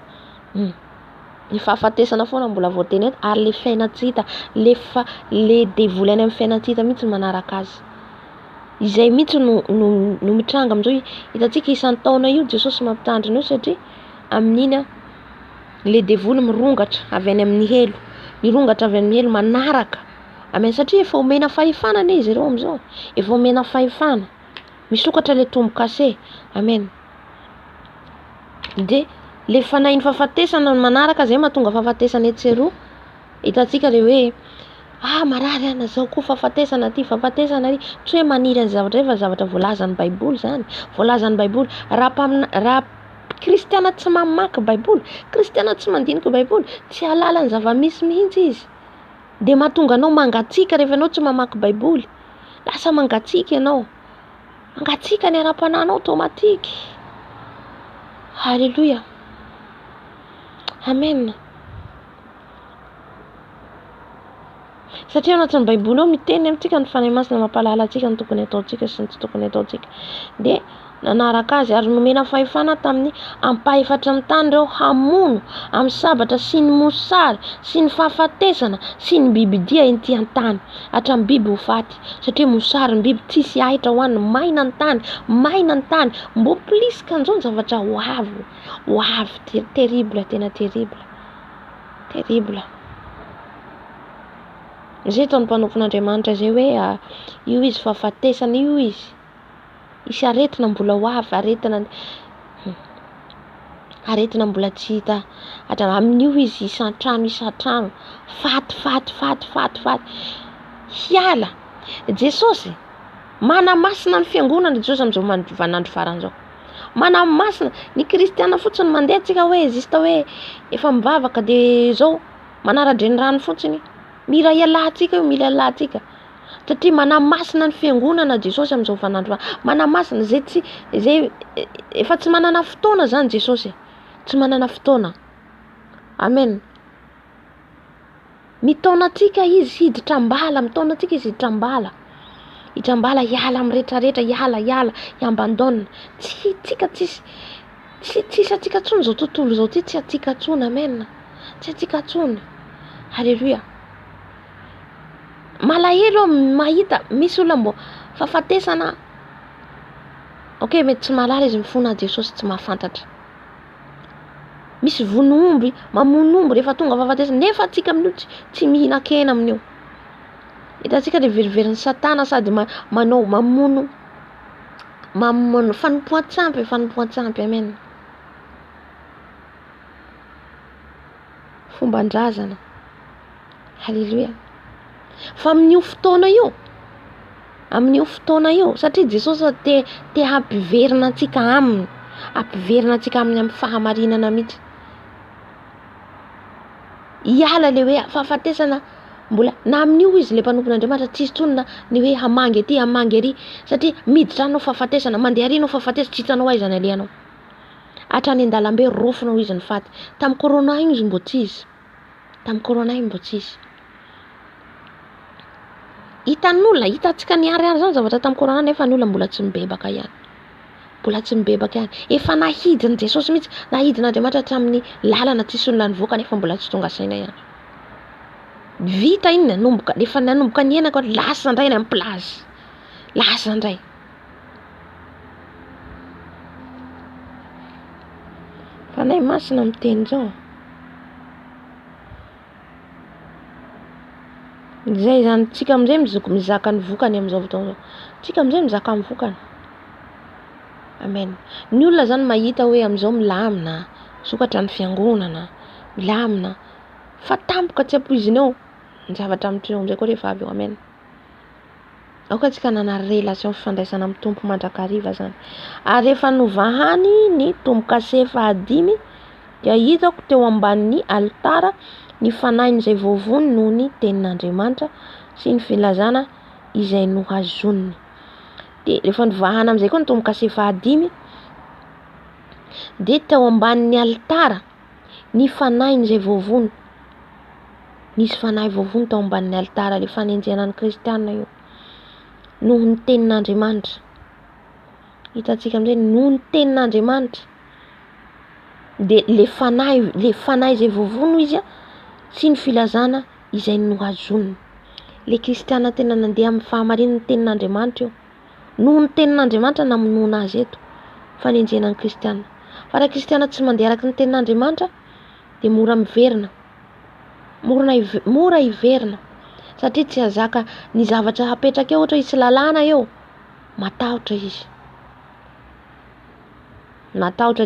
Ny fahafatesana foana mbola voateny eto ary le fiainatsita le devoly any amin'ny fiainatsita mihitsy manaraka azy. Izay mihitsy no mitranga amin'izao hitantsika isan'ny taona io Jesosy mampitandrina io satria amin'iny le devoly mirongatra avy any amin'ny helo, mirongatra avy amin'ny helo manaraka. Amen. Satria efa omena fahefana ne izy ireo amin'izao. Efa omena fahefana. Misokatra le tombokase. Amen. De le fanahy ny fahafatesana manaraka zay mahatonga fahafatesana etseroa. Hitantsika le hoe marary ana zao koa fahafatesana ty fahafatesana ry tsy hoe maniry any zavatra efa zavatra voalazan'ny baiboly zany voalazan'ny baiboly raha kristiana tsy mamaky baiboly kristiana tsy mandinika baiboly tsy halala ny zava-misy mihitsy izy de mahatonga anao mangatsika rehefa anao tsy mamaky baiboly lasa mangatsika ianao mangatsika ny ara-pananao automatique. Halleluja, amen. Satria anatin'ny baiboly ao miteny amintsika ny fanahy masina mampalala antsika ny tokony ataontsika sy ny tsy tokony ataontsika de nanaraka azy ary nomena fahefana tamin'ny ampahefatra amin'ny tany ireo hamono amin'ny sabatra sy ny mosary sy ny fahafatesana sy ny bibidia ety an-tany hatramin'ny biby ho faty satria mosary ny biby tsisy ahitra ho an'ny maina ny tany mbo plisika an'izao ny zavatra ho avy terrible tena terrible zay taon'ny mpanompon'Andriamanitra zay hoe io izy fahafatesana io izy isy aretina mbola ho avy aretina mbola tsy hita amin'io izy isan-trano faty hiala Jesosy mana masina ny fiangonana Jesosy amin'izao vanandro faran'izao mana masina ny kristiana fotsiny mandeha tsika hoe zista hoe efa mivavaka de zao manara-dreny rano fotsiny mila ialatsika satria mana masina ny fiangonana Jesosy amin'izao vanandro mana masina zay efa tsy manana fotoana zany Jesosy tsy manana fotoana. Amen. Mitaonatsika izy hiditra ambala hitambala hiala amin'ny rehetrarehetra hiala hiambandona tsisy atsika tsony zao tontolo zao ty tsy atsika tsony. Amen, tsy atsika tsony. Halleluja. Malahelo mahita misy olona mbo fahafatesana mety tsy mahalala izy mifona Jesosy tsy mahafantatra misy vonomby mamono omby rehefa tonga fahafatesana nefa atsika amin'io tsy mihinan-kena amin'io hitantsika le veriveriny satana sady manao mamono fanompoan-tsampy. Amen. Fomban-drazana. Halleluja. Fa amin'io fotoana io satria Jesosy te hampiverina antsika aminy amin'ny fahamarinana mihitsy hiala le hoe fahafatesana mbola na amin'io izy le mpanompon'Andriamanitra tsisy tsony ny hoe hamangy aty hamangy ary satria miditra anao fahafatesana mandeha ary anao fahafatesana tsy hitanao aiza ny alehanao hatrany an-dalambe rofonao izy ny faty tamin'ny corona iny izy mbo tsisy hitantsika niary zany zavatra tamin'ny corona nefa ny olona mbola tsy mibebaka ihany efa nahidiny Jesosy mihitsy nahidin'Andriamanitra hatramin'ny lalana tsisy olona nivoaka nefa mbola tsy tonga saina ihany vita iny nanomboka efa nanomboka ny henako lasa indray ny amin'ny plazy lasa indray. Fanahy masina miteny zao zay zany tsika amizay mizaka ny vokany amin'izao fotoana zao tsika amizay mizaka ny vokany. Amen. Ny olona zany mahita hoe amin'izao milamina sokatra ny fiangonana milamina fa tampoka tsy ampoizinao ny zavatra amin'ireo amizay koa rehefa avy eo. Amen. Aoka tsika nana relation fifandraisana amin'ny tompo mandrakariva zany ary rehefa novahany ny tombo-kase fahadimy dia hitako teo ambanin'ny alitara ny fanahin'izay voavony noho ny tenin'Andriamanitra sy ny filazana izay nohazoniny. De rehefa novahana amin'izay koa ny tombo-kase fahadimy de teo ambanin'ny alitara ny fanahin'izay voavony misy fanahy voavony teo ambanin'ny alitara le fanenjena ny kristianina io noho ny tenin'Andriamanitra. Hitantsika amin'izay noho ny tenin'Andriamanitra de le fanahy izay voavony izy sy ny filazana izay nohazoniny. Le kristiana tena nandeha amin'ny fahamarinana ny tenin'Andriamanitra io noho ny tenin'Andriamanitra namonoana azy eto fanenjena ny kristiana. Fa raha kristiana tsy mandeha araka ny tenin'Andriamanitra de mora hiverina satria tsy hazaka ny zavatra hapetraka eo ohatra izy lalàna eo matahotra izy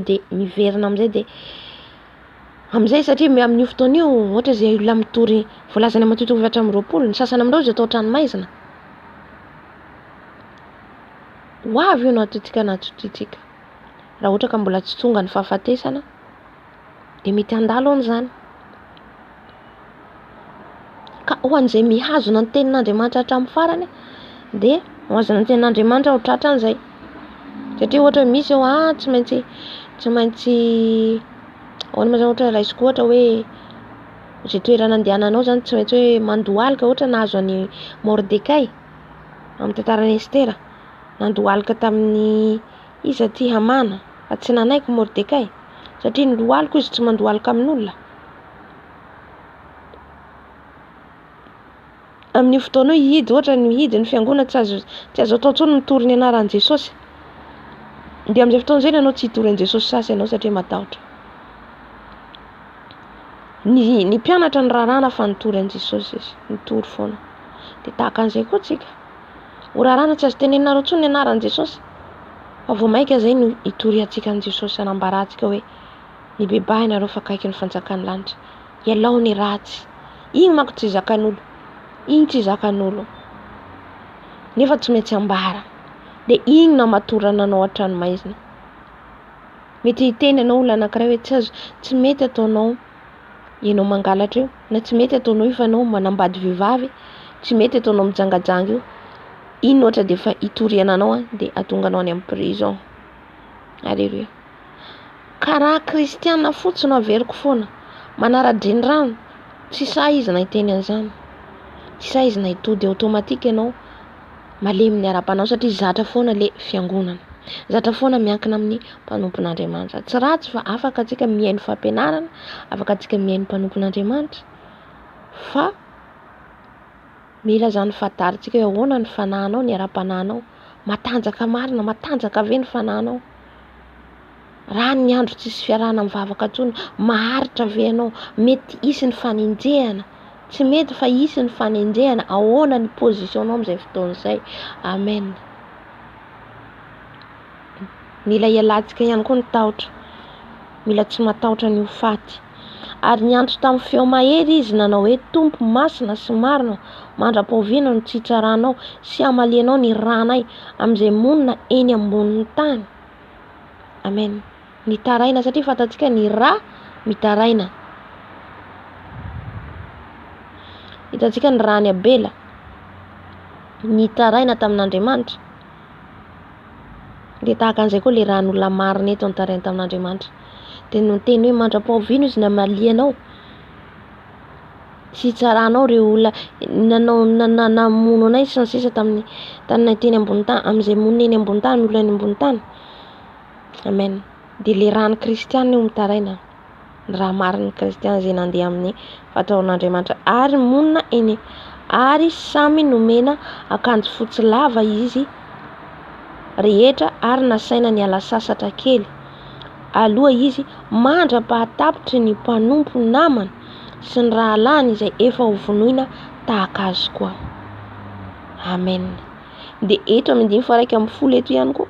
de miverina amin'izay de Amizay satria amin'io fotoana io ohatra zay olona mitory voalazana matoto 720 ny sasany amin'ireo zay atao tranomaizina. Ho avy io natotsika natotitsika. Raha ohatra ka mbola tsy tonga ny fahafatesana dia mety handalo an'izany. Ka ho an'izay mihazona ny tenin'Andriamanitra hatramin'ny farany dia hoazana ny tenin'Andriamanitra ho tratra an'izay. Satria ohatra misy eo tsy maintsy ahoana ma zany ohatra raisiko ohatra hoe zay toerana andehananao zany tsy maintsy hoe mandohalika ohatra nahazo any Mordekay amin'ny tantaran'i Estera. Nandohalika tamin'ny iza ty Hamana fa tsy nanaiky Mordekay satria ndohaliko izy tsy mandohalika amin'olona. Amin'ny fotoana io hidy ohatra ny hidy ny fiangonana tsy azo atao intsony mitory ny anaran'i Jesosy. Dia amin'izay fotoana izay ianao tsy hitory an'i Jesosy sasy ianao satria matahotra. Ny mpianatra ny rarana fa nitory an'i Jesosy izy, nitory foana. Dia tahaka an'izay koa tsika. Ho rarana tsy azo tenenina intsony ny anaran'i Jesosy. Fa vao maika izay no hitory antsika an'i Jesosy hanambarantsika hoe ny bebahy ianareo fa akaiky ny fanjakan'ny lanitra. Ialao ny ratsy. Iny manko tsy zakan'olo. Iny tsy zakan'olo. Nefa tsy maintsy ambara. Dia iny namatorana anao an-tranomaizina. Mety hiteny ianao olona anankiray hoe tsy mety ataonao ianao mangalatra io, na tsy mety ataonao io fa anao manambady vehivavy, tsy mety ataonao mijangajanga io. Iny ohatra dia efa hitoriana anao dia atonga anao any amin'ny prison. Aleluia. Karaha kristiana fotsiny no averiko foana. Manara-dreny rano. Tsy saizina hiteny an'izany. Tsy saizina hitody automatique ianao malemy ny ara-panao satria zatra foana le fiangonana. Zatra foana miankina amin'ny mpanompon'Andriamanitra. Tsy ratsy fa afaka antsika mihaino fampianarana, afaka antsika mihaino mpanompon'Andriamanitra. Fa mila zany fantarintsika hoe ahoana ny fanahinao, ny ara-panahinao. Matanjaka marina, matanjaka ve ny fanahinao? Raha ny andro tsisy fiarahana mivavaka intsony, maharitra ve ianao? Mety hisy ny fanenjehana. Tsy mety fa hisy ny fanenjehana. Ahoana ny positionao amin'izay fotoana izay? Amen. Mila ialantsika ihany koa ny tahotra. Mila tsy matahotra ny ho faty. Ary niantso tamin'ny feo mahery izy nanao hoe Tompo masina sy marina, mandra-paoviana no tsitsaranao sy amalianao ny ranay amin'izay monina eny ambonin'ny tany. Amen. Nitaraina satria fantatsika ny ra mitaraina. Hitantsika ny rany Abela nitaraina tamin'Andriamanitra. Dia tahaka an'izay koa le ran'olona marina eto nitaraina tamin'Andriamanitra. Dia no teny hoe mandra-paoviana izy namalianao. Tsitsaranao ireo olona namono anay sy ny sisa tamin'ny tany teny ambony tany, amin'izay monina eny ambony tany, olona eny ambony tany. Amen. Dia le rano kristiana io mitaraina. Ny raha marina kristiana izay nandeha amin'ny fataon'Andriamanitra. Ary monina eny. Ary samy nomena akanjo fotsy lava izy rehetra ary nasaina ny ala sasatra kely. Aloha izy mandra-pahatapitry ny mpanompo namana sy ny rahalany izay efa ho vonoina tahaka azy koa. Amen. Dia eto amin'ny 1:10 eto ihany koa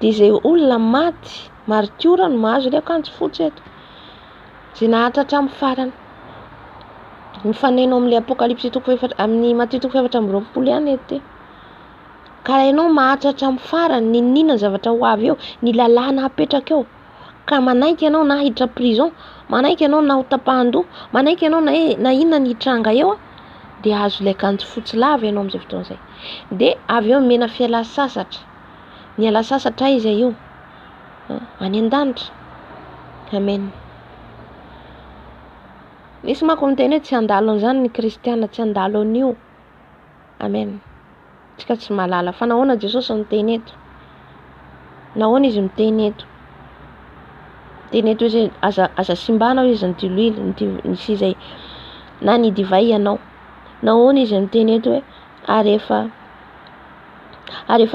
dia izay olona maty martiora no mahazo ilay akanjo fotsy eto. Izay naharitra hatramin'ny farany. Mifaneno amin'ilay Apokalipsy amin'ny Matteo 7:20 ihany eto. Ka ianao maharitra hatramin'ny farany, ninona ny zavatra ho avy eo, ny lalàna apetraka eo. Ka manaiky ianao na hiditra prison, manaiky ianao na ho tapahan-doha, manaiky ianao na inona ny hitranga eo, dia azo ilay akanjo fotsy lava ianao amin'izay fotoana izay. Dia avy eo mena fiala sasatra. Ny ala sasatra izay io any an-danitra. Amen. Misy manko miteny hoe tsy handalo an'izany ny kristiana, tsy handalo an'io. Amen. Tsika tsy malala fa nahoana Jesosy miteny eto? Nahoana izy miteny eto? Teny eto hoe aza simbanao izy ny diloilo ny sizay na ny divay ianao. Nahoana izy miteny eto hoe ary efa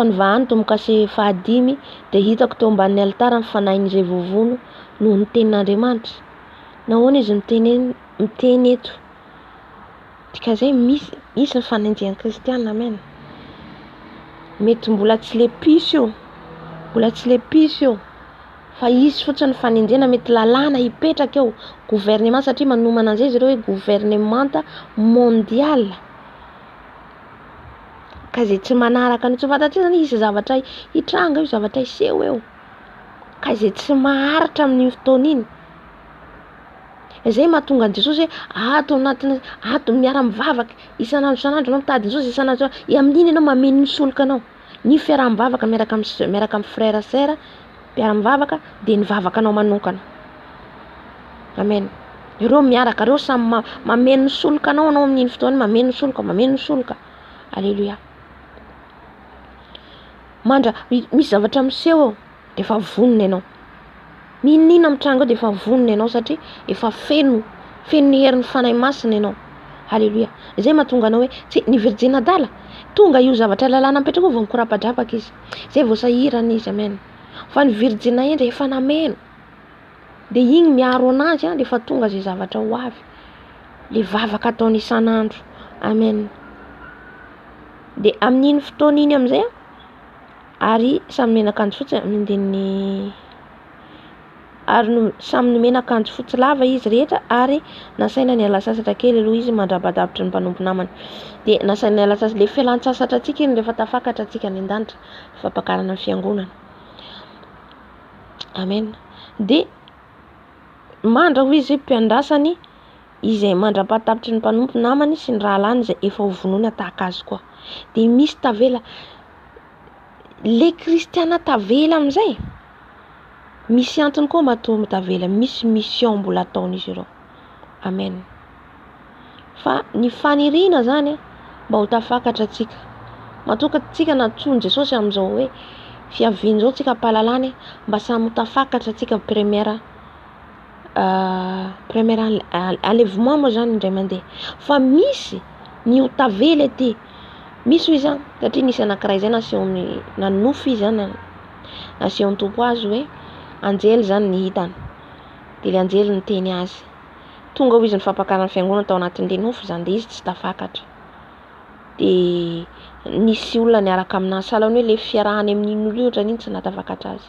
nivahany tomokase 5 dia hitako teo ambanin'ny alitara mifanahin'izay vovono noho ny tenin'Andriamanitra. Nahoana izy miteny eto? Dikazay misy ny fanenjehan'ny kristiana. Amen. Mety mbola tsy le piso io. Mbola tsy le piso io. fa izy fotsiny fanenjena mety lalàna hipetraka eo gouvernement satria manomana an'izay izy ireo hoe gouvernement mondial ka izay tsy manaraka ny tsy fantatry zany isy zavatra hitranga io zavatra hiseho eo ka izay tsy maharitra amin'iny fotoana iny izay mahatonga an'i Jesosy hoe ato anatiny ato miara-mivavaka isanandro anao mitady Jesosy isanandro amin'iny ianao mameno ny soloka anao ny fiaraha-mivavaka miaraka amin'ny frère sœur miara-mivavaka dia ny vavakanao manokana amen ireo miaraka ireo samy mameno ny soloka anao amin'iny fotoana mameno ny soloka alleluia mandra misy zavatra miseho eo dia efa vonona ianao mininina mitranga dia efa vonona ianao satria efa feno ny herin'ny fanahy masina ianao halleluia izay mahatonga anao hoe tsy ny virjina dala tonga io zavatra lalàna mipetraka eo vao mikorapadrapaka izy izay vao sahirana izy amen fa ny virjina endry efa nameno dia igny miaro anazy dia efa tonga izay zavatra ho avy le vavaka ataony isanandro amen dia amin'iny fotoana iny amin'izay ary samy menakanjo fotsy mindiny ary samy nomena akanjo fotsy lava izy rehetra ary nasaina ny alasasatra kely aloha izy mandrabadavitra ny mpanompo namany dia nasaina ny alasasatra le fialan-tsasatra antsika iny rehefa tafakatra antsika ny an-danitra fampakarana ny fiangonana amen dia mandra ho izy mpiandrasany izay mandra-patapitry ny mpanompo namany sy ny rahalany izay efa ho vonoina tahaka azy koa dia misy tavela le kristiana tavela amin'izay misy antony koa mahatonga tavela misy mission mbola ataon'izy ireo amen fa ny faniriana zany mba ho tafakatra antsika mahatonga antsika natsoiny Jesosy amin'izao hoe fiaviany izao tsika mpahalalany mba samy ho tafakatra antsika première enlèvement moa zany indray mandeha fa misy ny ho tavela ety misy izy satria nisy anankiray izay nanofy izy zany nasehony tompo azy hoe anjely zany ny hitany dia ilay anjely niteny azy tonga ho izy ny fampakarana fiangonana tao anatin'ilay nofy zany dia izy tsy tafakatra dia nisy olona niaraka aminazy sahalan'ny hoe le fiarahany amin'iny olo io ohatran'iny tsy natafakatra azy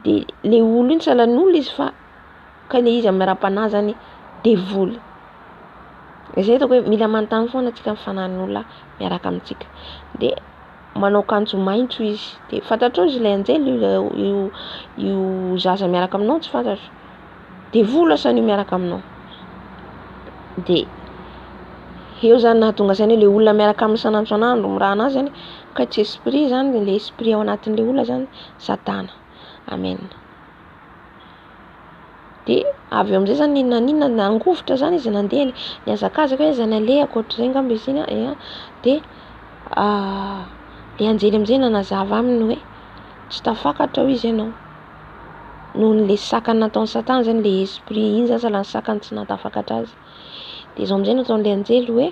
dia le olo iny sahalan'ny olo izy fa ka le izy miara-panahy zany devoly izay hitako hoe mila manontany foana antsika mifanahin'olona miaraka amintsika dia manao kanjo maitso izy dia fantatrao izy ilay anjely io zaza miaraka aminao tsy fantatro devoly asany io miaraka aminao dia eo zany nahatonga izany hoe le olona miaraka amin'ny sanandro miraha anazy zany ka tsy esprit zany le esprit ao anatin'ilay olona zany satana amen dia avy amin'izay zany ninona nangovotra zany izy nandeha niazakazaka hoe zany alehako ohatr'izay ngamba izy iny dia le anjely amin'izay nanazava aminy hoe tsy tafakatra ho izy ianao noho n'le sakany nataon'ny satana zany le esprit iny zany sahalan'ny sakany tsy natafakatra azy dia izao amin'izay nataon'le anjely hoe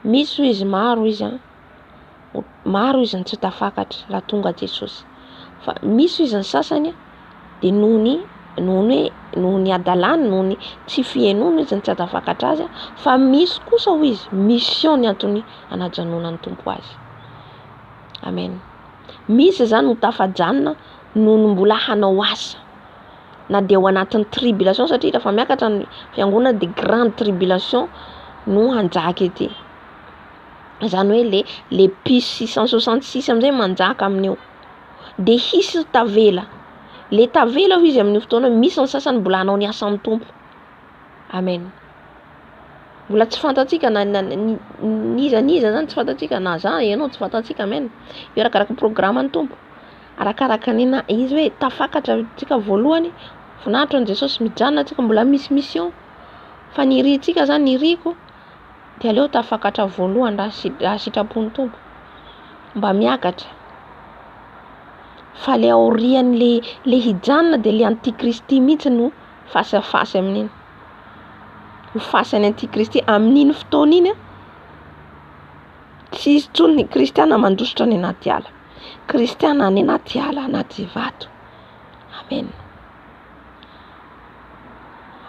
misy ho izy maro izy ny tsy tafakatra raha tonga Jesosy fa misy ho izy ny sasany dia noho ny adalany noho ny tsy fihainoana izy ny tsy tafakatra azy fa misy kosa ho izy mission ny antony anajanona ny tompo azy amen misy zany ho tafajanona noho ny mbola hanao asa na dia ao anatin'ny tribulation satria rehefa miakatra ny fiangonana dia grande tribulation no hanjaka ety zany hoe le pis 666 amin'izay manjaka amin'io dia hisy tavela le tavela ho izy amin'ny fotoana misy ny sasany mbola hanao ny asa amin'ny tompo amen mbola tsy fantatsika niza zany tsy fantatsika na za ianao tsy fantatsika amen io arakaraka programme ny tompo arakaraka nena izy hoe tafakatra tsika voalohany voninahitra ny Jesosy mijanona tsika mbola misy mission fa nirintsika zany niriko dia aleo tafakatra voalohany raha sitrapon'ny tompo mba miakatra fa le aoriany le hijanona dia le antikristy mihitsy no fasy amin'iny ho fasany antikristy amin'iny fotoana iny tsy izy tsony ny kristiana mandrosotra ny anaty ala kristiana any anaty ala anaty vato amen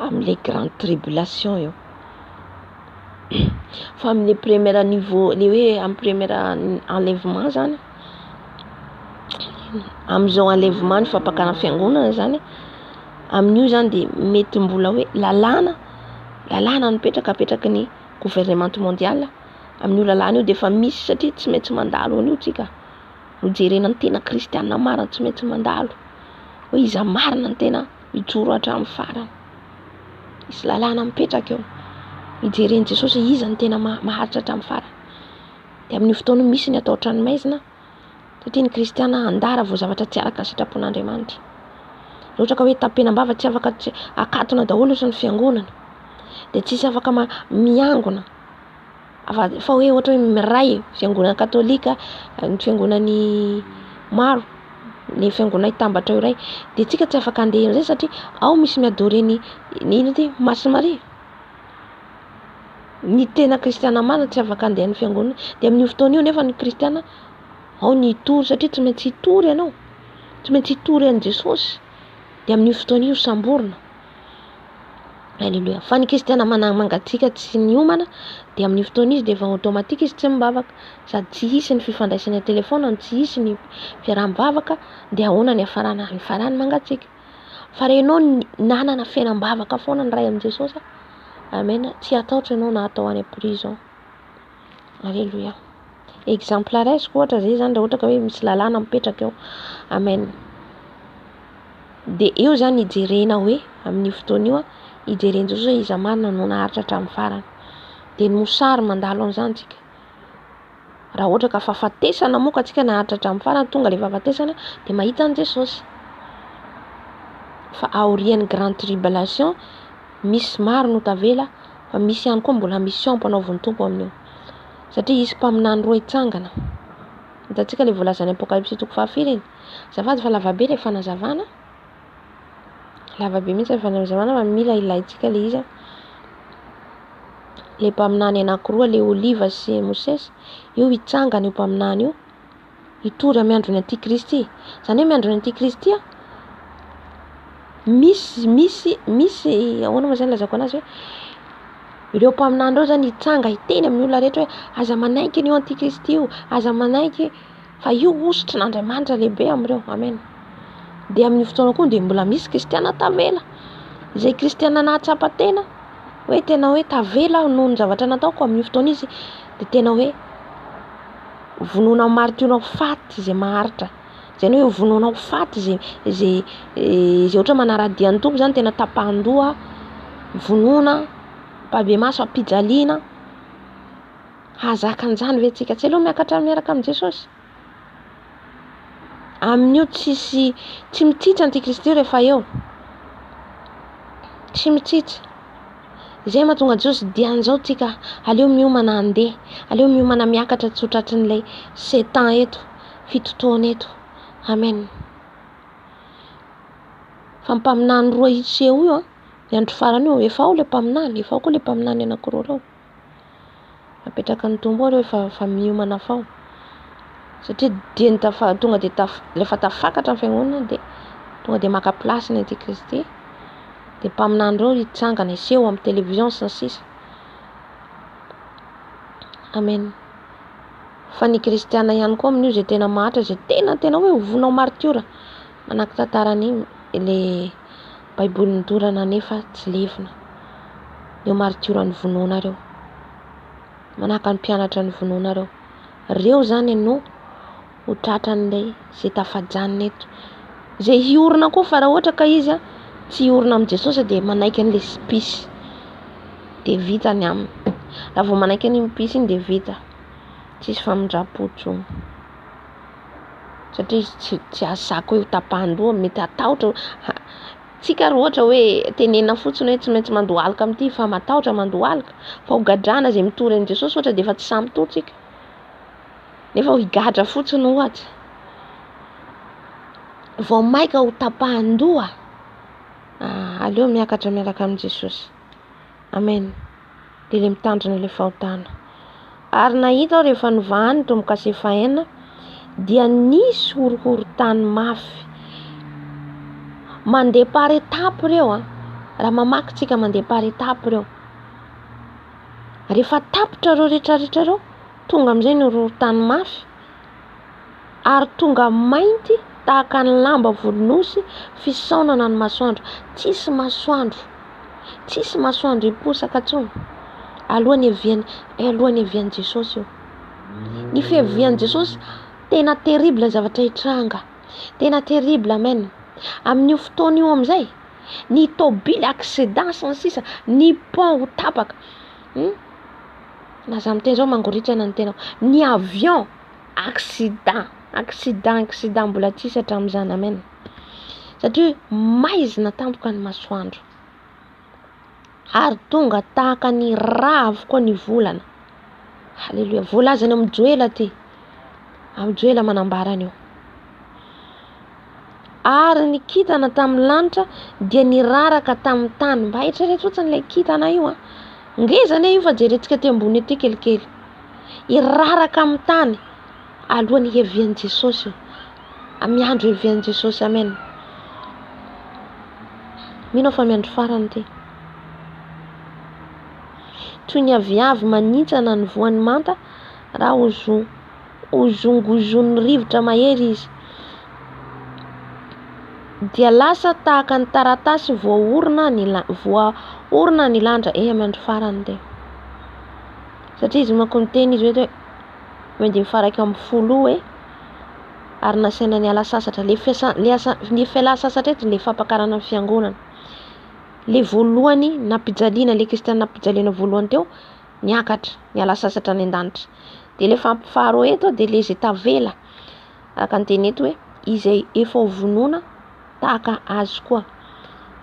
amin'le grande tribulation io fa amin'le premier niveau le hoe amin'ny premier enlèvement zany amin'izao enlèvement ny fampakana fiangonana zany amin'io zany de mety mbola hoe lalàna mipetraka ny gouvernement mondial amin'io lalàna io de efa misy satria tsy maintsy mandalo an'io tsika no jerena ny tena kristianina marina tsy maintsy mandalo hoe iza marina ny tena mijoro hatramin'ny farany misy lalàna mipetraka eo ijereny Jesosy iza ny tena maharitra hatramin'ny farany de amin'io fotoana misy ny atao tranomaizina satria ny kristiana andara vao zavatra tsy araka ny sitrapon'Andriamanitra ohatra ka hoe tapenam-bava tsy afaka akatona daholo ohatra ny fiangonana de tsisy afaka miangona fa hoe ohatra hoe miray fiangonana katolika ny fiangonany maro ny fiangonana itambatra iray de tsika tsy afaka andeha amin'izay satria ao misy miadoreny ino ty Masy Maria ny tena kristiana marina tsy afaka andeha amin'ny fiangonana de amin'io fotoana io nefa ny kristiana ao ny itory satria tsy maintsy itory ianao tsy maintsy itory an' Jesosy de amin'io fotoana io samborina Alleluia fa ny kristiana mangatsika tsy ny homana de amin'io fotoana izy de efa automatique izy tsy mibavaka sady tsy hisy ny fifandraisana telefaonina tsy hisy ny fiaraha-mivavaka de ahoana ny farany mangatsika fa renao nanana fiainam-bavaka foana ny ray amin' Jesosy amen tsy ataotra ianao na atao any prison Alleluia exemplaresque ohatra zay zany raha ohatra ka hoe misy lalàna mipetraka eo amen de eo zany ijerena hoe amin'io fotoana io ijerena Jesosy hoe iza marina no naharitra hatramin'ny farany de mosary mandalo an'izany tsika raha ohatra ka fahafatesana moa ka tsika naharitra hatramin'ny farany tonga le fahafatesana de mahita an' Jesosy fa aorian'ny grande tribulation misy maro no tavela fa misy ihany koa mbola mission mpanaoviny tompo amin'io satria izy mpaminany roa itsangana hitantsika le voalazany apokalypsy toko fahafito iny zafady fa lavabe le fanazavana lavabe mihitsy fanazavana fa mila ilaitsika le izy le mpaminany anankiroa le Oliva sy Mosesy io itsangana io mpaminany io hitory miandro ny antikristy zany hoe miandro ny antikristy misy ahoana ma zany lazako anazy hoe ireo mpaminany reo zany hitsanga hiteny amin'ny olona rehetra hoe aza manaiky io antikristy io aza manaiky fa io osotry n'Andriamanitra lehibe am'ireo amen de amin'ny fotoana koa de mbola misy kristiana tavela izay kristiana nahatsapa tena hoe tena hoe tavela noho ny zavatra nataoko amin'ny fotoana izy de tena hoe vonona martionao faty zay maharitra zany hoe vononao faty zay ohatra manaradia ny tompo zany tena tapahandoha vonona babe maso ampijaliana hazaka an'izany ve tsika tsy aloha miakatra miaraka amin' Jesosy amin'io tsy mitsitra antikristy rehefa eo tsy mitsitra zay mahatonga Jesosy dian'izao tsika aleo miomana andeha aleo miomana miakatra tsotratry n'ilay setan eto fitotoana eto amen fa mpaminany roa itseho io andro farany io efa ao le mpaminany efa ao koa le mpaminany anankiroa reo apetraka ny tombo reo efa miomana fao satria dieny tonga de lefa tafakatra ny fiangonana de tonga de maka plasy ny antikristy de mpaminany reo hitsangana iseho amin'ny television sy ny sisa amen fa ny kristiana ihany koa amin'io zay tena mahatra zay tena hoe hovonao martiora manahaka tantarany le baiboly nidorana nefa tsy levina eo martiora ny vonoana reo manahaka ny mpianatra ny vonoana reo zany no ho tratran'ilay zay tafajanona eto zay hiorina koa fa raha ohatra ka izy tsy hiorina amin' Jesosy de manaiky an'ilay spisy de vita ny aminy raha vao manaiky an'iny pisy iny de vita tsisy famindrapo-tsony satria tsy azako hoe tapahandoha mety atahotra tsika raha ohatra hoe tenena fotsiny hoe tsy maintsy mandohalika amin'ity fa matahotra mandohalika fa ho gadrana zay mitory an' Jesosy ohatra de efa tsy samy to tsika nefa ho higadra fotsiny ohatra vao maika ho tapahandoha aleo miakatra miaraka amin' Jesosy amen de le mitandrina le fahotana ary nahita aho rehefa novahany tombo-kase fahaenina dia nisy horohoro-tany mafy mandeha par étape reo raha mamaky tsika mandeha par étape reo rehefa tapitra reo rehetrarehetra reo tonga amin'izay ny horohoro-tany mafy ary tonga mainty tahaka ny lamba volonosy fisaonana ny masoandro. Tsisy masoandro hiposaka tsony alohan'ny evian'i Jesosy io. Ny fiavian'i Jesosy tena terrible zavatra hitranga, tena terrible. Amen. Amin'io fotoana io amizay ny tôbily accident sy ny sisa, ny pont ho tapaka. Na za miteny zao mangoritra na ny tenako, ny avion accident mbola tsisy hatramin'izany. Amen. Satria maizina tampoka ny masoandro ary tonga tahaka ny rà avokoa ny volana. Halleluja. Voalazany amin'ny Joela ty, amin'ny Joela manambara an'io. Ary ny kintana tamin'ny lanitra dia niraraka tamin'ny tany. Mba eritrereto fotsiny ilay kintana io. Ngezana io fa jerentsika ty ambony aty kelikely. Iraraka amin'ny tany alohan'ny hiavian'i Jesosy io. Amin'ny andro hiavian'i Jesosy. Amen. Mino fa amin'ny andro farany ty. Toy ny aviavy manintsana ny voan'ny manta raha ozongozon'ny rivotra mahery izy. Dia lasa tahaka ny taratasy voaorina ny lanitra. Amin'ny andro farany ty. Satria izy manko miteny izy hoe mandeha mifaraka amin'ny folo hoe ary nasaina ny ala sasatra. Le fiala sasatra eto le fampakarana ny fiangonana. Le voalohany nampijaliana, le kristiana nampijaliana voalohany teo niakatra ny ala sasatra ny an-danitra. De le faharoa eto de le zay tavela araka ny teny eto hoe izay efa hovonoina tahaka azy koa.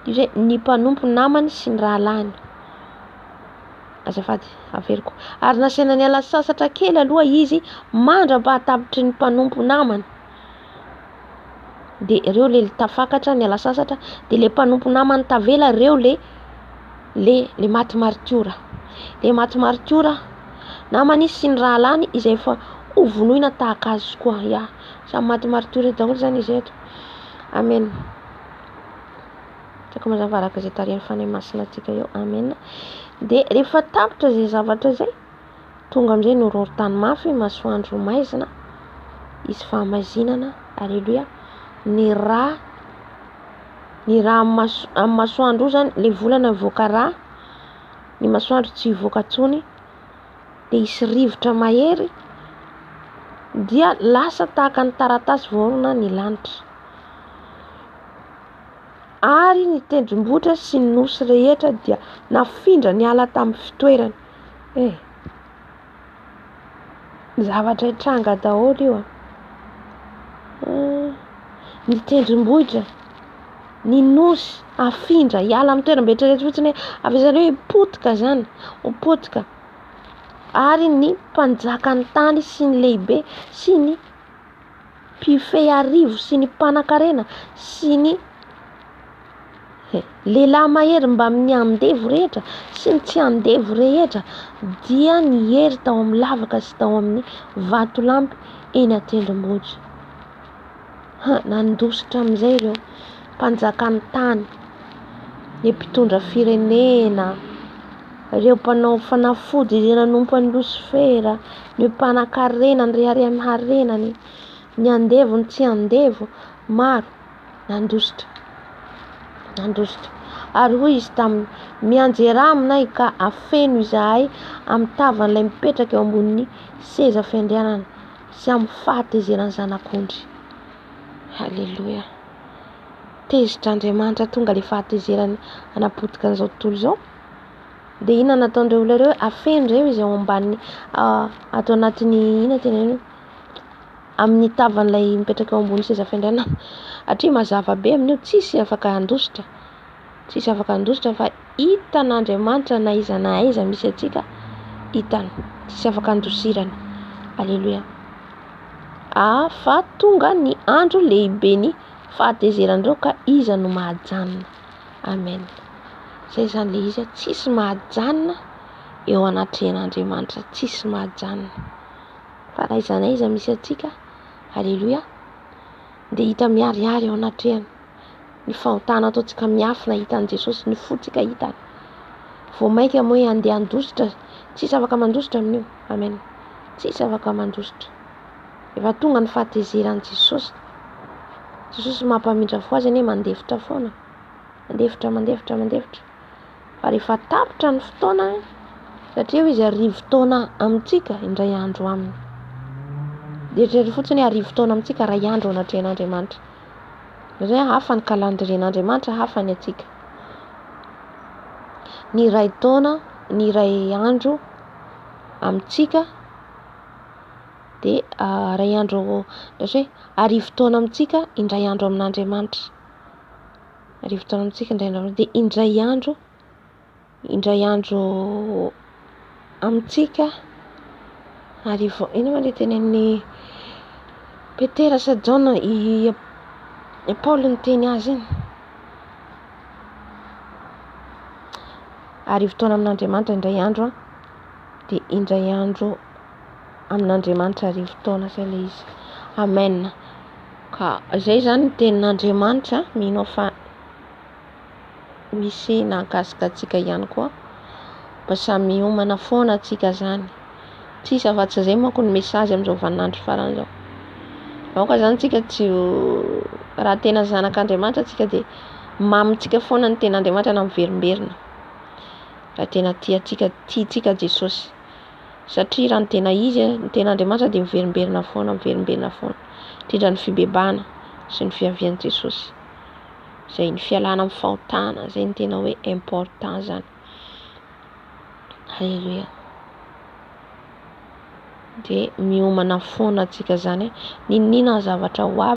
Izy hoe ny mpanompo namany sy ny rahalany. Azafady averiko. Ary nasaina ny ala sasatra kely aloha izy mandra-pahatapitry ny mpanompo namany. De ireo le tafakatra ny ala sasatra, de le mpanompo namany tavela ireo le maty martiora. Le maty martiora namany sy ny rahalany izay efa hovonoina tahaka azy koa. Ya, samy maty martiora daholo zany izy eto. Amen. Tsaka mazava araka izay tarihan'ny fanahy masina atsika eo. Amen. De rehefa tapitra zay zavatra zay, tonga amin'izay norohoro-tany mafy, masoandro maizina, izy fahamazinana. Alleluia. Ny rà amin'ny masoandro io zany le volana voaka rà, ny masoandro tsy voaka tsony, de isy rivotra mahery dia lasa tahaka ny taratasy voaorina ny lanitra. Ary ny tendrombohitra sy ny nosy rehetra dia nafindra ny ala tamin'ny fitoerany. Zavatra hitranga daholo io. Ny tendrombohitra, ny nosy afindra hiala amin'ny toerana. Mba eritrereto fotsiny afezany hoe potika zany, ho potika. Ary ny mpanjakan'ny tany sy ny lehibe sy ny mpifehy arivo sy ny mpanan-karena sy ny lehilahy mahery mba amin'ny andevo rehetra sy ny tsy andevo rehetra dia nihery tao amin'ny lavaka sy tao amin'ny vatolampy eny an-tendrombohitra. Nandositra amin'izay ireo mpanjakan'ny tany, ny mpitondra firenena, ireo mpanao fanafody izay nanompo an'i Losifera, ny mpanan-karena, ny rehareha amin'ny harenany, ny andevo ny tsy andevo, maro nandositra. Ary hoy izy tamin'ny mianjera aminay ka afeno izahay amin'ny tavan'ilay mipetraka eo ambonin'ny seza fiandrianana sy amin'ny fahatezerany zanak'ondry. Halleluja. Tezitr'Andriamanitra tonga le fahatezerany anapotika an'izao tontolo izao. De inona nataondreo olona ireo? Afenondreo izy ao ambanin'ny ato anatin'ny amin'ny tavan'ilay mipetraka eo ambony seza fiandrianana. Hatria mazava be amin'io, tsisy afaka handositra. Fa hitan'Andriamanitra na iza na aiza misy atsika hitany. Tsisy afaka handosirany. Alleluja. Fa tonga ny andro lehiben'ny fahatezerandreo ka iza no mahajanona. Amen. Zay zany le izy, tsisy mahajanona eo anatrehan'Andriamanitra, tsisy mahajanona. Fa na iza na iza misy atsika, halleluja, de hita miharihary eo anatrehany. Ny fahotana ataontsika miafina hitan'i Jesosy, ny fotsika hitany. Vao maika moa hoe andeha handositra, tsisy afaka mandositra amin'io. Amen. Tsisy afaka mandositra. Efa tonga ny fahatezeran'i Jesosy. Jesosy mampamindra fo azy anie mandefitra foana. Mandefitra. Fa rehefa tapitra ny fotoana, satria izy arivo taona amintsika indray andro aminy. Eritrereto fotsiny arivo taona amintsika ray andro anatrehan'Andriamanitra. Izay hafa ny kalandrian'Andriamanitra, hafa ny atsika. Ny ray taona, ny ray andro amintsika dia ray andro, hoe arivo taona amintsika indray andro amin'Andriamanitra. Arivo taona amintsika indray andro dia indray andro amintsika arivo. Ino ma ilay tenenin'ny Petera sa Jaona i Paoly ny teny azy iny? Arivo taona amin'Andriamanitra indray andro dia indray andro amin'Andriamanitra arivo taona zay ilay izy. Amen. Ka izay zany ny tenin'Andriamanitra, mino fa misy nahakasika antsika ihany koa, mba samy miomana foana antsika zany. Tsisy afa-tsy izay manko ny mesazy amin'izao vaninandro farany izao. Aoka zany tsika tsy raha tena zanak'Andriamanitra tsika dia mamintsika foana ny ten'Andriamanitra na miverimberina. Raha tena tiantsika Jesosy. Satria raha ny tena izy, ny ten'Andriamanitra dia miverimberina foana. Indrindra ny fibebahana sy ny fiavian'i Jesosy. Izay ny fialana amin'ny fahotana, izay ny tena hoe important zany. Halleluia. Dia miomana foana antsika zany, ninina zavatra ho avy